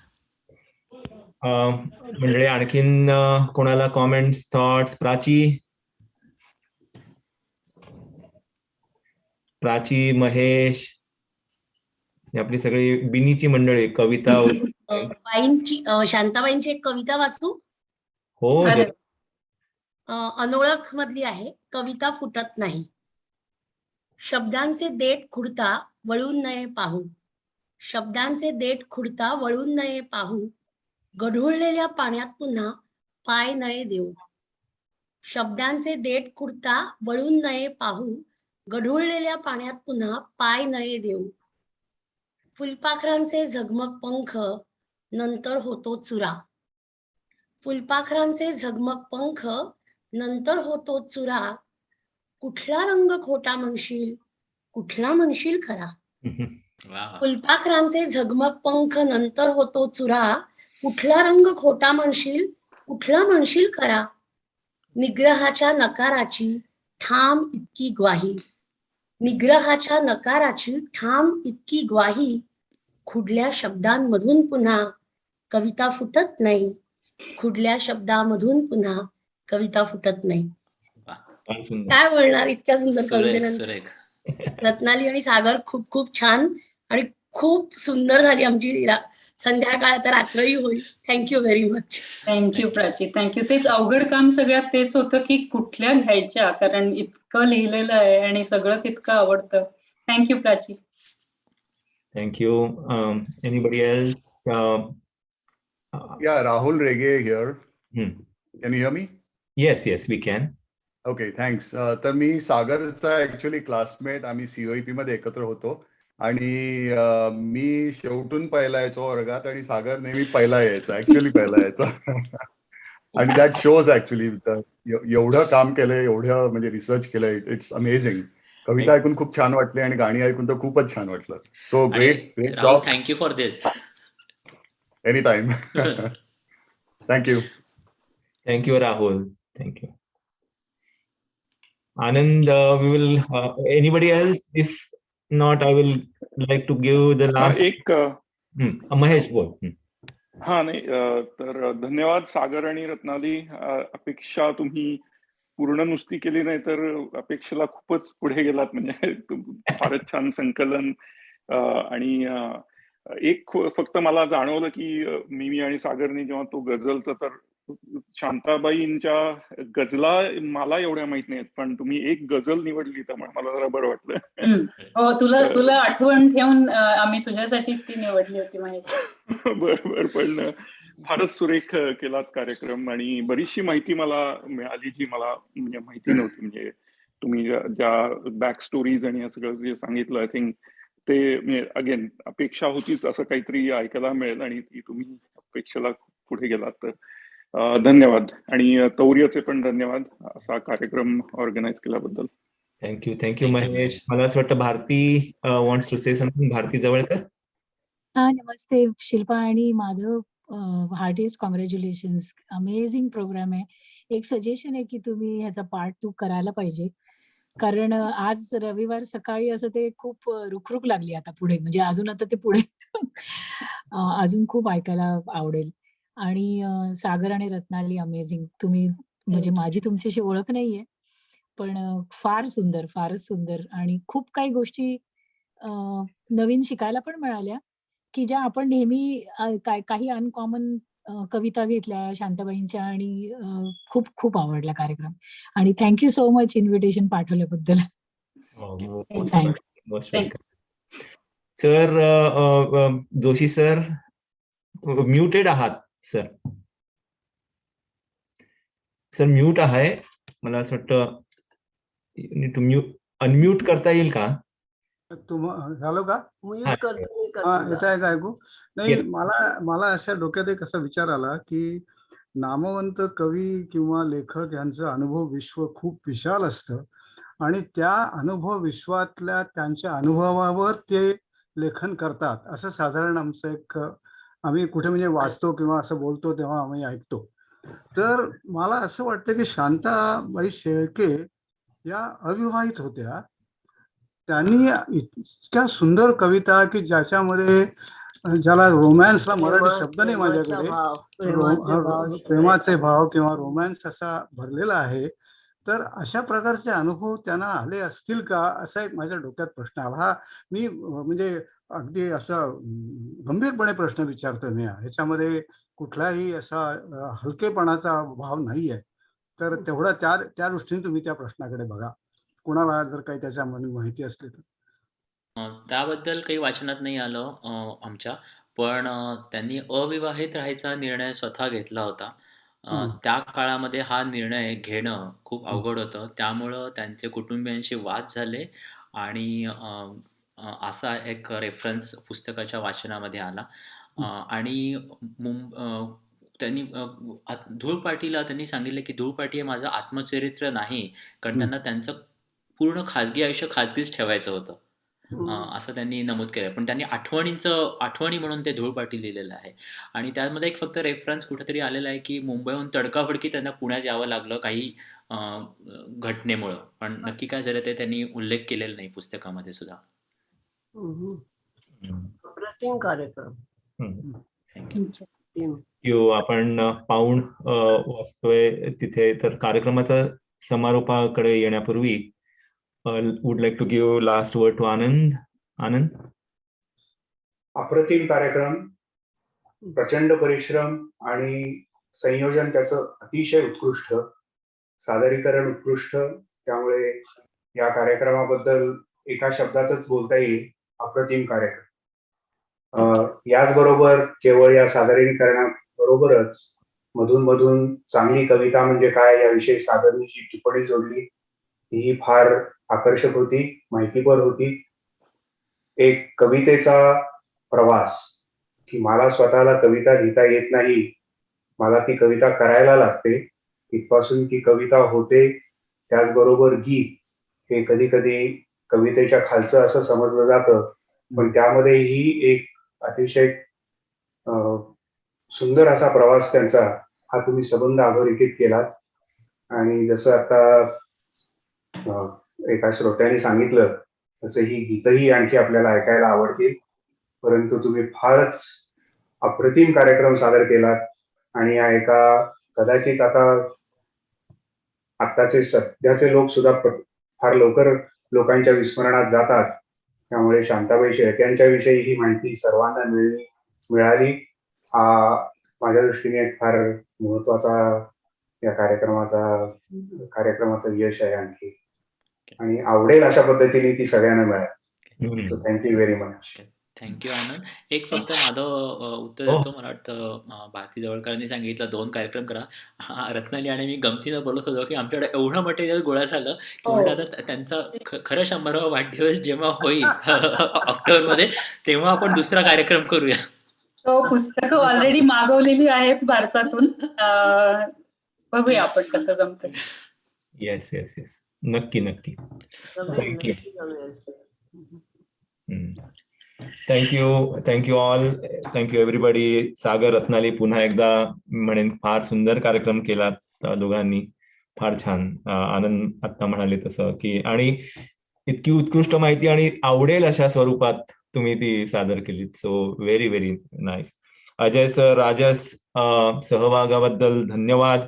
म्हणजे आणखीन कोणाला कॉमेंट्स, थॉट्स? प्राची, महेश, ही आपली सगळी बिनीची मंडळी. कविता शांताबाईंची एक कविता वाचू. हो, अनोळख मधली आहे. कविता फुटत नाही. शब्दांचे देठ खुडता वळून नये पाहू, शब्दांचे देठ खुडता वळून नये पाहू, गढुळलेल्या पाण्यात पुन्हा पाय नये देऊ. शब्दांचे देठ खुडता वळून नये पाहू, गढुळलेल्या पाण्यात पुन्हा पाय नये देऊ. फुलपाखरांचे झगमग पंख नंतर होतो चुरा, फुलपाखरांचे झगमग पंख नंतर होतो चुरा. कुठला रंग खोटा म्हणशील, कुठला म्हणशील खरा. फुलपाखरांचे झगमग पंख नंतर होतो चुरा, कुठला रंग खोटा म्हणशील, कुठला म्हणशील खरा. निग्रहाच्या नकाराची ठाम इतकी ग्वाही, निग्रहाच्या नकाराची ठाम इतकी ग्वाही. खुडल्या शब्दांमधून पुन्हा कविता फुटत नाही, खुडल्या शब्दामधून पुन्हा कविता फुटत नाही. काय बोलणार इतक्या सुंदर कवितेनंतर. रत्नाली आणि सागर खूप खूप छान, आणि खूप सुंदर झाली आमची संध्याकाळ, आता रात्रही होईल. Thank you very much. Thank you Prachi, thank you. तेच अवघड काम सगळ्यात तेच होतं की कुठल्या घ्यायच्या, कारण इतकं लिहिलेलं आहे आणि सगळंच इतकं आवडतं. Thank you Prachi. Thank you. Anybody else? Yeah, Rahul Rege here. Can you hear me? Yes, yes, we can. Okay, thanks. तर मी सागरचा ऍक्च्युअली क्लासमेट, आम्ही COEP मध्ये एकत्र होतो, आणि मी शेवटून पहिला यायचो वर्गात आणि सागर नेहमी पहिला यायचा, ऍक्च्युअली पहिला यायचा. आणि दॅट शोज ऍक्च्युअली एवढं काम केलंय, एवढं म्हणजे रिसर्च केलंय. It's amazing. कविता ऐकून खूप छान वाटली आणि गाणी ऐकून तर खूपच छान वाटलं. So great job. Thank you for this. Any time. Thank you. Thank you Rahul. Thank you. Anand, we will, anybody else? If not, I will like to give the last. Mahesh, बोल. हा नाही, तर धन्यवाद सागर आणि रत्नाली. अपेक्षा तुम्ही पूर्ण नुसती केली नाही तर अपेक्षेला खूपच पुढे गेलात. म्हणजे फारच छान संकलन. आणि एक फक्त मला जाणवलं की मी आणि सागरने जेव्हा तो गझलचा, तर शांताबाईंच्या गझला मला एवढ्या माहित नाहीत, पण तुम्ही एक गझल निवडली त्यामुळे मला जरा बरं वाटलं. हो, तुला आठवण ठेवून आम्ही तुझ्यासाठीच ती निवडली होती महेश. बरोबर. पण फारच सुरेख केलात कार्यक्रम, आणि बरीचशी माहिती मला मिळाली जी मला म्हणजे माहिती नव्हती. म्हणजे तुम्ही ज्या बॅक स्टोरीज आणि सगळं जे सांगितलं, आय थिंक ते अगेन अपेक्षा होतीच असं काहीतरी ऐकायला मिळेल, आणि ती तुम्ही अपेक्षेला पुढे गेलात. तर धन्यवाद, आणि तौर्याचे पण धन्यवाद असा कार्यक्रम ऑर्गनाईज केल्याबद्दल. थँक्यू महेश. मला असं वाटतं Bharati wants to say something. Bharati Jawalkar. हा, नमस्ते शिल्पा आणि Madhav. Heartiest congratulations. Amazing programme आहे. एक सजेशन आहे की तुम्ही ह्याचा पार्ट 2 करायला पाहिजे. कारण आज रविवार सकाळी असं ते खूप रुखरुख लागली आता पुढे, म्हणजे अजून आता ते पुढे अजून खूप ऐकायला आवडेल. आणि सागर आणि रत्नाली अमेझिंग. तुम्ही म्हणजे माझी तुमच्याशी ओळख नाहीये, पण फार सुंदर, फारच सुंदर आणि खूप काही गोष्टी अ, नवीन शिकायला पण मिळाल्या, की ज्या आपण नेहमी काही अनकॉमन कविता घेतल्या शांताबाईंच्या आणि खूप खूप आवडला कार्यक्रम. आणि थँक सो मच इन्व्हिटेशन पाठवल्याबद्दल. Thanks. Most welcome. Sir, Joshi sir muted आहात सर. सर म्यूट आहे. मला असं वाटतं अनम्यूट करता येईल का? झालं का? हा. येत आहे का ऐकू? नाही, येत. मला अशा डोक्यात एक असा विचार आला की नामवंत कवी किंवा लेखक यांचं अनुभव विश्व खूप विशाल असतं आणि त्या अनुभव विश्वातल्या त्यांच्या अनुभवावर ते लेखन करतात, असं साधारण आमचं एक आम्ही कुठे म्हणजे वाचतो किंवा असं बोलतो तेव्हा आम्ही ऐकतो. तर मला असं वाटतं की शांताबाई शेळके या अविवाहित होत्या. त्यांनी इतक्या सुंदर कविता की ज्याच्यामध्ये ज्याला रोमॅन्सला मराठी शब्द नाही माझ्याकडे, प्रेमाचे भाव किंवा रोमॅन्स असा भरलेला आहे. तर अशा प्रकारचे अनुभव त्यांना आले असतील का, असा एक माझ्या डोक्यात प्रश्न आला. हा मी म्हणजे अगदी असा गंभीरपणे प्रश्न विचारतो मी. ह्याच्यामध्ये कुठलाही असा हलकेपणाचा भाव नाही आहे. तर तेवढा त्या दृष्टीने तुम्ही त्या प्रश्नाकडे बघा. कुणाला जर काही त्याच्यामध्ये माहिती असली तर. त्याबद्दल काही वाचनात नाही आलं आमच्या. पण त्यांनी अविवाहित राहायचा निर्णय स्वतः घेतला होता. त्या काळामध्ये हा निर्णय घेणं खूप अवघड होतं. त्यामुळं त्यांचे कुटुंबियांशी वाद झाले आणि असा एक रेफरन्स पुस्तकाच्या वाचनामध्ये आला. आणि त्यांनी धूळपाटीला त्यांनी सांगितलं की धूळपाटी हे माझं आत्मचरित्र नाही, कारण त्यांना त्यांचं पूर्ण खाजगी आयुष्य खाजगीच ठेवायचं होतं. असं त्यांनी नमूद केलं. पण त्यांनी आठवणी म्हणून ते धूळपाटी लिहिलेलं आहे. आणि त्यामध्ये एक फक्त रेफरन्स कुठेतरी आलेला आहे की मुंबईहून तडकाफडकी त्यांना पुण्यात यावं लागलं काही घटनेमुळं. पण नक्की काय झालं ते त्यांनी उल्लेख केलेला नाही पुस्तकामध्ये सुद्धा. अप्रतिम कार्यक्रम. थँक्यू. आपण पाऊण वाजतोय तिथे. तर कार्यक्रमाचा समारोपाकडे येण्यापूर्वी would like to give last word to Anand. Anand. अप्रतिम कार्यक्रम, प्रचंड परिश्रम आणि संयोजन त्याचं अतिशय उत्कृष्ट, सादरीकरण उत्कृष्ट. त्यामुळे या कार्यक्रमाबद्दल एका शब्दातच बोलता येईल, अप्रतिम कार्यक्रम. याचबरोबर केवळ या सादरीकरणाबरोबरच मधून मधून चांगली कविता म्हणजे काय याविषयी सादरची टिप्पणी जोडली. ही फार आकर्षक होती, माहितीपर होती. एक कवितेचा प्रवास की मला स्वतःला कविता लिहिता येत नाही, मला ती कविता करायला लागते, तिथपासून ती कविता होते. त्याचबरोबर गीत हे कधी कधी कवितेच्या खालचं असं समजलं जातं, पण त्यामध्येही एक अतिशय सुंदर असा प्रवास त्यांचा हा तुम्ही सबंध अधोरेखित केलात. आणि जसं आता एका श्रोत्याने सांगितलं तसं ही गीतही आणखी आपल्याला ऐकायला आवडतील. परंतु तुम्ही फारच अप्रतिम कार्यक्रम सादर केलात आणि या एका कदाचित आत्ताचे सध्याचे लोक सुद्धा फार लवकर लोकांच्या विस्मरणात जातात. त्यामुळे शांताबाई शेळक्यांच्या विषयी ही माहिती सर्वांना मिळाली. हा माझ्या दृष्टीने एक फार महत्वाचा या कार्यक्रमाचं यश आहे आणखी. आणि आवडेल अशा पद्धतीने ती सगळ्यांना मिळाली. So thank you very much. Thank you Anand. एक फक्त माधव उत्तर देतो. मला वाटतं भारती जवळकरांनी सांगितलं 2 कार्यक्रम करा. रत्नाली आणि मी गमतीनं बोलत होतो की आमच्याकडे एवढं मटेरियल गोळा झालं की म्हणजे आता त्यांचा खरं 100वा वाढदिवस जेव्हा होईल ऑक्टोबरमध्ये, तेव्हा आपण दुसरा कार्यक्रम करूया. तो पुस्तकं ऑलरेडी मागवलेली आहेत भारतातून. बघूया आपण कसं जमतं. येस येस येस, नक्की नक्की. Thank you all. Thank you everybody. Sagar, Ratnali, पुन्हा एकदा म्हणेन फार सुंदर कार्यक्रम केला दोघांनी. फार छान. आनंद आता म्हणाले तसं की, आणि इतकी उत्कृष्ट माहिती आणि आवडेल अशा स्वरूपात तुम्ही ती सादर केलीत. So very very nice. Ajay sir, राजस, सहभागाबद्दल धन्यवाद.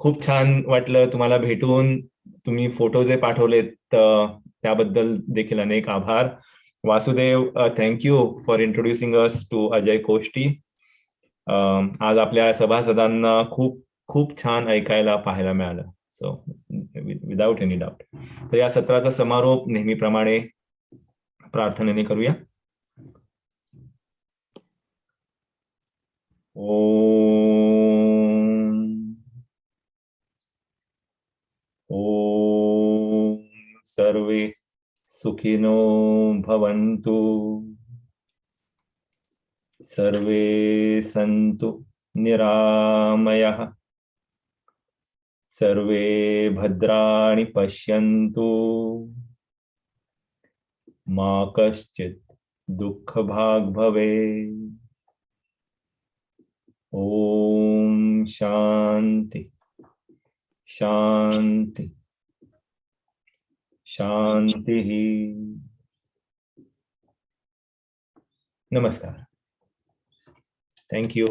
खूप छान वाटलं तुम्हाला भेटून. तुम्ही फोटो जे पाठवलेत त्याबद्दल देखील अनेक आभार. Vasudev, thank you for introducing us to Ajay Koshti. आज आपल्या सभासदांना खूप खूप छान ऐकायला पाहायला मिळालं. So without any doubt. तर या सत्राचा समारोप नेहमीप्रमाणे प्रार्थनेने करूया. ओम सर्वे सुखिनो भवन्तु, सर्वे सन्तु निरामयः, सर्वे भद्राणि पश्यन्तु, मा कश्चित् दुःखभाग् भवेत्. ओम शांति शांति शांति. नमस्कार. Thank you.